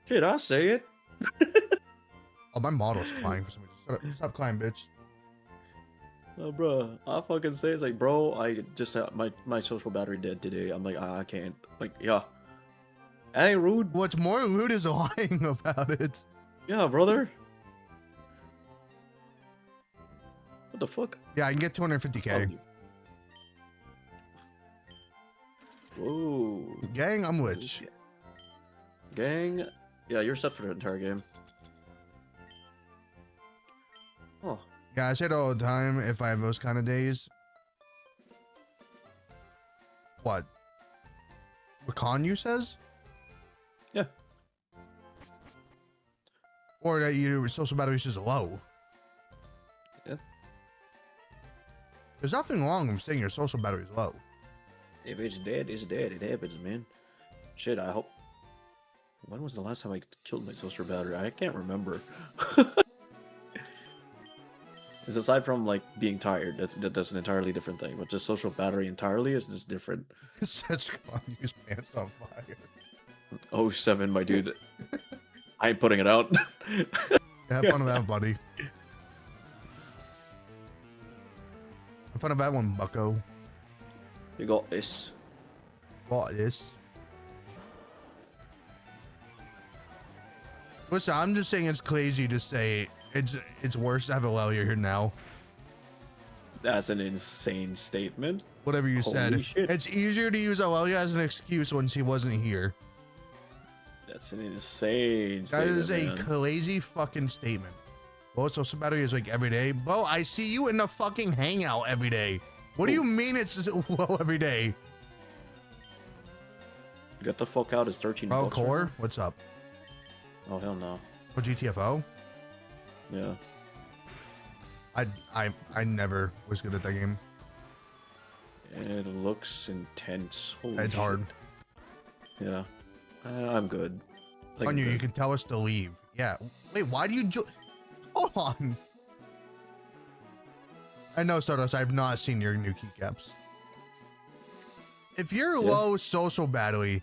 Shit, I say it. Oh, my model's crying for some reason. Stop crying, bitch. Oh, bro, I fucking say it's like, bro, I just my social battery dead today. I'm like, I can't. Like, yeah. That ain't rude. What's more rude is lying about it. Yeah, brother. What the fuck? Yeah, I can get 250k. Whoa. Gang, I'm rich. Gang. Yeah, you're set for the entire game. Oh. Yeah, I say it all the time if I have those kind of days. What? Wakanyu says? Yeah. Or that your social battery is just low. Yeah. There's nothing wrong with saying your social battery is low. If it's dead, it's dead. It happens, man. Shit, I hope. When was the last time I killed my social battery? I can't remember. It's aside from like being tired, that's an entirely different thing. But just social battery entirely is just different. Such Kanyu's pants on fire. Oh, 7, my dude. I ain't putting it out. Have fun with that, buddy. Have fun with that one, bucko. You got this. What is? Listen, I'm just saying it's crazy to say it's worse to have Aurelia here now. That's an insane statement. Whatever you Holy said. shit. It's easier to use Aurelia as an excuse when she wasn't here. That's an insane That statement. is a man. crazy fucking statement. Well, social battery is like every day. Bro, I see you in the fucking hangout every day. What do you mean it's low every day? Get the fuck out. It's 13 Bro, bucks. Core, right what's up? now. Oh, hell no. For GTFO? Yeah. I never was good at that game. It looks intense. Holy It's shit. hard. Yeah. I'm good. Like, On you can tell us to leave. Yeah. Wait, why do you Hold on. I know, Stardust, I've not seen your new keycaps. If you're low social battery,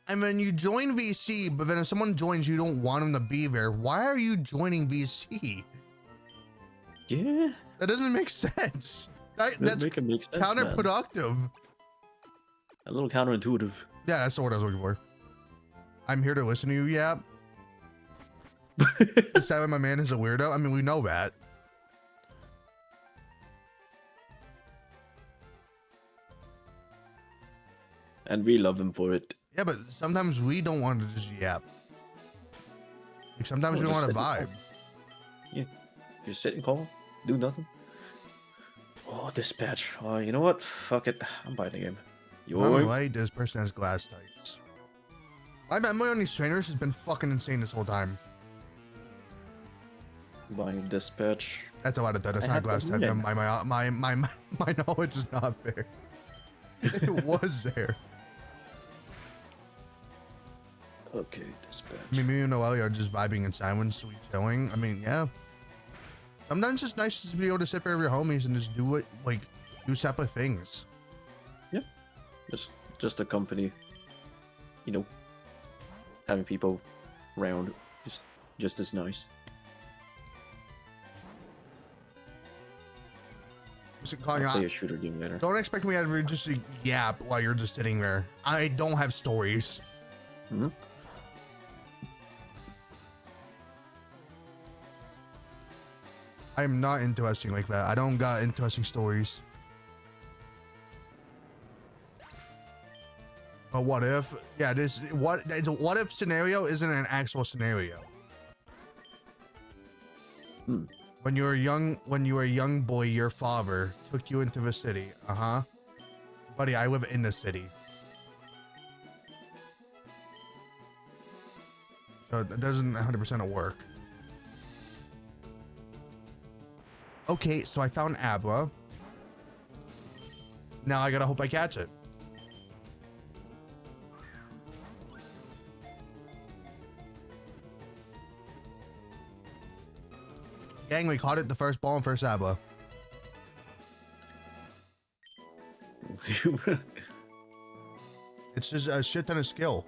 and then you join VC, but then if someone joins, you don't want them to be there, why are you joining VC? Yeah. That doesn't make sense. That's make it make sense, man. counterproductive. A little counterintuitive. Yeah, that's the word I was looking for. I'm here to listen to you, yeah. Is that why my man is a weirdo? I mean, we know that. And we love him for it. Yeah, but sometimes we don't want to just yap. Like sometimes Oh, we just want to sit and vibe. Yeah. Just sit and call. Do nothing. Oh, dispatch. Oh, you know what? Fuck it. I'm buying the game. You I'm alright? right, this person has glass types. My memory on these trainers has been fucking insane this whole time. Buying dispatch. That's a lot of that. That's I not have glass the type. Luden. My knowledge is not fair. It was there. Okay, dispatch. I mean, me and Noelia are just vibing in silence, sweet chilling. I mean, yeah. Sometimes it's nice to be able to sit there with your homies and just do it, like, do separate things. Yeah. Just a company. You know, having people around just as nice. Listen, I'll Kanye, play a shooter game later. don't expect me to ever just yap while you're just sitting there. I don't have stories. Hmm? I'm not interesting like that. I don't got interesting stories. But what if? Yeah, what if scenario isn't an actual scenario. When you were a young boy, your father took you into the city. Buddy, I live in the city. So it doesn't 100% work. Okay, so I found Abra. Now I gotta hope I catch it. Gang, we caught it the first ball and first Abra. It's just a shit ton of skill.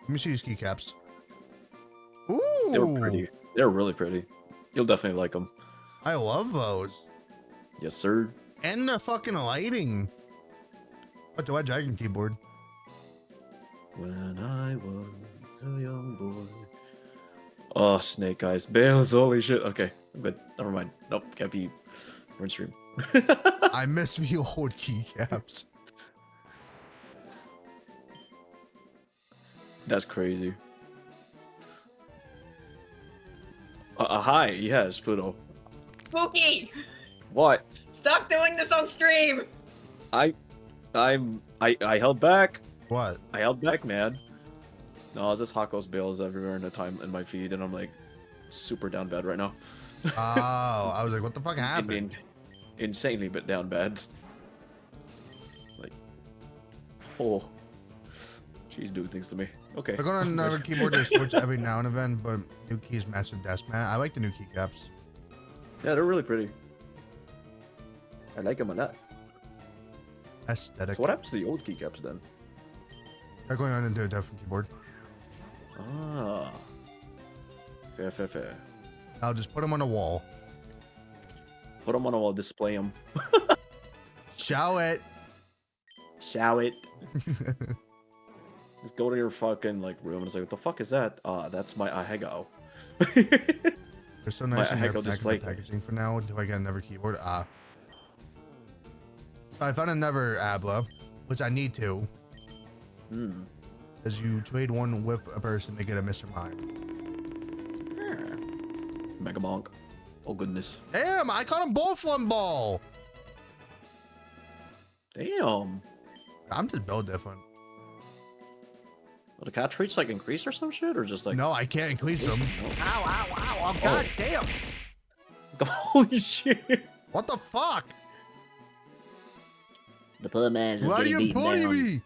Let me see these keycaps. Ooh! They were pretty. They're really pretty. You'll definitely like them. I love those. Yes, sir. And the fucking lighting. What do I dragon keyboard? When I was a young boy. Oh, Snake Eyes. Bales, holy shit. Okay, I'm good. Never mind. Nope, can't be. We're in stream. I miss the old keycaps. That's crazy. Hi, yes, Pluto. Spooky! What? Stop doing this on stream! I held back. What? I held back, man. No, it's just Hako's Bales everywhere in my feed, and I'm like super down bad right now. Oh, I was like, what the fuck happened? Insanely but down bad. Like, oh, she's doing things to me. Okay. I go on another keyboard to switch every now and then, but new keys match the desk, man. I like the new keycaps. Yeah, they're really pretty. I like them a lot. Aesthetic. So what happens to the old keycaps then? They're going on into a different keyboard. Ah. Fair. I'll just put them on a wall. Put them on a wall, display them. Show it. Show it. Just go to your fucking like room and say, what the fuck is that? That's my Ahegao. They're so nice in their display packaging for now until I get another keyboard. So I found another Abla, which I need to. Because you trade one with a person to get a Mr. Mime. Mega Bonk. Oh goodness. Damn, I caught them both one ball. Damn. I'm just built different. Will the catch rates like increase or some shit, or just like? No, I can't increase them. Ow, ow, ow. Oh, god damn. Holy shit. What the fuck? The poor man's just Why are getting you beaten bullying down. me?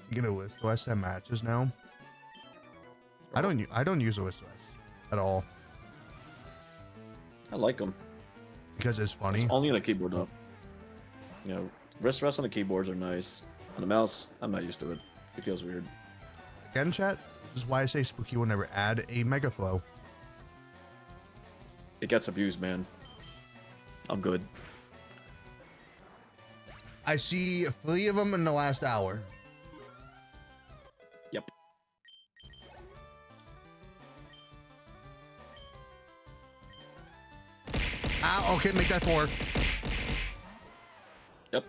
You get a list West that matches now. I don't use a list West at all I like them. because it's funny. It's only on the keyboard though. You know, wrist rests on the keyboards are nice. On the mouse, I'm not used to it. It feels weird. Again, chat. This is why I say Spooky will never add a Mega Flow. It gets abused, man. I'm good. I see 3 of them in the last hour. Yep. Ow, okay, make that 4. Yep.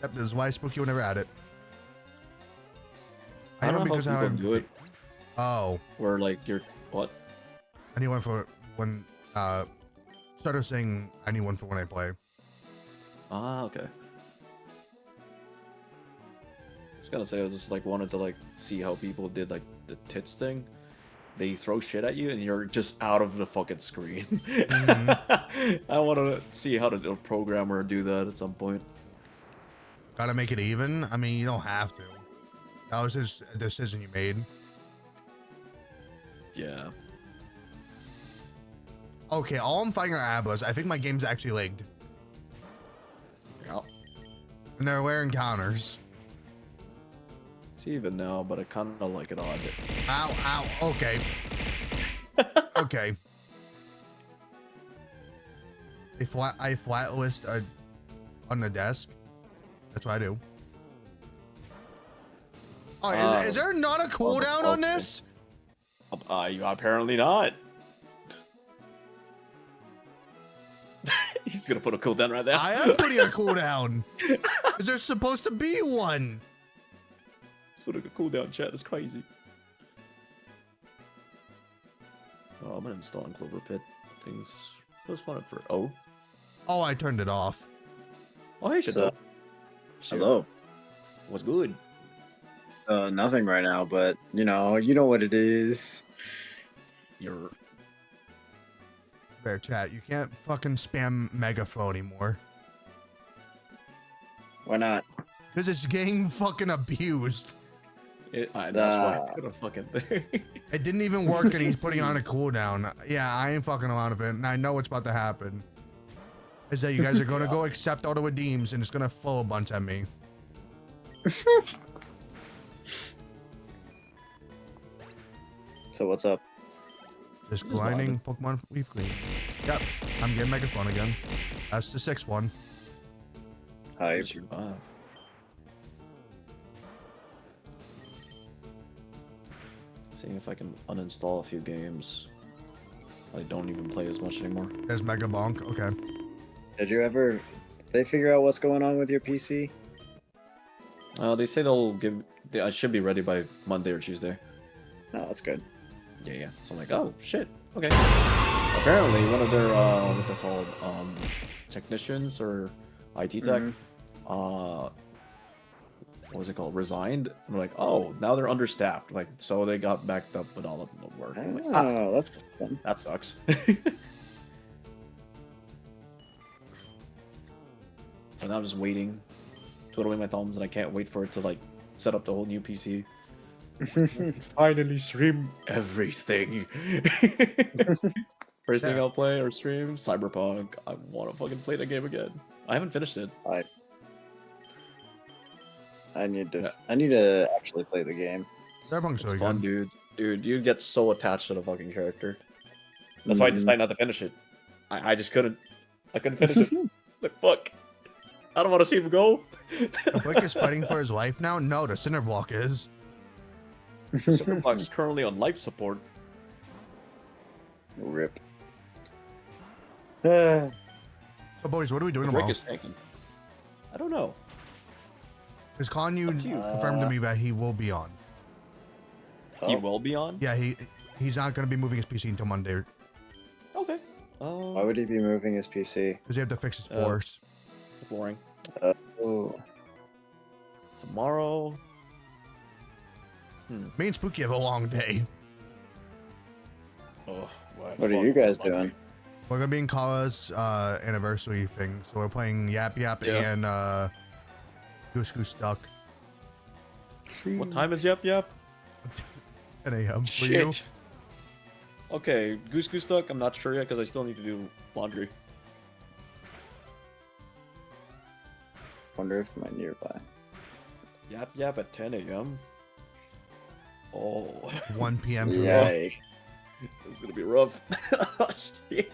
Yep, this is why Spooky will never add it. I don't know how people do it. Oh. Where like you're what? I need one for when started saying I need one for when I play. Ah, okay. I was gonna say I was just like wanted to like see how people did like the tits thing. They throw shit at you and you're just out of the fucking screen. I want to see how to programmer do that at some point. Gotta make it even. I mean, you don't have to. That was just a decision you made. Yeah. Okay, all I'm finding are Ablas. I think my game's actually lagged. Yeah. And they're wearing counters. It's even now, but I kind of like it odd. Ow, ow. Okay. Okay. I flat list on the desk. That's what I do. Oh, is there not a cooldown on this? Apparently not. He's gonna put a cooldown right there. I am putting a cooldown. Because there's supposed to be one. Let's put a cooldown, chat. It's crazy. Oh, I'm gonna install in Clover Pit. Things was fun for. Oh, I turned it off. oh, hey, Shadow. Hello. What's good? Nothing right now, but you know what it is. You're. Bear chat, you can't fucking spam megaphone anymore. Why not? Because it's getting fucking abused. That's why I put a fucking thing. It didn't even work and he's putting on a cooldown. Yeah, I ain't fucking around with it, and I know what's about to happen. Is that you guys are gonna go accept auto redeems and it's gonna flow a bunch at me. So what's up? Just grinding Pokemon Leaf Green. Yep, I'm getting megaphone again. That's the 6th one. Hype. Survive. Seeing if I can uninstall a few games. I don't even play as much anymore. There's Mega Bonk. Okay. Did they figure out what's going on with your PC? They say I should be ready by Monday or Tuesday. Oh, that's good. Yeah. So I'm like, oh shit. Okay. Apparently, one of their what's it called? Technicians or IT tech. What was it called? Resigned. I'm like, oh, now they're understaffed. Like, so they got backed up with all of the work. I'm like, that's awesome. that sucks. So now I'm just waiting, twiddling my thumbs, and I can't wait for it to like set up the whole new PC. Finally stream everything. First thing I'll play or stream Cyberpunk. I want to fucking play that game again. I haven't finished it. I need to actually play the game. Cyberpunk's It's really fun, good. dude. You get so attached to the fucking character. That's why I decided not to finish it. I just couldn't. I couldn't finish it. Like fuck. I don't want to see him go. The Blake is fighting for his life now? No, the Cinderblock is. Cyberpunk is currently on life support. Rip. So, boys, what are we doing Rick tomorrow? is thinking. I don't know. Because Konyu confirmed to me that he will be on. He will be on? Yeah, he's not going to be moving his PC until Monday. Okay. Why would he be moving his PC? Because they have to fix his force. Boring. Oh. Tomorrow. Me and Spooky have a long day. Oh, What are you guys doing? We're going to be in Kala's anniversary thing. So we're playing Yap Yap and Goose Goose Duck. What time is Yep Yep? 10 a.m. for Shit. you. Okay, Goose Goose Duck, I'm not sure yet because I still need to do laundry. Wonder if I'm nearby. Yap Yap at 10 a.m. Oh. 1 p.m. for Yay. It's gonna be rough. Oh, shit.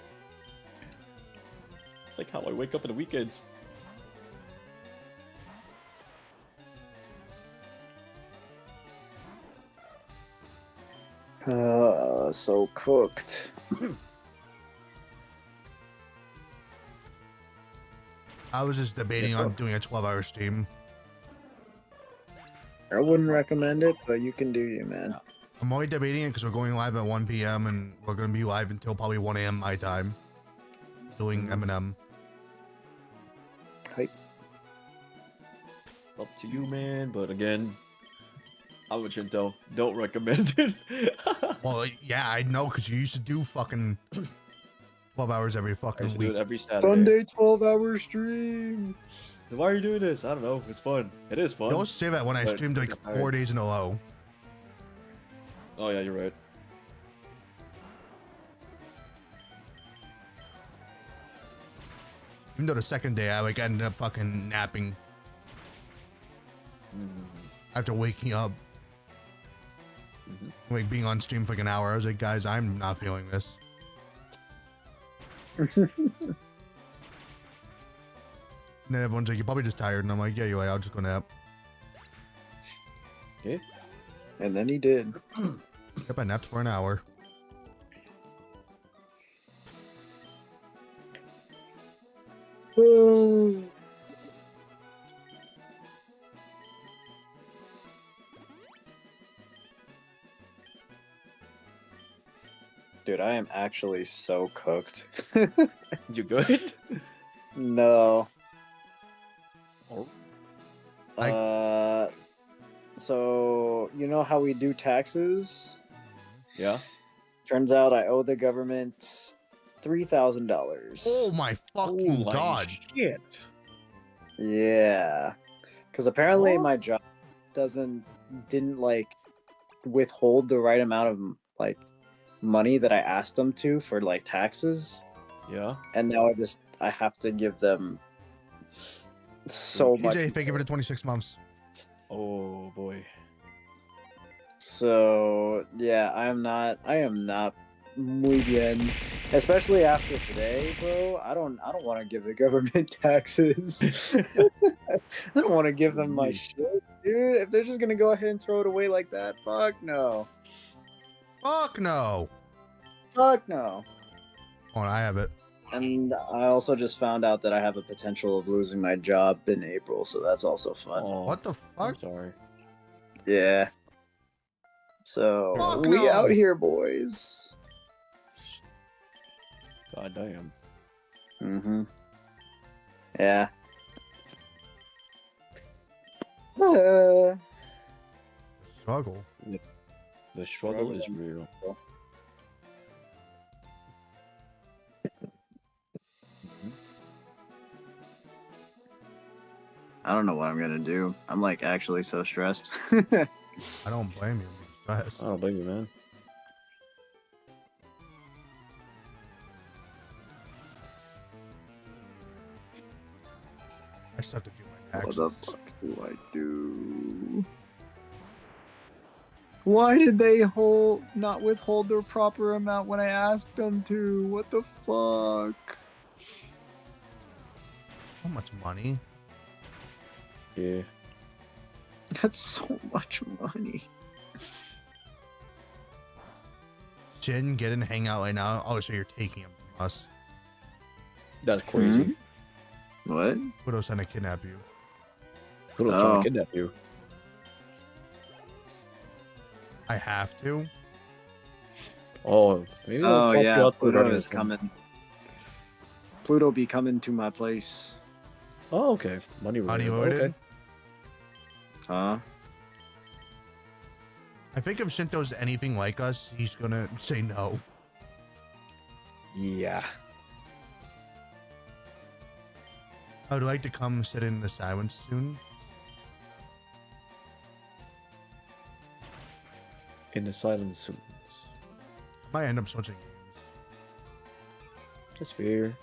Like how I wake up on the weekends. So cooked. I was just debating on doing a 12-hour stream. I wouldn't recommend it, but you can do you, man. I'm only debating it because we're going live at 1 p.m. and we're going to be live until probably 1 a.m. my time. Doing Eminem. Hype. Up to you, man. But again, I'm a Chinto. Don't recommend it. Well, yeah, I know because you used to do fucking 12 hours every I fucking used to do week. it every Saturday. Sunday 12-hour stream. So why are you doing this? I don't know. It's fun. It is fun. You always say that when I But streamed like I'm 4 tired. days in a row. Oh yeah, you're right. Even though the second day I like ended up fucking napping after waking up. Like being on stream for like an hour. I was like, guys, I'm not feeling this. And then everyone's like, you're probably just tired. And I'm like, yeah, you're right. I'll just go nap. Okay. And then he did. Yep, I napped for an hour. Dude, I am actually so cooked. You good? No. Oh. So you know how we do taxes? Yeah. Turns out I owe the government $3,000. Oh my fucking Holy god. shit. Yeah, because apparently What? my job didn't like withhold the right amount of like money that I asked them to for like taxes, Yeah. and now I have to give them so much. EJ, thank you for the 26 months. Oh boy. So yeah, I am not muy bien, especially after today, bro. I don't want to give the government taxes. I don't want to give them my shit, dude. If they're just gonna go ahead and throw it away like that, fuck no. Fuck no. Fuck no. Oh, I have it. And I also just found out that I have a potential of losing my job in April, so that's also fun. Oh, What the I'm fuck? sorry. Yeah. So Fuck we no. out here, boys. God damn. Mm-hmm. Yeah. Struggle. The struggle is real. I don't know what I'm gonna do. I'm like actually so stressed. I don't blame you. I'm stressed. I don't blame you, man. I still have to do my What taxes. the fuck do I do? Why did they not withhold their proper amount when I asked them to? What the fuck? So much money. Yeah. That's so much money. Jin, get in hangout right now. Oh, so you're taking him from us. That's crazy. Hmm? What? Widow's trying to kidnap you. Who's trying to kidnap you? I have to. Oh, maybe I'll Oh talk you yeah, out to Pluto running is with him. coming. Pluto be coming to my place. Oh, okay. Money Money related. loaded. Okay. Huh? I think if Shinto's anything like us, he's gonna say no. Yeah. I would like to come sit in the silence soon. In the silence. Might end up switching games. That's fair.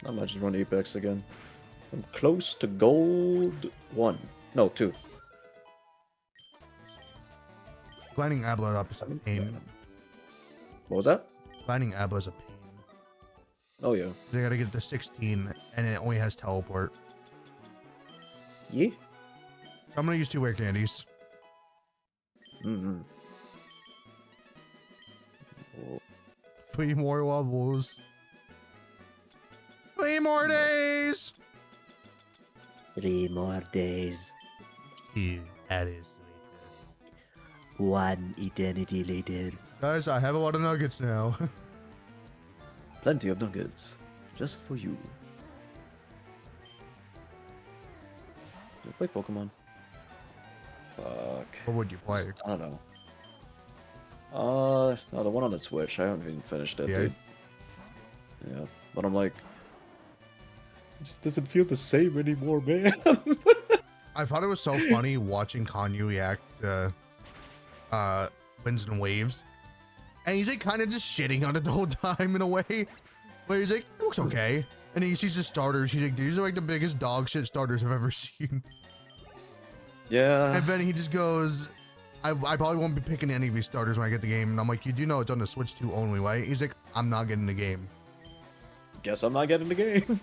I might just run Apex again. I'm close to gold 1. No, 2. Grinding Abla up is a pain. What was that? Grinding Abla is a pain. Oh, yeah. They gotta get to 16, and it only has teleport. Yeah. So I'm gonna use 2 rare candies. Mm-hmm. 3 more levels. 3 more days! 3 more days. Dude, that is sweet. 1 eternity later. Guys, I have a lot of nuggets now. Plenty of nuggets. Just for you. Do I play Pokemon? Fuck. What would you play? I don't know. No, the one on the Switch. I haven't even finished it, Yeah. dude. Yeah, but I'm like, it just doesn't feel the same anymore, man. I thought it was so funny watching Kanyu react to Winds and Waves. And he's like kind of just shitting on it the whole time in a way. Where he's like, it looks okay. And he sees the starters. He's like, these are like the biggest dog shit starters I've ever seen. Yeah. And then he just goes, I probably won't be picking any of these starters when I get the game. And I'm like, you do know it's on the Switch 2 only, right? He's like, I'm not getting the game. Guess I'm not getting the game.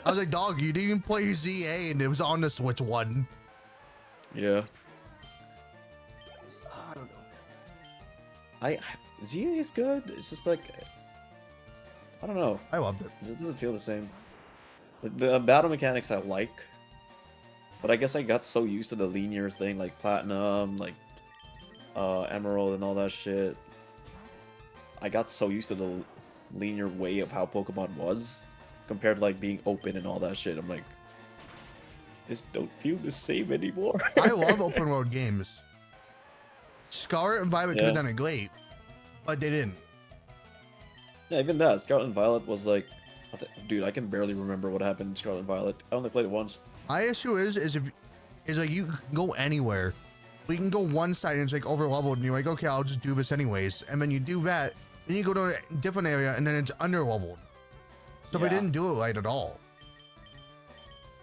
I was like, dog, you didn't even play ZA and it was on the Switch 1. Yeah. I don't know. ZA is good. It's just like I don't know. I loved it. It just doesn't feel the same. The battle mechanics I like, but I guess I got so used to the linear thing, like Platinum, like Emerald and all that shit. I got so used to the linear way of how Pokemon was, compared to like being open and all that shit. I'm like, this don't feel the same anymore. I love open world games. Scarlet and Violet could have Yeah. done it great, but they didn't. Yeah, even that. Scarlet and Violet was like, dude, I can barely remember what happened in Scarlet and Violet. I only played it once. My issue is like you can go anywhere. We can go one side and it's like over leveled and you're like, okay, I'll just do this anyways. And then you do that, then you go to a different area and then it's under leveled. So they Yeah. didn't do it right at all.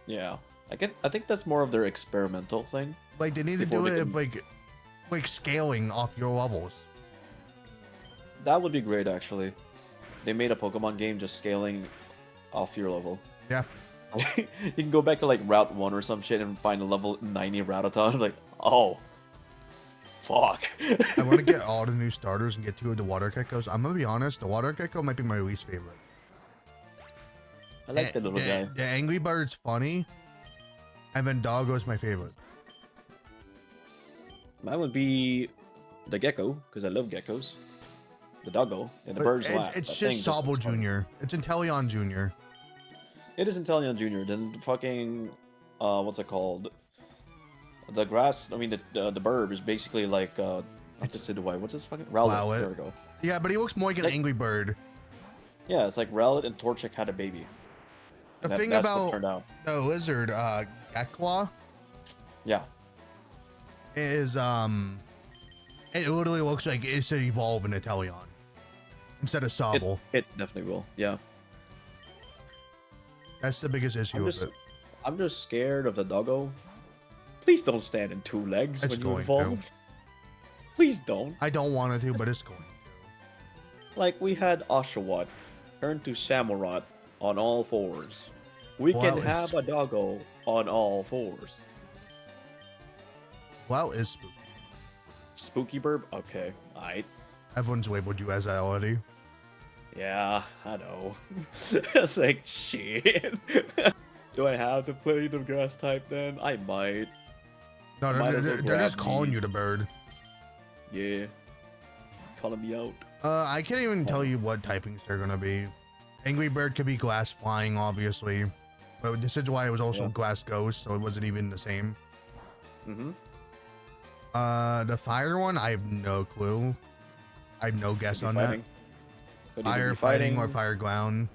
Yeah, I think that's more of their experimental thing. Like they need to Before do they it can- if like scaling off your levels. That would be great, actually. They made a Pokemon game just scaling off your level. Yeah. You can go back to like Route 1 or some shit and find a level 90 Rattata. Like, oh, fuck. I want to get all the new starters and get 2 of the water geckos. I'm gonna be honest, the water gecko might be my least favorite. I like the little guy. The Angry Bird's funny, and then Doggo's my favorite. Mine would be the gecko, because I love geckos. The doggo, and the bird's laugh. It's That just thing Sabo looks funny. Jr. It's Inteleon Jr. It is Inteleon Jr. Then the fucking, what's it called? The grass, I mean, the burb is basically like, not the Sideway, what's this fucking? Rowlet. Rowlet. There we go. Yeah, but he looks more like an Like- Angry Bird. Yeah, it's like Rowlet and Torchic had a baby. The And thing that's what about turned out. the lizard, Gekwa, Yeah. is it literally looks like it should evolve in Inteleon instead of Sabo. It definitely will. Yeah. That's the biggest issue with it. I'm just scared of the doggo. Please don't stand in 2 legs It's when you going evolve. to. Please don't. I don't want it to, but it's going. Like we had Oshawott turn to Samurott on all 4s. We Well, can it's- have a doggo on all 4s. Wow, is spooky. Spooky burb? Okay. Aight. Everyone's labeled you as that already. Yeah, I know. It's like, shit. Do I have to play the grass type then? I might. No, Might as well they're just grab calling me. you the bird. Yeah. Calling me out. I can't even tell you what typings they're gonna be. Angry Bird could be Glass Flying, obviously, but this is why it was also Yeah. Glass Ghost, so it wasn't even the same. Mm-hmm. The Fire one, I have no clue. I have no guess on Fighting. that. Could either Fire be Fighting or Fire Ground.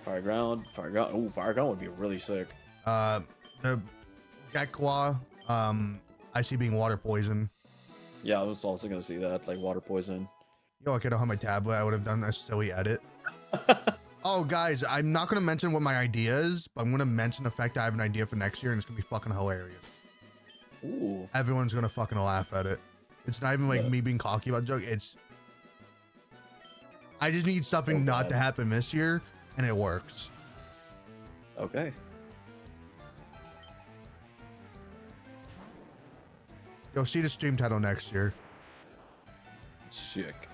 Fire ground. Fire ground. Ooh, fire ground would be really sick. The Gekwa, I see being Water Poison. Yeah, I was also gonna see that, like water poison. Yo, I could have on my tablet. I would have done a silly edit. Oh, guys, I'm not gonna mention what my idea is, but I'm gonna mention the fact that I have an idea for next year, and it's gonna be fucking hilarious. Ooh. Everyone's gonna fucking laugh at it. It's not even like Yeah. me being cocky about the joke. It's I just need something Oh, not God. to happen this year, and it works. Okay. You'll see the stream title next year. Sick.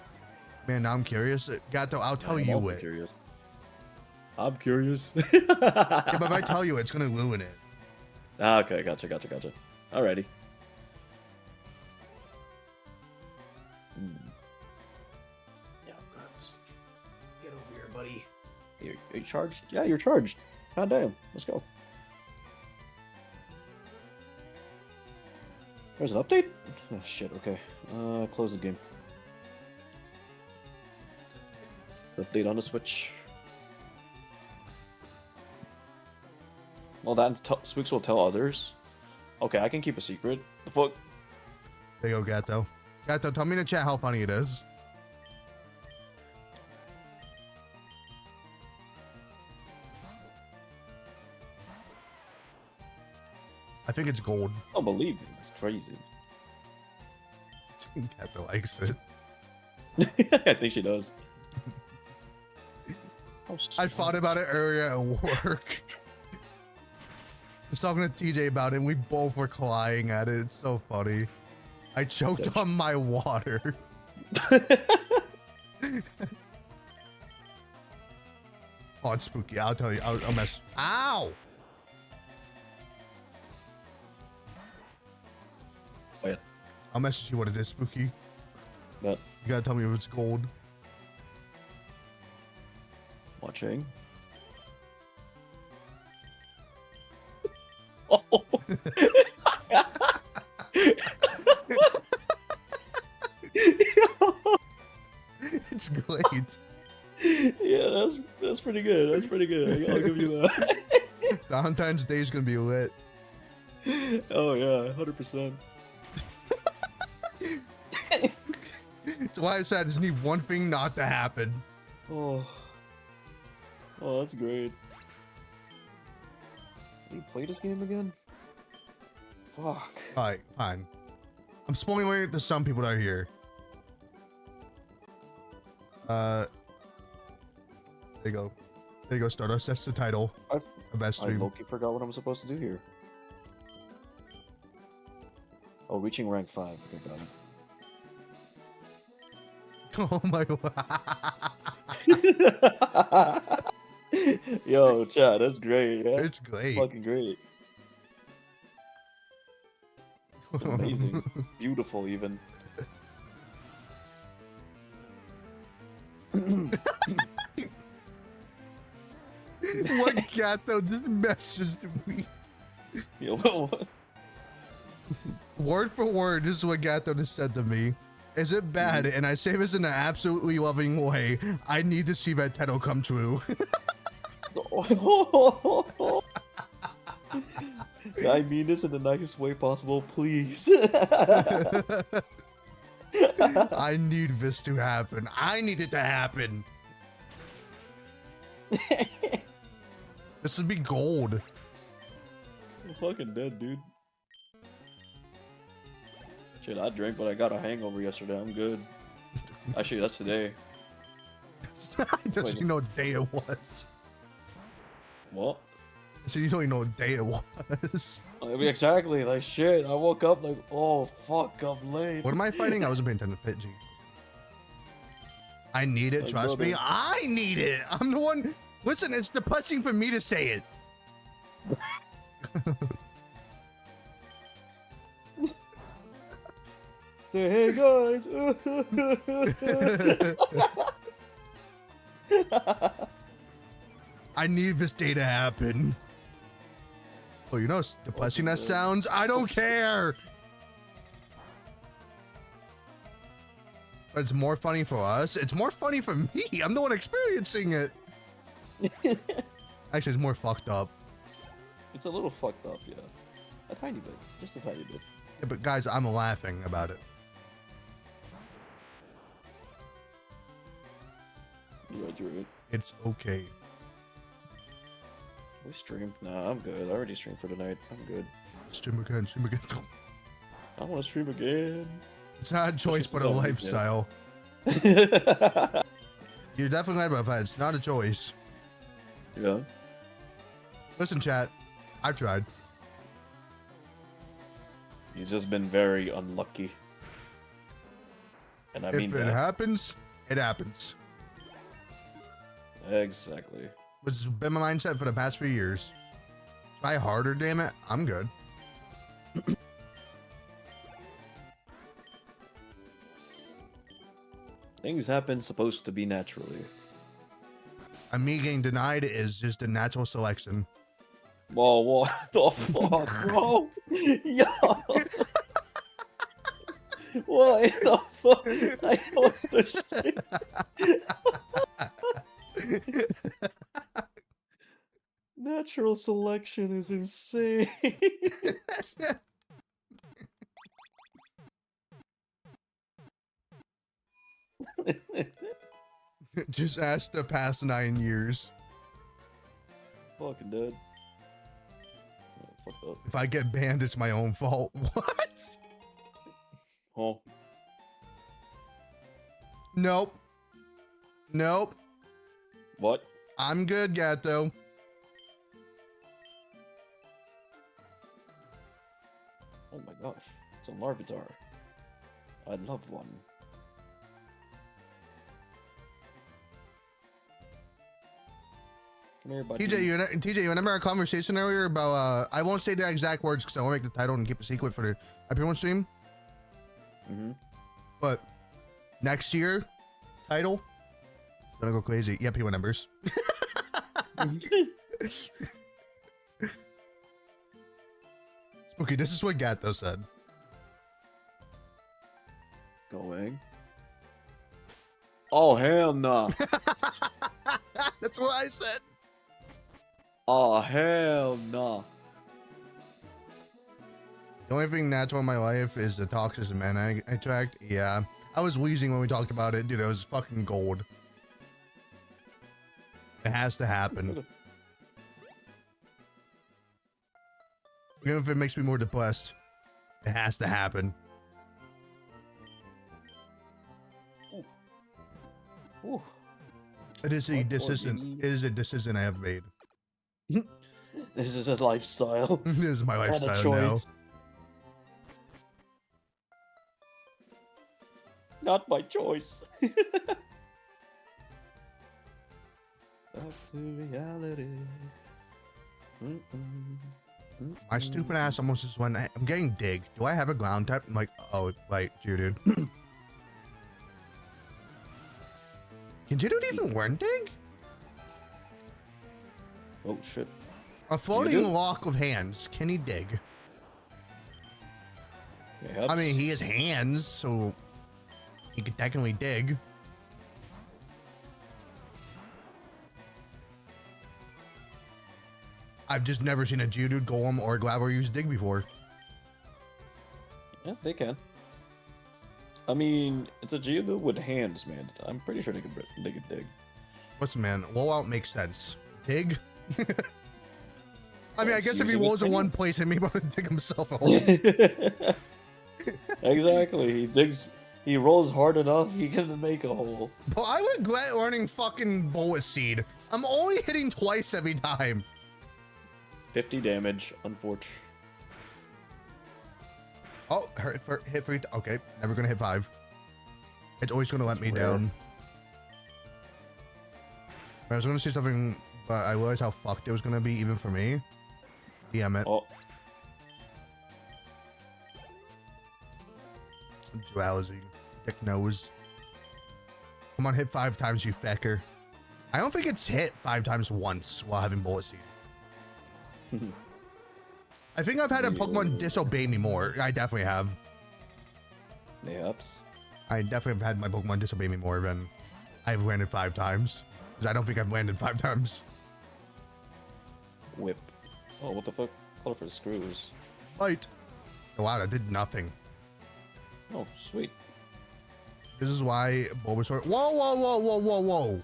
Man, now I'm curious. Gato, I'll tell I'm you also it. Curious. I'm curious. Yeah, but if I tell you, it's gonna ruin it. Okay, gotcha. Alrighty. Yeah, get over here, buddy. Are you charged? Yeah, you're charged. God damn. Let's go. There's an update? Oh, shit, okay. Close the game. Update on the Switch. Well, that Spooks will tell others. Okay, I can keep a secret. The fuck? There you go, Gato. Gato, tell me in the chat how funny it is. I think it's gold. I don't believe it. It's crazy. Gato likes it. I think she does. I thought about it earlier at work. I was talking to TJ about it, and we both were crying at it. It's so funny. I choked on my water. Oh, it's spooky. I'll tell you. I'll mess. Ow! Oh, yeah. I'll message you what it is, spooky. But You gotta tell me if it's gold. watching. Oh. It's great. Yeah, that's pretty good. That's pretty good. I'll give you that. Valentine's Day is gonna be lit. Oh yeah, 100%. That's why I said I just need one thing not to happen. Oh, that's great. Can you play this game again? Fuck. Alright, fine. I'm spoiling it to some people that are here. There you go. There you go, Stardust. That's the title. I Best stream. low-key forgot what I'm supposed to do here. Oh, reaching rank 5. Okay, got it. Oh my god. Yo, chat, that's great. Yeah? It's great. Fucking great. It's amazing. Beautiful, even. What Kanto just messaged me? Yo, what? Word for word, this is what Kanto just said to me. Is it bad? And I say this in an absolutely loving way. I need to see that title come true. I mean this in the nicest way possible, please. I need this to happen. I need it to happen. This would be gold. I'm fucking dead, dude. Shit, I drank, but I got a hangover yesterday. I'm good. Actually, that's today. Just you know what day it was. What? So you don't even know what day it was. I mean, exactly. Like shit. I woke up like, oh fuck, I'm late. What am I fighting? I wasn't paying attention to Pidgey. I need it. Like, Trust me. brother. I need it. I'm the one. Listen, it's depressing for me to say it. Hey guys. I need this day to happen. Oh, you know, how depressing that sounds. I don't care. But it's more funny for us. It's more funny for me. I'm the one experiencing it. Actually, it's more fucked up. It's a little fucked up, yeah. A tiny bit. Just a tiny bit. Yeah, but guys, I'm laughing about it. You're right. It's okay. We streamed? Nah, I'm good. I already streamed for tonight. I'm good. Stream again, stream again. I want to stream again. It's not a choice, but a lifestyle. You're definitely right about that. It's not a choice. Yeah. Listen, chat. I've tried. He's just been very unlucky. And I mean if it that. happens, it happens. Exactly. Which has been my mindset for the past few years. Try harder, damn it. I'm good. Things happen supposed to be naturally. And me getting denied is just a natural selection. Whoa, what the fuck, bro? Yo! What the fuck? I what the shit? Natural selection is insane. Just ask the past 9 years. Fucking dead. Oh, fucked up. If I get banned, it's my own fault. What? Oh. Nope. Nope. What? I'm good, Gato. Oh my gosh. It's a Larvitar. I'd love one. Come here, buddy. TJ, you remember our conversation earlier about, I won't say the exact words because I want to make the title and keep it secret for the everyone stream. Mm-hmm. But next year, title, gonna go crazy. Yep, he remembers. Spooky, this is what Gato said. Going. Oh, hell no. That's what I said. Oh, hell no. The only thing natural in my life is the toxins and men I attract. Yeah. I was wheezing when we talked about it. Dude, it was fucking gold. It has to happen. Even if it makes me more depressed, it has to happen. Ooh. It is a decision I have made. This is a lifestyle. This is my Not a lifestyle now. choice. Not my choice. Back to reality. My stupid ass almost just went, I'm getting dig. Do I have a ground type? I'm like, oh, like, dude. Can Geodude even learn dig? Oh shit. A floating lock of hands. Can he dig? Perhaps. I mean, he has hands, so he could technically dig. I've just never seen a Geodude, Golem, or Glavar use dig before. Yeah, they can. I mean, it's a Geodude with hands, man. I'm pretty sure they can dig. Listen, man, rollout makes sense. Dig? I mean, I guess if he using rolls in it one place, he may be able to dig himself a hole. Exactly. He digs. He rolls hard enough, he can make a hole. But I regret learning fucking Bullet Seed. I'm only hitting twice every time. 50 damage, unfortunately. Oh, hit 3. Okay, never gonna hit 5. It's always gonna let me down. I was gonna say something, but I realized how fucked it was gonna be even for me. Damn it. Oh. I'm drowsy. Dick nose. Come on, hit 5 times, you fecker. I don't think it's hit 5 times once while having Bullet Seed. I think I've had a Pokemon disobey me more. I definitely have. Mayhaps. I definitely have had my Pokemon disobey me more than I've landed 5 times. Because I don't think I've landed 5 times. Whip. Oh, what the fuck? Color for screws. Fight. Oh wow, that did nothing. Oh, sweet. This is why Bulbasaur. Whoa, whoa, whoa, whoa, whoa, whoa.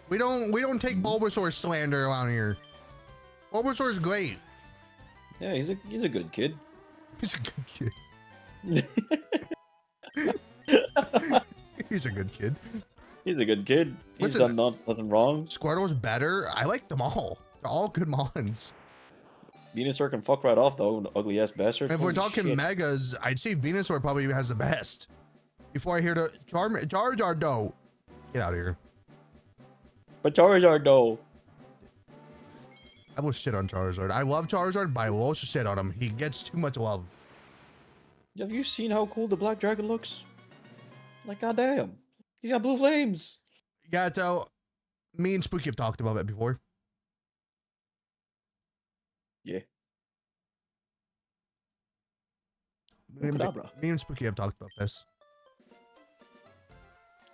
We don't take Bulbasaur slander around here. Bulbasaur's great. Yeah, he's a good kid. He's a good kid. He's a good kid. He's a good kid. He's done nothing wrong. Squirtle's better. I like them all. They're all good Mons. Venusaur can fuck right off though, ugly ass bastard. If we're Holy talking shit. megas, I'd say Venusaur probably has the best. Before I hear the Charizard though. Get out of here. But Charizard though. I will shit on Charizard. I love Charizard, but I will also shit on him. He gets too much love. Have you seen how cool the Black Dragon looks? Like goddamn. He's got blue flames. Gato, me and Spooky have talked about it before. Yeah. Me and Spooky have talked about this.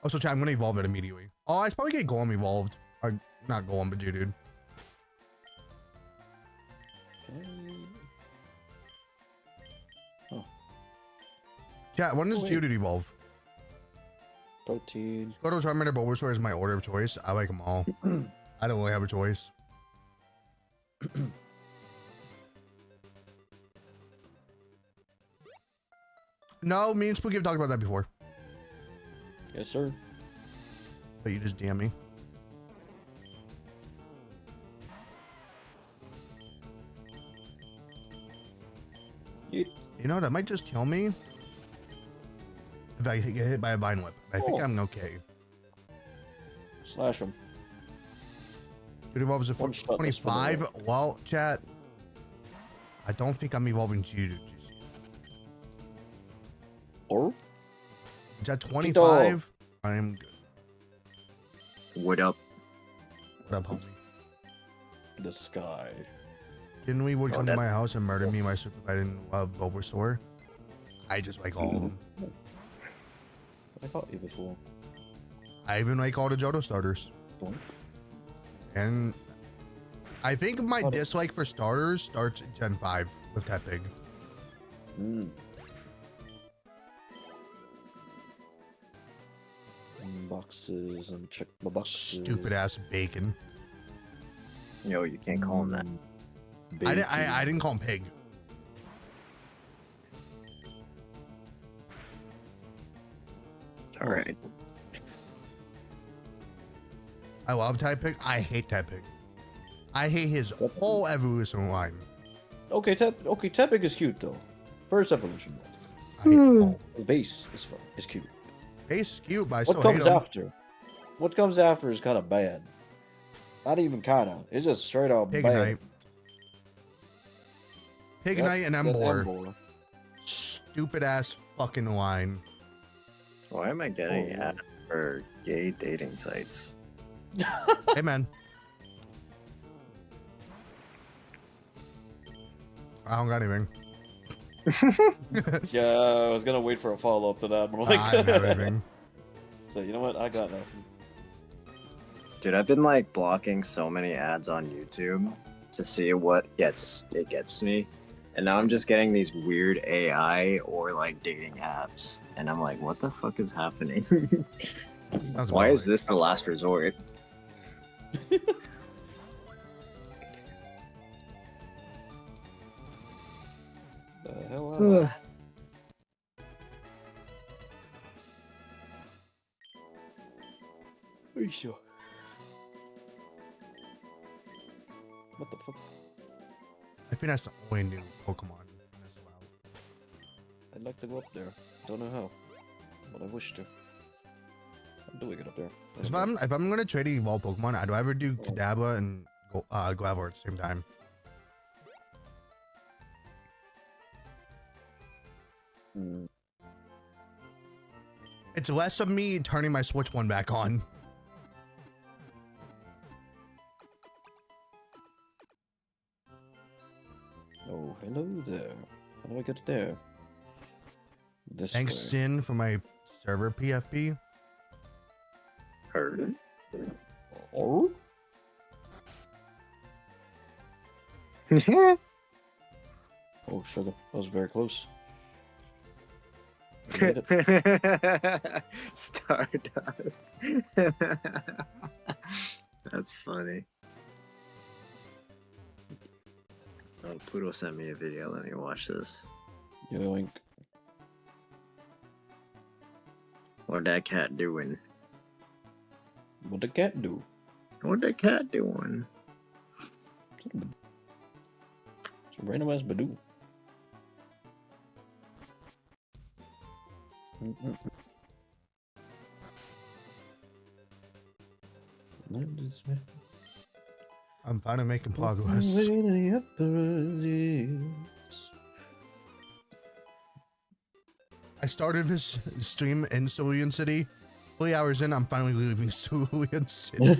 Also, chat, I'm gonna evolve it immediately. Oh, I should probably get Golem evolved. Or, not Golem, but Geodude. Oh. Chat, when does Geodude evolve? Protein. Squirtle, Charmander, Bulbasaur is my order of choice. I like them all. I don't really have a choice. No, me and Spooky have talked about that before. Yes, sir. But you just DM me. Yeah. You know, that might just kill me if I get hit by a Vine Whip. I think I'm okay. Slash him. Dude evolves at One shot, that's 25. Well, chat. I don't think I'm evolving Geodude. Or? It's at 25. I am good. What up? What up, homie? The sky. Didn't we would Oh, come to that- my house and murder me, my super if I didn't love Bulbasaur? I just like all of them. I caught you before. I even like all the Johto starters. Don't. And I think my What? dislike for starters starts at Gen 5 with that big. Mm. Boxes and check my boxes. Stupid ass bacon. Yo, you can't call him that. I didn't call him pig. All right. I love type pig. I hate type pig. I hate his whole evolution line. Okay, Tepig is cute though. First evolution. I hate all. The base is fun. Is cute. He's cute, but I What still hate comes him. after? What comes after is kind of bad. Not even kind of. It's just straight up bad. Pignite. Yep, Pignite and then Embor. Embor. Stupid ass fucking line. Why am I getting ads for gay dating sites? Hey man. I don't got anything. Yeah, I was gonna wait for a follow up to that, but I'm like, I don't have anything. so you know what? I got nothing. Dude, I've been like blocking so many ads on YouTube to see what gets me. And now I'm just getting these weird AI or like dating apps. And I'm like, what the fuck is happening? Sounds Why about is right. this the last resort? The hell am I? Oisho. What the fuck? I think that's the only new Pokemon that's allowed. I'd like to go up there. Don't know how, but I wish to. I'm doing it up there. If I'm gonna trade evolve Pokemon, I'd rather do Kadabra and Graveler at the same time. Mm. It's less of me turning my Switch one back on. Oh, hello there. How do I get there? This Thanks, way. Sin, for my server PFP. Heard. Oh? Oh, sugar. That was very close. You made it. Stardust. That's funny. Oh, Pluto sent me a video. Let me watch this. Yoink. What that cat doing? What the cat do? What that cat doing? It's a random ass Badoo. I'm finally making progress. I started this stream in Cerulean City. 3 hours in, I'm finally leaving Cerulean City.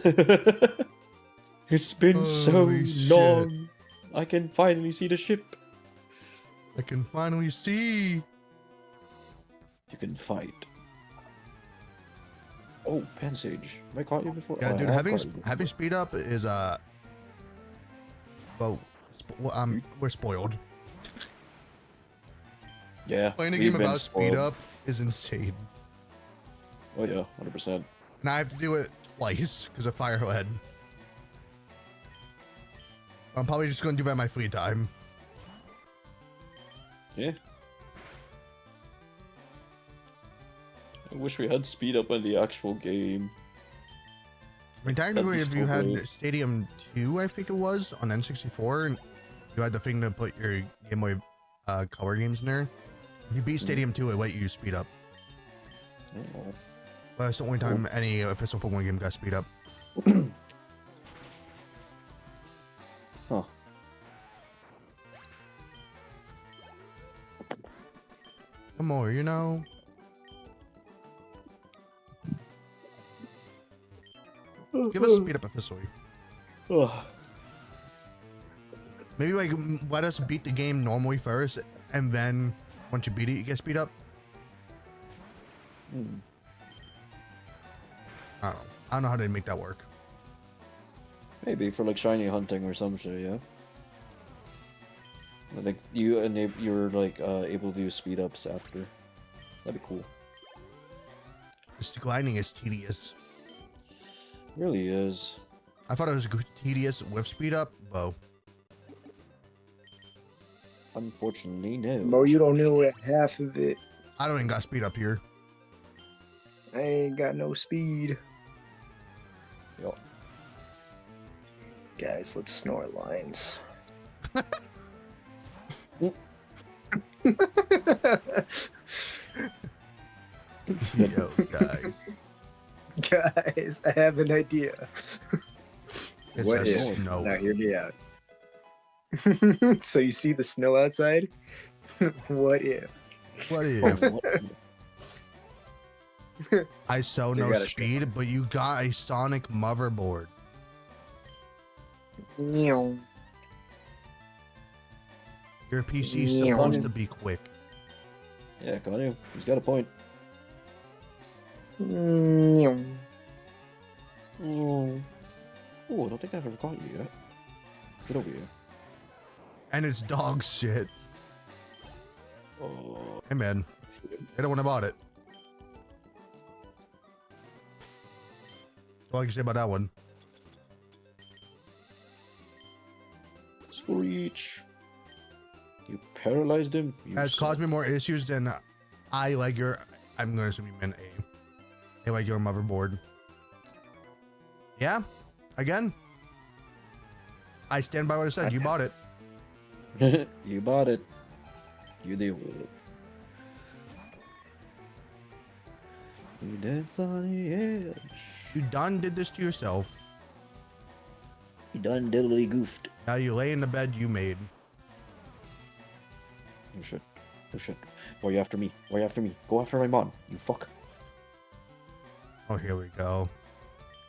It's been so Holy shit. long. I can finally see the ship. I can finally see. You can fight. Oh, Pansage. Have I caught you before? Yeah, Oh, I dude, have having caught you before. having speed up is well, we're spoiled. Yeah. Playing a we've game been about speed spoiled. up is insane, Oh yeah, 100%. and I have to do it twice because of Firehead. I'm probably just gonna do that in my free time. Yeah. I wish we had speed up in the actual game. I mean, technically, That'd if be you so had great. Stadium 2, I think it was, on N64, and you had the thing to put your Game Boy Color games in there, if you beat Stadium 2, it let you speed up. Oh. But that's the only time any official Pokemon game got speed up. Come more, you know. Give us speed up officially. Ugh. Maybe like let us beat the game normally first, and then once you beat it, you get speed up. I don't know. I don't know how they make that work. Maybe for like shiny hunting or some shit, yeah. Like you're like able to do speed ups after. That'd be cool. This gliding is tedious. It really is. I thought it was tedious with speed up, Bo. Unfortunately, no. Bo, you don't know half of it. I don't even got speed up here. I ain't got no speed. Yo. Guys, let's snore lines. Yo, guys. Guys, I have an idea. It's What just if? snow. Now hear me out. So you see the snow outside? What if? What if? I so You no gotta show speed, but you got a Sonic motherboard. Meow. Your PC is Yeah. supposed to be quick. Yeah, Kanto, he's got a point. Meow. Oh, I don't think I've ever caught you yet. Get over here. And it's dog shit. Oh, Hey man, I don't want about it. That's all I can say about that one. Screech. You paralyzed him? You Has son- caused me more issues than I like your. I'm gonna assume you meant a like your motherboard. Yeah, again. I stand by what I said. You bought it. You bought it. You deal with it. You dance on the edge. You done did this to yourself. You done diddly goofed. Now you lay in the bed you made. You should. You should. Why are you after me? Why are you after me? Go after my mom, you fuck. Oh, here we go.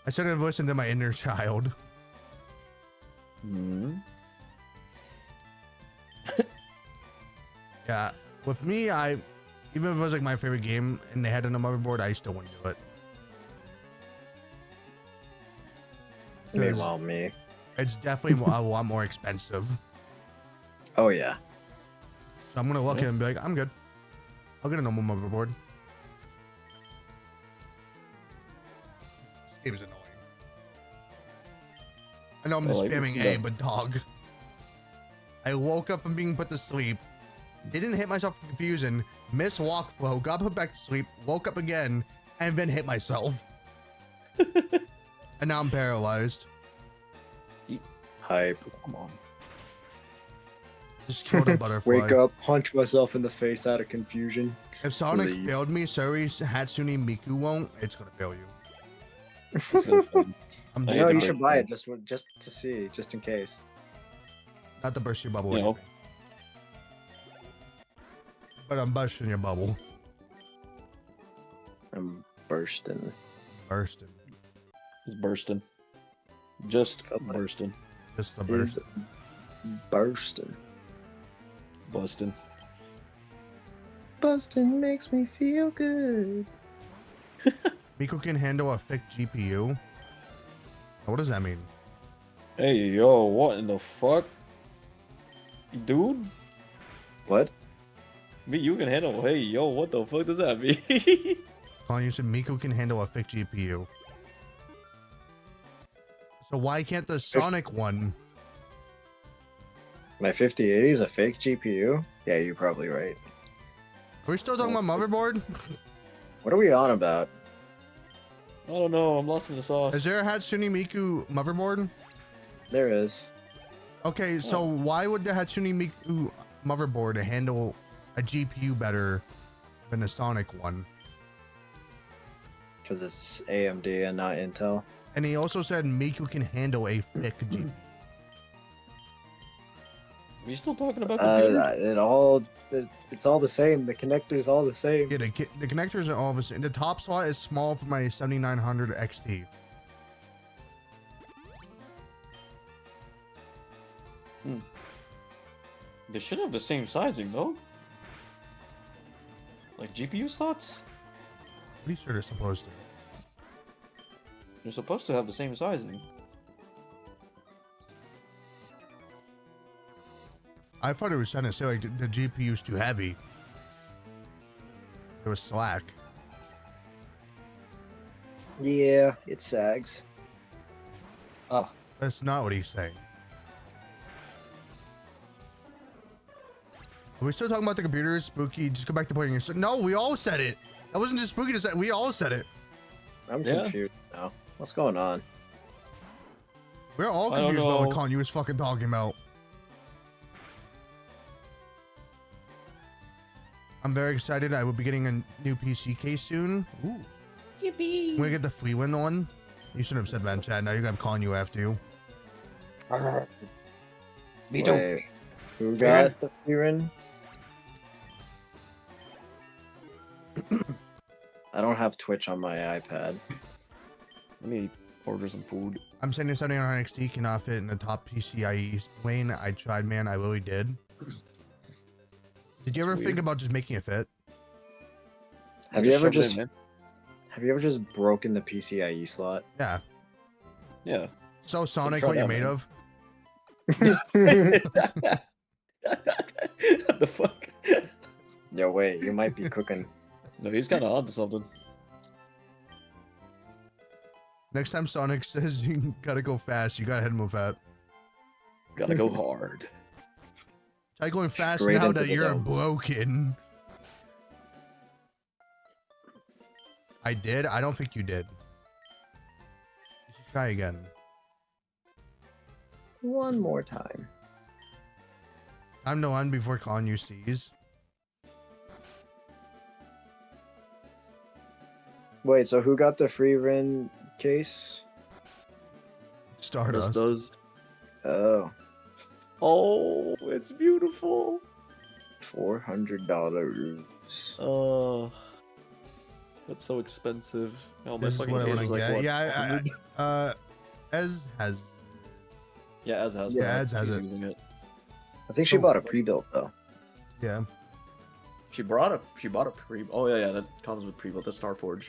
I should have listened to my inner child. Hmm. Yeah, with me, even if it was like my favorite game and they had it on the motherboard, I still wouldn't do it. 'Cause Meanwhile, me. it's definitely a lot more expensive. Oh yeah. So I'm gonna look at it and be like, I'm good. I'll get a normal motherboard. This game is annoying. I know I'm just Oh, I can spamming see A, that. but dog. I woke up from being put to sleep, didn't hit myself in confusion, missed walk flow, got put back to sleep, woke up again, and then hit myself. And now I'm paralyzed. Hype. Come on. Just killed a butterfly. Wake up, punch myself in the face out of confusion. If Sonic Leave. failed me, sorry, Hatsune Miku won't. It's gonna fail you. That's no fun. I'm I just No, hate you to should break buy that. it just to see, just in case. not to burst your bubble, or You know. anything. But I'm bursting your bubble. I'm bursting. Bursting. He's bursting. Just Felt like- bursting. Just a burst. Bursting. Busting. Busting makes me feel good. Miku can handle a thick GPU. What does that mean? Hey, yo, what in the fuck? Dude? What? Me, you can handle. Hey, yo, what the fuck does that mean? Colin, you said Miku can handle a thick GPU. So why can't the Sonic one? My 5080 is a fake GPU? Yeah, you're probably right. Are we still talking about motherboard? What are we on about? I don't know. I'm lost in the sauce. Is there a Hatsune Miku motherboard? There is. Okay, so why would the Hatsune Miku motherboard handle a GPU better than the Sonic one? Because it's AMD and not Intel. And he also said Miku can handle a thick GPU. Are you still talking about computers? It's all the same. The connector's all the same. Yeah, the connectors are all the same. The top slot is small for my 7900 XT. They should have the same sizing though. Like GPU slots? Pretty sure they're supposed to. They're supposed to have the same sizing. I thought it was trying to say like the GPU's too heavy. It was slack. Yeah, it sags. Oh. That's not what he's saying. Are we still talking about the computers? Spooky, just go back to pointing your... No, we all said it. That wasn't just Spooky to say. We all said it. I'm confused now. What's going on? We're all confused about what Kanye was fucking talking about. I'm very excited. I will be getting a new PC case soon. Ooh. Yippee! I'm gonna get the Freewind one. You should have said Vent Chat. Now you got calling you after you. Me too. Wait, who got the Freewind? I don't have Twitch on my iPad. Let me order some food. I'm saying the 7900 XT cannot fit in the top PCIe lane. I tried, man. I really did. Did you ever think about just making it fit? Have you ever just broken the PCIe slot? Yeah. Yeah. So Sonic, what you made of? What the fuck? Yo, wait, you might be cooking. No, he's kind of onto something. Next time Sonic says you gotta go fast, you gotta hit him with that. Gotta go hard. Try going fast Straight now into that the you're dome. broken. I did? I don't think you did. You should try again. One more time. I'm the one before calling you sees. Wait, so who got the Freewind case? Stardust. Does. Oh. Oh, it's beautiful. $400. Oh, that's so expensive. Oh, my This is fucking what I case want was to like, get. what, Yeah, 100? Ez has. Yeah, Ez has. Yeah, that. Ez has She's it. using it. I think she bought a pre-built though. Yeah. She bought a pre. Oh yeah, that comes with pre-built. The Starforge.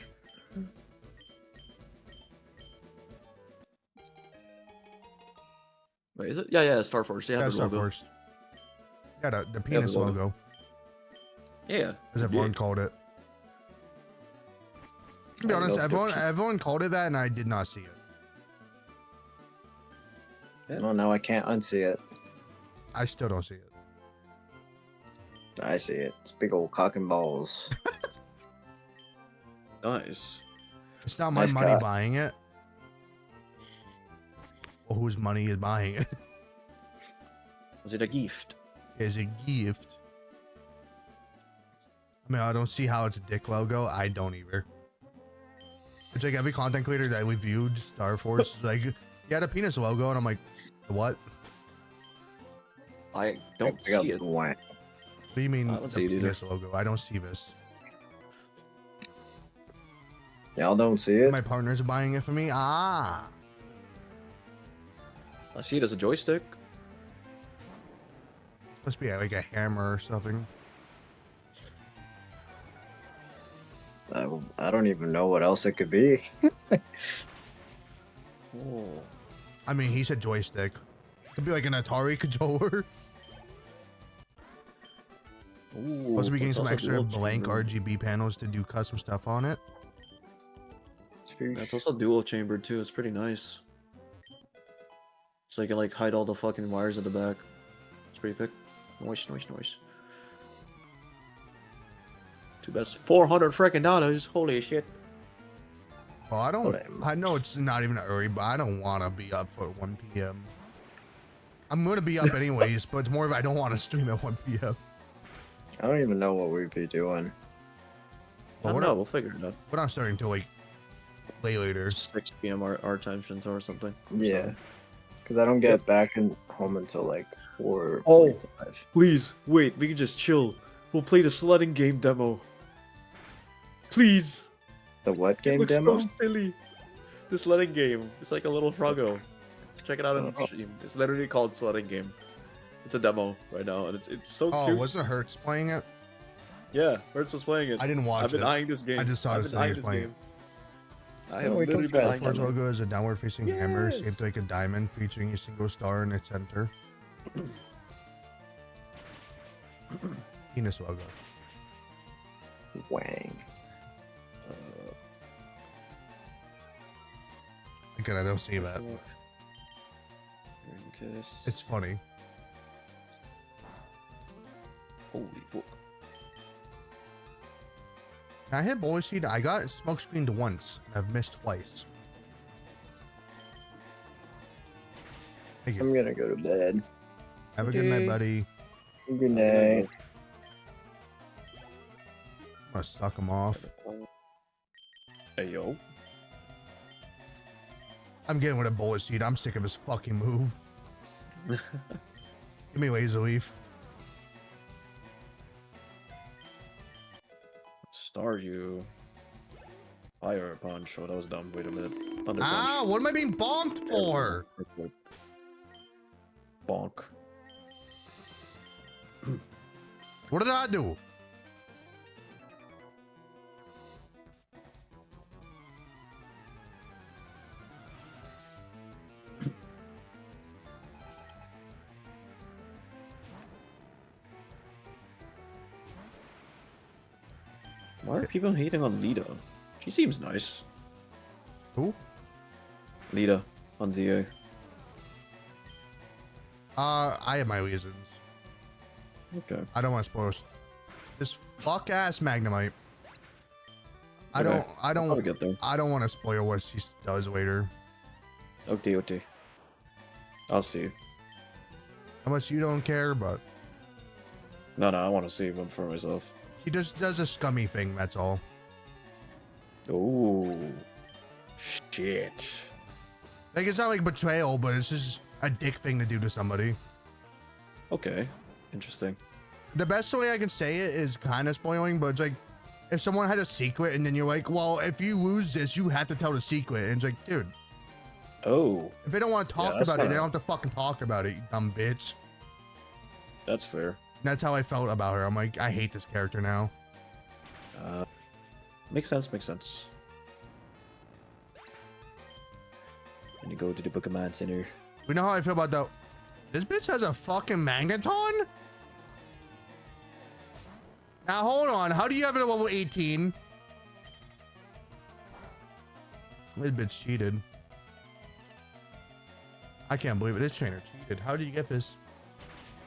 Wait, is it? Yeah, Starforge. They have the logo. Starforce. Yeah, the penis logo. Yeah. As everyone called it. To be honest, everyone called it that, and I did not see it. Yeah. Well, now I can't unsee it. I still don't see it. I see it. It's big old cock and balls. Nice. It's not my Nice money guy. buying it. Or whose money is buying it. Was it a gift? It's a gift. I mean, I don't see how it's a dick logo. I don't either. It's like every content creator that we viewed, Starforce, is like, yeah, the penis logo, and I'm like, what? I don't see it. What do you mean, I don't the see it either. penis logo? I don't see this. Y'all don't see it? My partner's buying it for me. Ah. I see it as a joystick. It's supposed to be like a hammer or something. I don't even know what else it could be. Oh. I mean, he said joystick. Could be like an Atari controller. Ooh, Supposed to be getting that's some also extra dual blank chambered. RGB panels to do custom stuff on it. That's also dual chambered too. It's pretty nice. So you can like hide all the fucking wires at the back. It's pretty thick. Noise. Too bad it's $400 freaking dollars. Holy shit. Well, I know it's not even early, but I don't want to be up for 1 p.m. I'm going to be up anyways, but it's more of I don't want to stream at 1 p.m. I don't even know what we'd be doing. I don't know. We'll figure it out. We're not starting until like way later. 6 p.m. our time Shinto or something. Yeah. So, Because I don't get back home until like Or Oh, 45. please, wait, we can just chill. We'll play the sledding game demo. Please. The what It game looks demo? so silly. The sledding game. It's like a little froggo. Check it out on the Oh. stream. It's literally called sledding game. It's a demo right now, and it's so Oh, cute. wasn't Hertz playing it? Yeah, Hertz was playing it. I didn't watch I've been it. eyeing this game. I just saw I've this been thing eyeing was this playing. game. I Oh, have we can literally been try eyeing it. it. Forza logo is a downward-facing hammer Yes. shaped like a diamond, featuring a single star in its center. Penis logo. Wang. Again, I don't see that. It's funny. Holy fuck. Can I hit bullet seed? I got smoke screened once, and I've missed twice. Thank you. I'm gonna go to bed. Have a good night, buddy. Good night. I'm gonna suck him off. Hey, yo. I'm getting rid of bullet seed. I'm sick of his fucking move. Give me laser leaf. Stardew. Fire punch. Oh, that was dumb. Wait a minute. Thunder Ah, punch. what am I being bombed for? Bonk. What did I do? Why are people hating on Lita? She seems nice. Who? Lita on ZA. I have my reasons. Okay. I don't want to spoil this fuck ass Magnemite. I Okay. don't get there. I don't want to spoil what she does later. Okay. I'll see. How much you don't care, but No, I want to save them for myself. she just does a scummy thing, that's all. Oh. Shit. Like, it's not like betrayal, but it's just a dick thing to do to somebody. Okay. Interesting. The best way I can say it is kind of spoiling, but it's like, if someone had a secret and then you're like, well, if you lose this, you have to tell the secret. And it's like, dude, Oh. if they don't want to talk that's about it, they kinda- don't have to fucking talk about it, you dumb bitch. That's fair. And that's how I felt about her. I'm like, I hate this character now. Makes sense. When you go to the Pokemon Center. We know how I feel about that. This bitch has a fucking magneton? Now hold on, how do you have it at level 18? This bitch cheated. I can't believe it. This trainer cheated. How did you get this?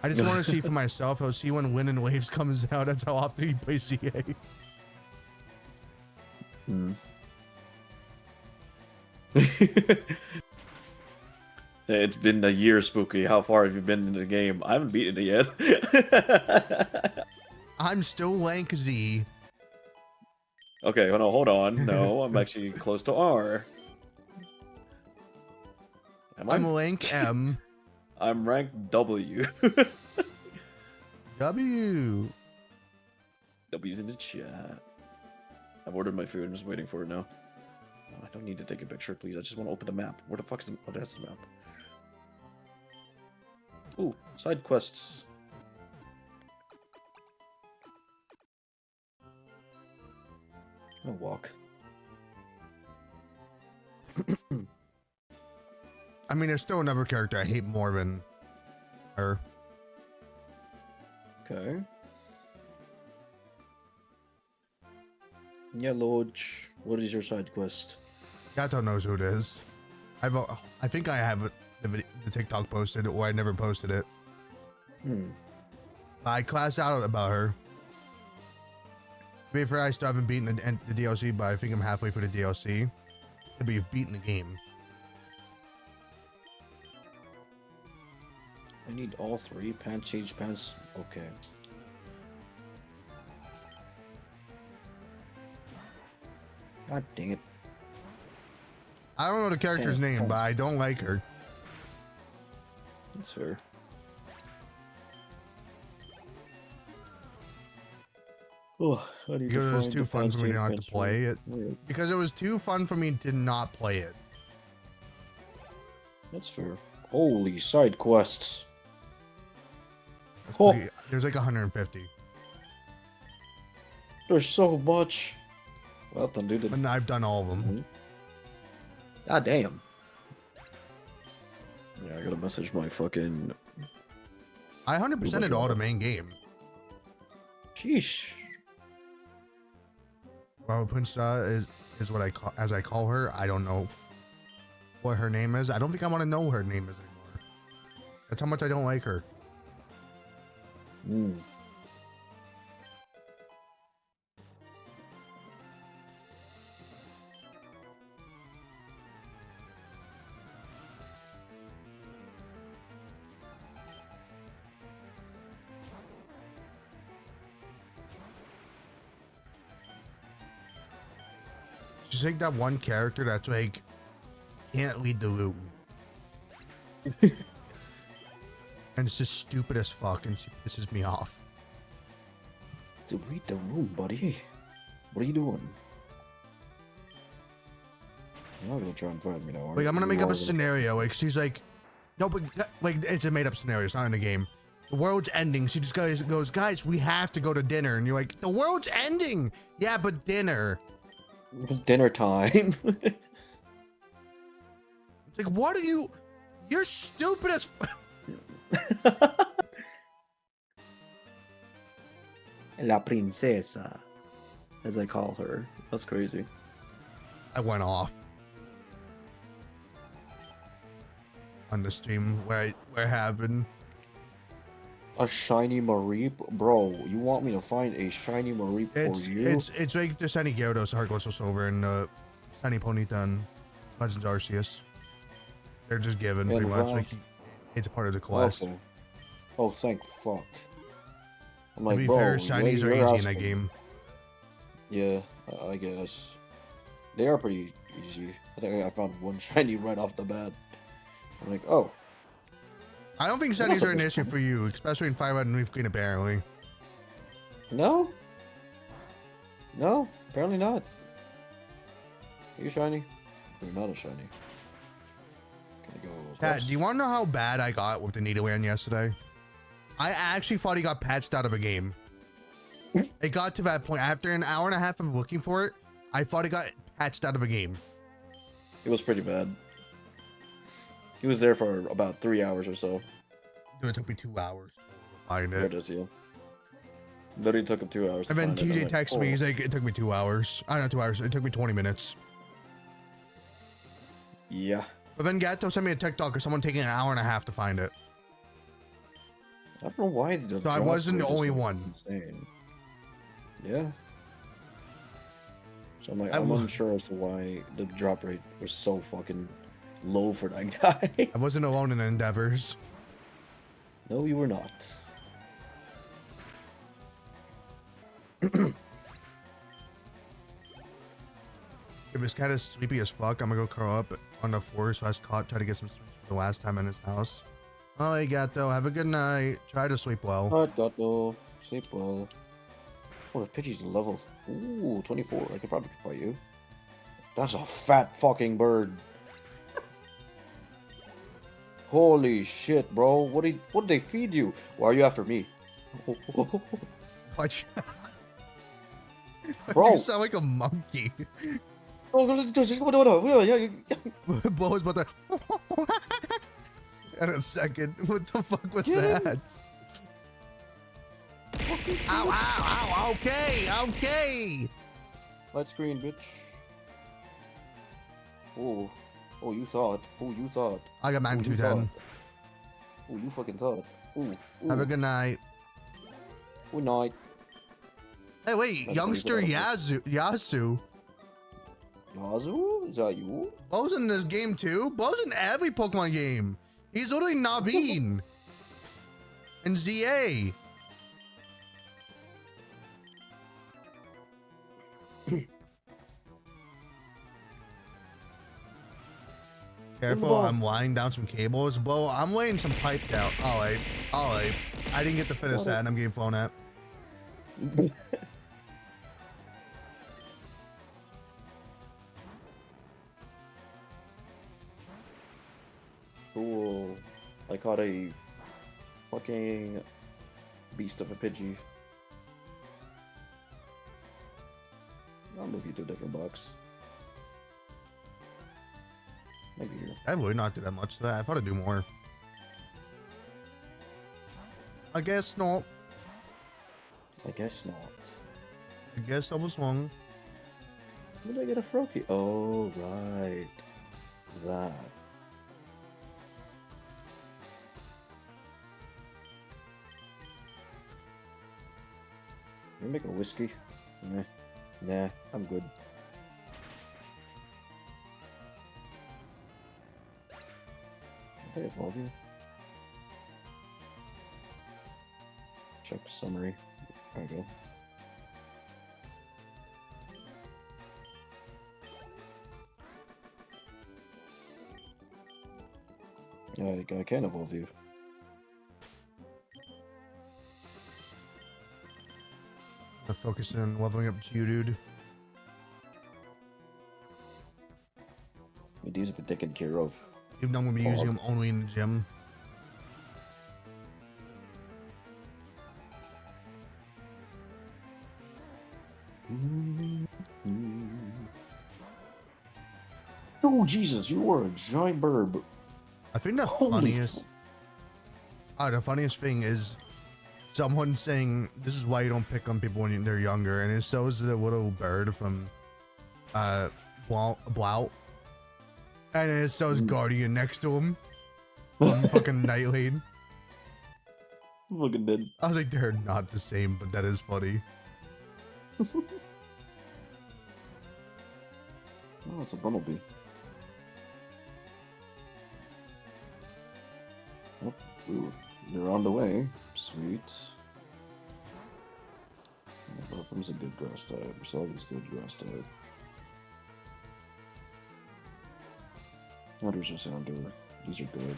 I just want to see for myself. I'll see when Wind and Waves comes out. That's how often he plays CA. It's been a year, Spooky. How far have you been in the game? I haven't beaten it yet. I'm still Lank Z. Okay, hold on. No, I'm actually close to R. Am I? I'm Lank M. I'm ranked W. W. W's in the chat. I've ordered my food. I'm just waiting for it now. Oh, I don't need to take a picture, please. I just want to open the map. Where the fuck's the... Oh, that's the map. Ooh, side quests. I'll walk. I mean, there's still another character I hate more than her. Okay. Yeah, Lodge. What is your side quest? Gato knows who it is. I think I have the TikTok posted, or I never posted it. I classed out about her. To be fair, I still haven't beaten the DLC, but I think I'm halfway through the DLC. But you've beaten the game. I need all three. Pants, change pants. Okay. God dang it. I don't know the character's name, but I don't like her. That's fair. Oh, I need Because to it was find too the fun for me to not pants to play it. Wait, Because it was too fun for me to not play it. that's fair. Holy side quests. That's Oh. pretty- There's like 150. There's so much. Well done, dude. And I've done all of them. God damn. Yeah, I gotta message my fucking. I 100%ed all the main game. Sheesh. Well, Punsa is what I call her. I don't know what her name is. I don't think I want to know her name is anymore. That's how much I don't like her. Hmm. She's like that one character that's like can't lead the room. And it's just stupid as fuck and she pisses me off. To read the room, buddy. What are you doing? You're not gonna try and find me now. Like I'm gonna make up a scenario. Like she's like, no, but like it's a made up scenario. It's not in the game. The world's ending. She just goes, guys, we have to go to dinner. And you're like, the world's ending. Yeah, but dinner. Dinner time. It's like, what are you? You're stupid as. La princesa, as I call her. That's crazy. I went off on the stream where it happened. A shiny Mareep? Bro, you want me to find a shiny Mareep for you? It's like the Sunny Gyarados, Heartgold Silver, and Sunny Ponyta and Legends Arceus. They're just given pretty much. Like it's a part of the quest. Okay. Oh, thank fuck. I'm To like, be bro, fair, shinies are easy in that game. Yeah, I guess. They are pretty easy. I think I found one shiny right off the bat. I'm like, oh. I don't think shinies are an issue for you, especially in 5 out and Leaf Green apparently. No? No, apparently not. Are you shiny? You're not a shiny. Can I go Pat, do you want to know how bad I got with the Nidoran yesterday? I actually thought he got patched out of a game. It got to that point. After an hour and a half of looking for it, I thought he got patched out of a game. It was pretty bad. He was there for about 3 hours or so. Dude, it took me 2 hours to find There it. it is, yeah. Literally took him 2 hours. And then to find it. TJ I'm like, texted me, he's like, it took me 2 hours. I don't know, 2 hours. It took me 20 minutes. Yeah. But then Gato sent me a TikTok of someone taking an hour and a half to find it. I don't know why. The So I drop wasn't the rate is only so one. Insane. Yeah. So I'm like, I I'm wa- unsure as to why the drop rate was so fucking low for that guy. I wasn't alone in the endeavors. No, you were not. If it's kind of sleepy as fuck, I'm gonna go curl up on the floor so I was caught, try to get some sleep for the last time in his house. Oh, hey, Gato, have a good night. Try to sleep well. Alright, Gato. Sleep well. Oh, the Pidgey's level. Ooh, 24. I could probably fight you. That's a fat fucking bird. Holy shit, bro. What did they feed you? Why are you after me? What? Bro. You sound like a monkey. Oh, just blow his butt. In a second. What the fuck was Yeah. that? Ow, ow, ow. Okay, okay. Light screen, bitch. Oh. Oh, you thought. Oh, you thought. I got mine 210. Oh, you fucking thought. Ooh. Have a good night. Good night. Hey, wait. That's Youngster funny, Yasu. Yazu? Is that you? Bo's in this game too. Bo's in every Pokemon game. He's literally Naveen. And ZA. Careful, I'm laying down some cables. Bo, I'm laying some pipe down. Alright. I didn't get to finish that and I'm getting flown at. cool. I caught a fucking beast of a Pidgey. I'll move you to a different box. Maybe here. I would not do that much to that. I thought I'd do more. I guess not. I guess not. I guess I was wrong. When did I get a Froakie? Oh, right. That. Can you make a whiskey? Nah, I'm good. Can I evolve you? Check summary. There we go. Yeah, I can evolve you. I'm focusing on leveling up Geodude. These have been taken care of. Even though I'm gonna be using them only in the gym. Oh Jesus, you are a giant burb. I think the funniest thing is someone saying this is why you don't pick on people when they're younger, and it shows the little bird from Blout, and it shows Guardian next to him from fucking Night Lane. Fucking dead. I was like, they're not the same, but that is funny. Oh, it's a bumblebee. Oh, ooh, they're on the way. Sweet. Welcome's a good grass type. So all these good grass type. Hunter's a sounder. These are good.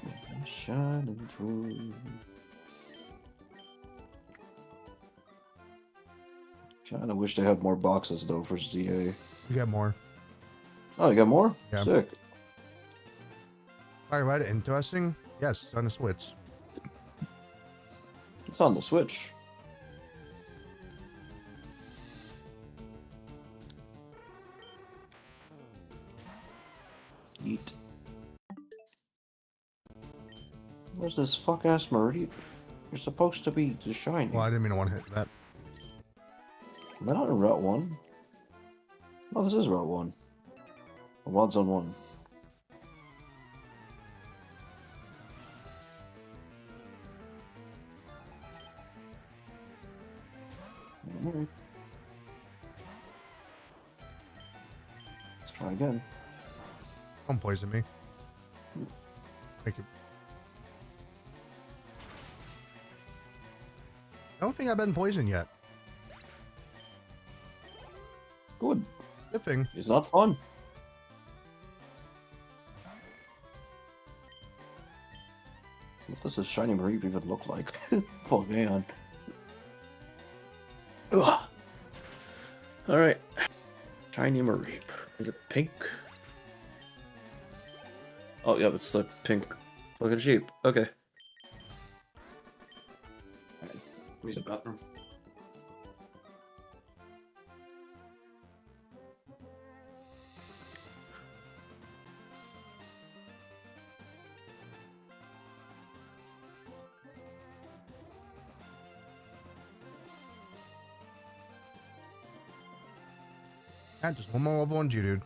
I'm shining through. Kinda wish they had more boxes though for ZA. You got more. Oh, you got more? Yeah. Sick. Alright, right. Interesting. Yes, on the Switch. It's on the Switch. Eat. Where's this fuck ass Marie? You're supposed to be the shiny. Well, I didn't mean to want to hit that. Am I not in Route 1? No, this is Route 1. Wild Zone 1. Alright. Let's try again. Don't poison me. Thank you. I don't think I've been poisoned yet. Good. Good thing. It's not fun. What does a shiny Mareep even look like? Oh man. Alright. Shiny Mareep. Is it pink? Oh, yeah, it's the pink fucking sheep. Okay. Alright. Use the bathroom. Just one more level on Geodude.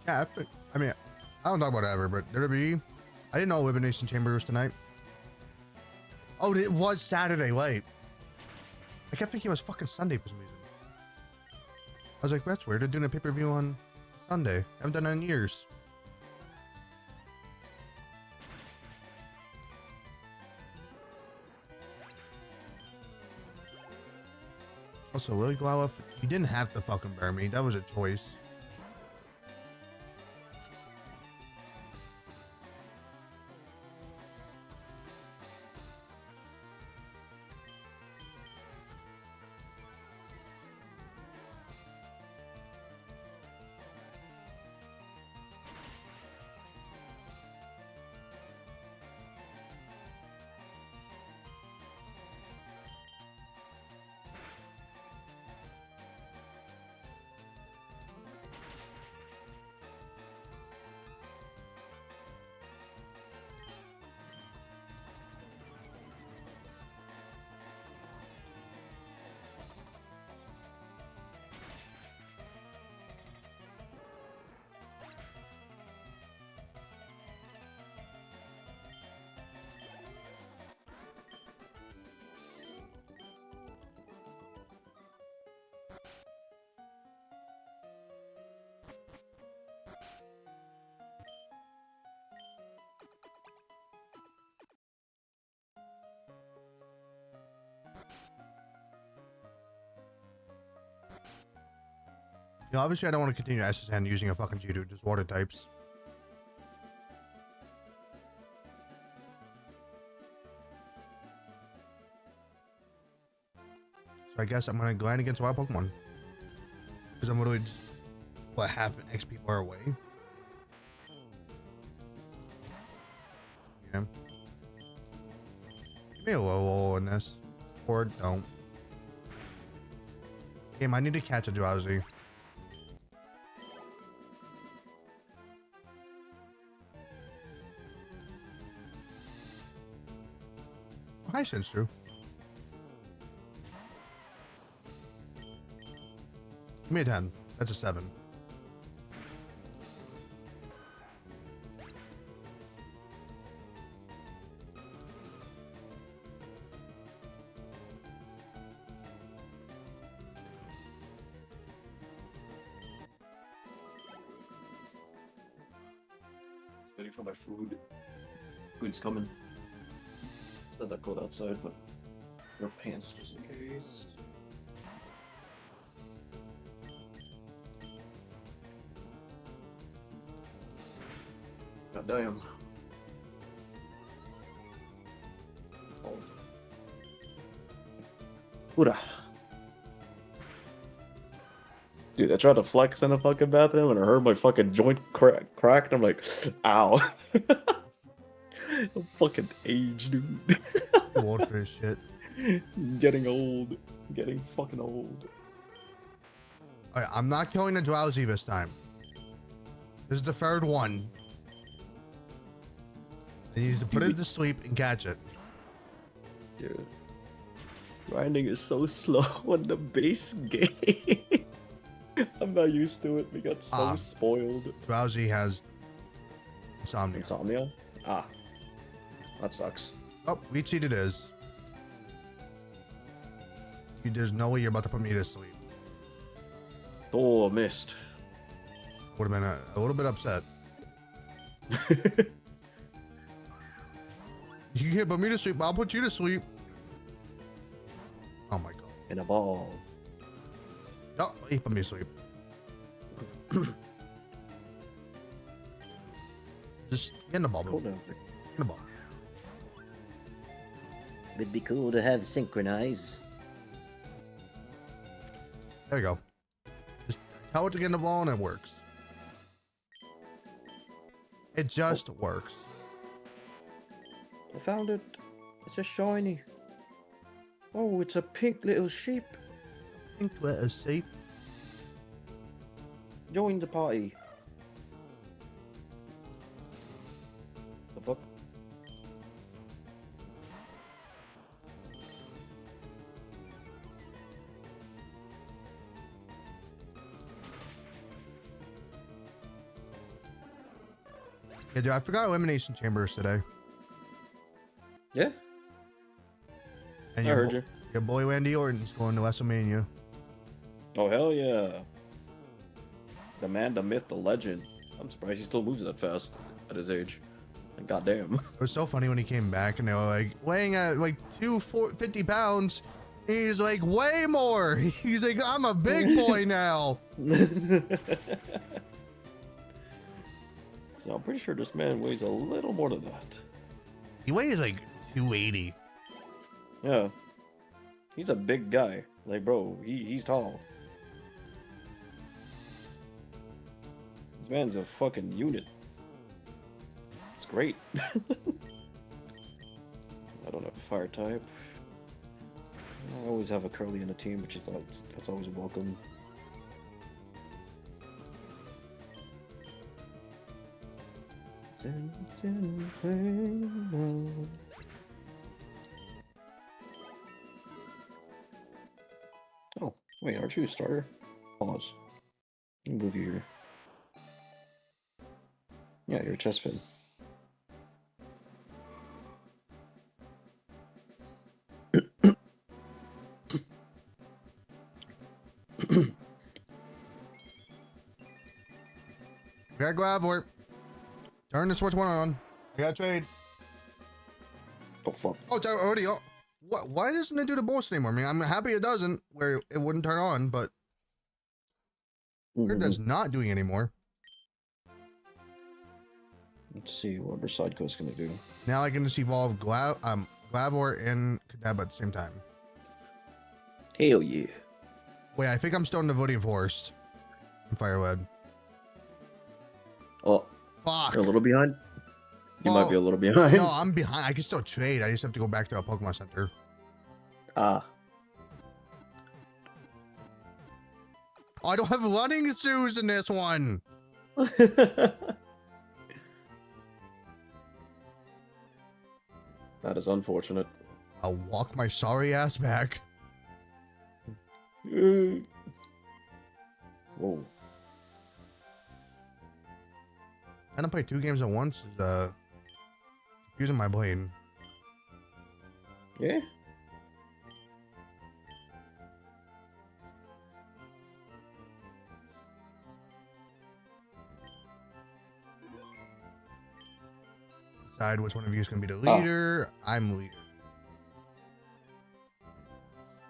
Yeah, I mean, I don't talk about it ever, but there be. I didn't know Elimination Chamber was tonight. Oh, it was Saturday. Wait, I kept thinking it was fucking Sunday for some reason. I was like, that's weird. They're doing a pay-per-view on Sunday. I haven't done it in years. Also, Lily Glow, you didn't have to fucking bear me. That was a choice. You know, obviously I don't want to continue SSN using a fucking Geodude, just water types. So I guess I'm gonna grind against wild Pokemon. Because I'm literally just, what, half an XP bar away? Yeah. Give me a low in this. Or don't. Game, I need to catch a Drowsy. Oh, hi, Shinsu. Give me a 10. That's a 7. Waiting for my food. Food's coming. It's not that cold outside, but wear pants just in case. God damn. Oh. Hoorah. Dude, I tried to flex in the fucking bathroom and I heard my fucking joint cracked. I'm like, ow. I'm fucking age, dude. Old for shit. Getting old. Getting fucking old. Alright, I'm not killing the Drowsy this time. This is the third one. I need to put it to sleep and catch it. Dude. Grinding is so slow on the base game. I'm not used to it. We got so spoiled. Drowsy has insomnia. Insomnia? Ah. That sucks. Oh, Wheat Seed it is. There's no way you're about to put me to sleep. Oh, missed. Would have been a little bit upset. You can't put me to sleep, I'll put you to sleep. Oh my god. In a ball. Oh, he put me to sleep. Just get in the ball, Hold Get on. in the ball. It'd be cool to have synchronize. There you go. Just tell it to get in the ball and it works. It just works. I found it. It's a shiny. Oh, it's a pink little sheep. Pink little sheep. Join the party. The fuck? Yeah, dude, I forgot Elimination Chambers today. Yeah, And I heard you. Your boy Randy Orton's going to WrestleMania. Oh, hell yeah. The man, the myth, the legend. I'm surprised he still moves that fast at his age. And goddamn. It was so funny when he came back and they were like, weighing at like 250 pounds. He's like, way more. He's like, I'm a big boy now. So I'm pretty sure this man weighs a little more than that. He weighs like 280. Yeah. He's a big guy. Like, bro, he's tall. This man's a fucking unit. It's great. I don't have a fire type. I always have a curly in the team, which is that's always welcome. Oh, wait, aren't you a starter? Pause. Let me move you here. Yeah, you're a chest pin. Gotta go out for it. Turn the switch one on. I gotta trade. Oh, fuck. Oh, it's already on. What? Why doesn't it do the bolts anymore? I mean, I'm happy it doesn't, where it wouldn't turn on, but it does not doing anymore. Let's see what our side quest gonna do. Now I can just evolve Glavor and Kadab at the same time. Hell yeah. Wait, I think I'm still in the voting forest. In Fireled. Oh, fuck. You're a little behind? You might be a little behind. No, I'm behind. I can still trade. I just have to go back to a Pokemon Center. Ah. Oh, I don't have running shoes in this one. That is unfortunate. I'll walk my sorry ass back. Whoa. Trying to play 2 games at once is using my blade. Yeah. Decide which one of you is going to be the leader. I'm leader.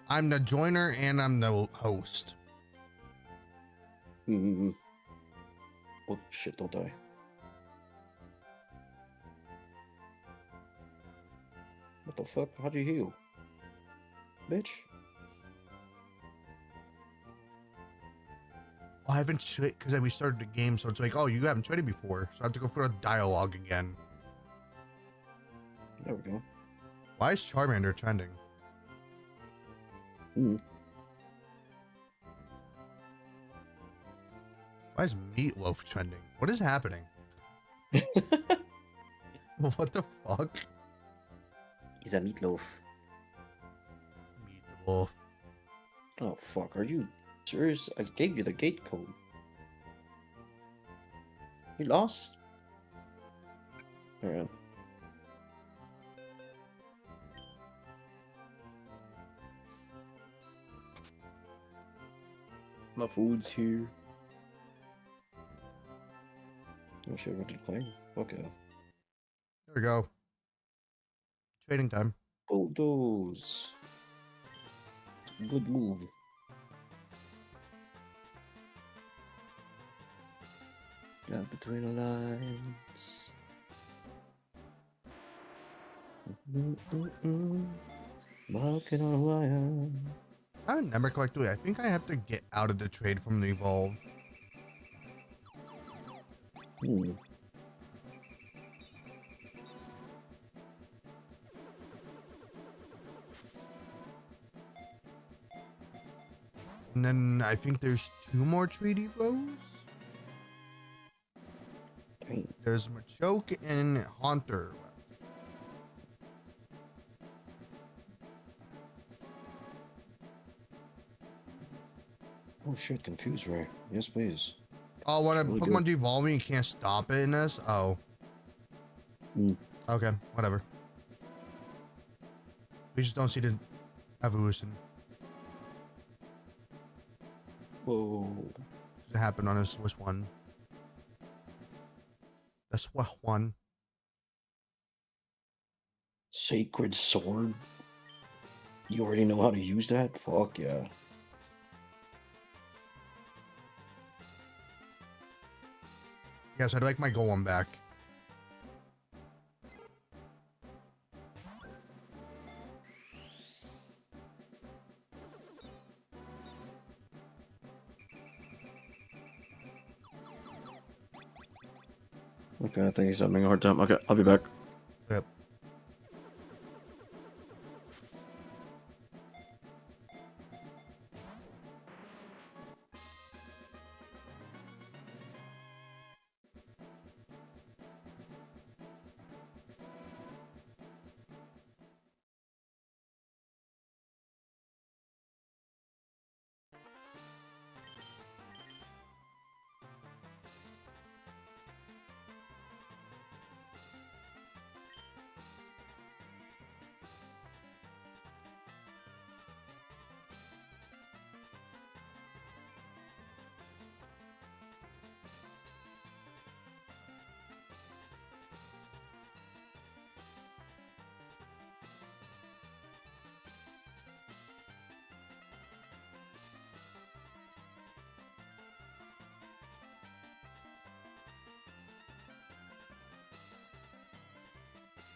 I'm the joiner and I'm the host. Oh shit, don't die. What the fuck? How'd you heal? Bitch. Oh, I haven't traded because I restarted the game, so it's like, oh, you haven't traded before, so I have to go put a dialogue again. There we go. Why is Charmander trending? Why is Meatloaf trending? What is happening? What the fuck? He's a meatloaf. Meatloaf. Oh fuck, are you serious? I gave you the gate code. You lost? Yeah. My food's here. Oh shit, what did you play? Okay. There we go. Trading time. Bulldoze. Good move. Got between the lines. Walking on a wire. I haven't never collected it. I think I have to get out of the trade from the Evolve. And then I think there's 2 more trade Evos. There's Machoke and Haunter left. Oh shit, confused Ray. Yes, please. Oh, when a really Pokemon's good. evolving, you can't stop it in this? Oh. Mm. Okay, whatever. We just don't see the evolution. Whoa. It happened on a Swiss one. The Swiss one. Sacred sword? You already know how to use that? Fuck yeah. Yes, I'd like my golem back. Okay, I think he's having a hard time. Okay, I'll be back. Yep.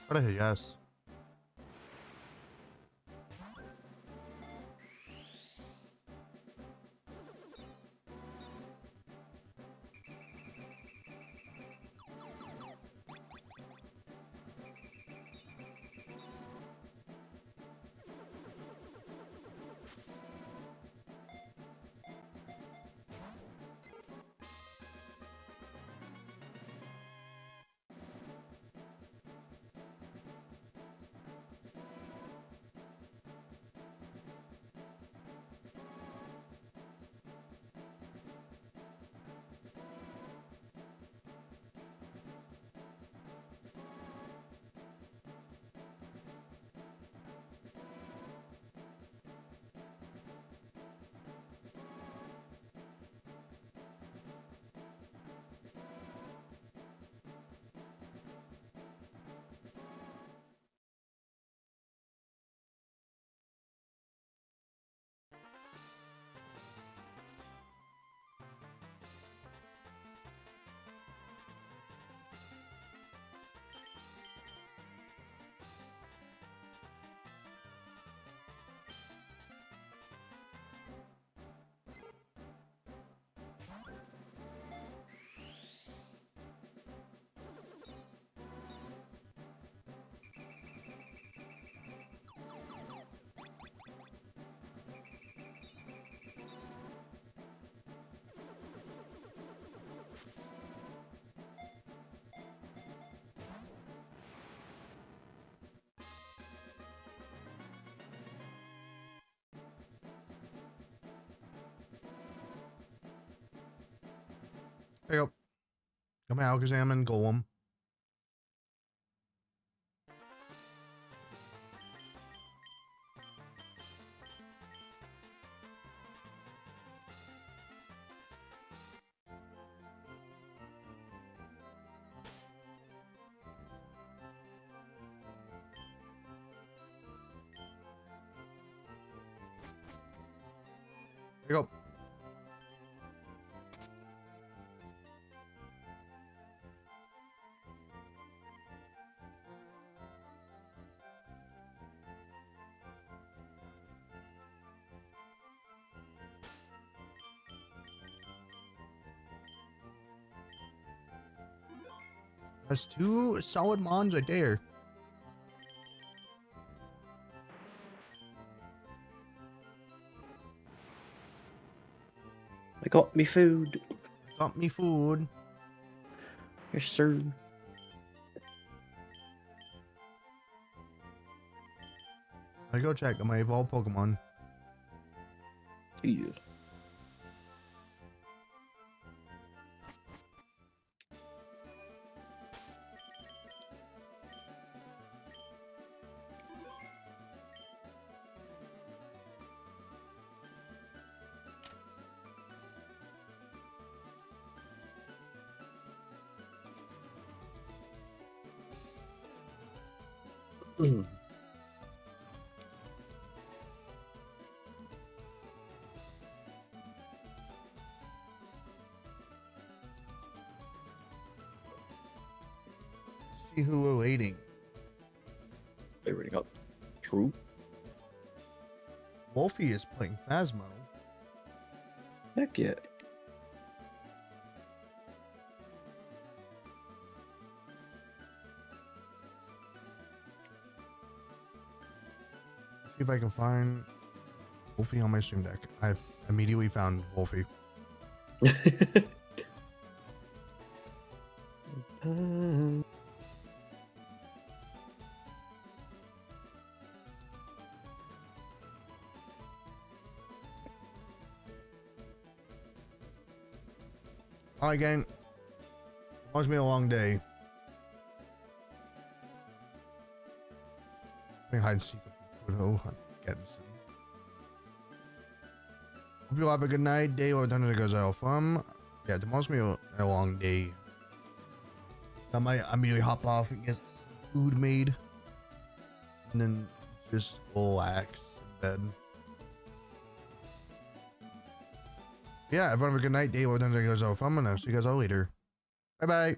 What a yes. There you go. Got my Alakazam and Golem. There you go. That's 2 solid mons right there. I got me food. Got me food. Yes, sir. I go check on my evolved Pokemon. Yeah. See who we're waiting. They're reading up. True. Wolfie is playing Phasmo. Heck yeah. See if I can find Wolfie on my stream deck. I've immediately found Wolfie. Alright, gang. Must be a long day. Playing hide and seek with Pluto on Gettison. Hope you all have a good night, day, or time that goes out from. Yeah, tomorrow's gonna be a long day. I might immediately hop off and get food made. And then just relax in bed. Yeah, everyone have a good night, day, or time that goes out from. And I'll see you guys all later. Bye bye.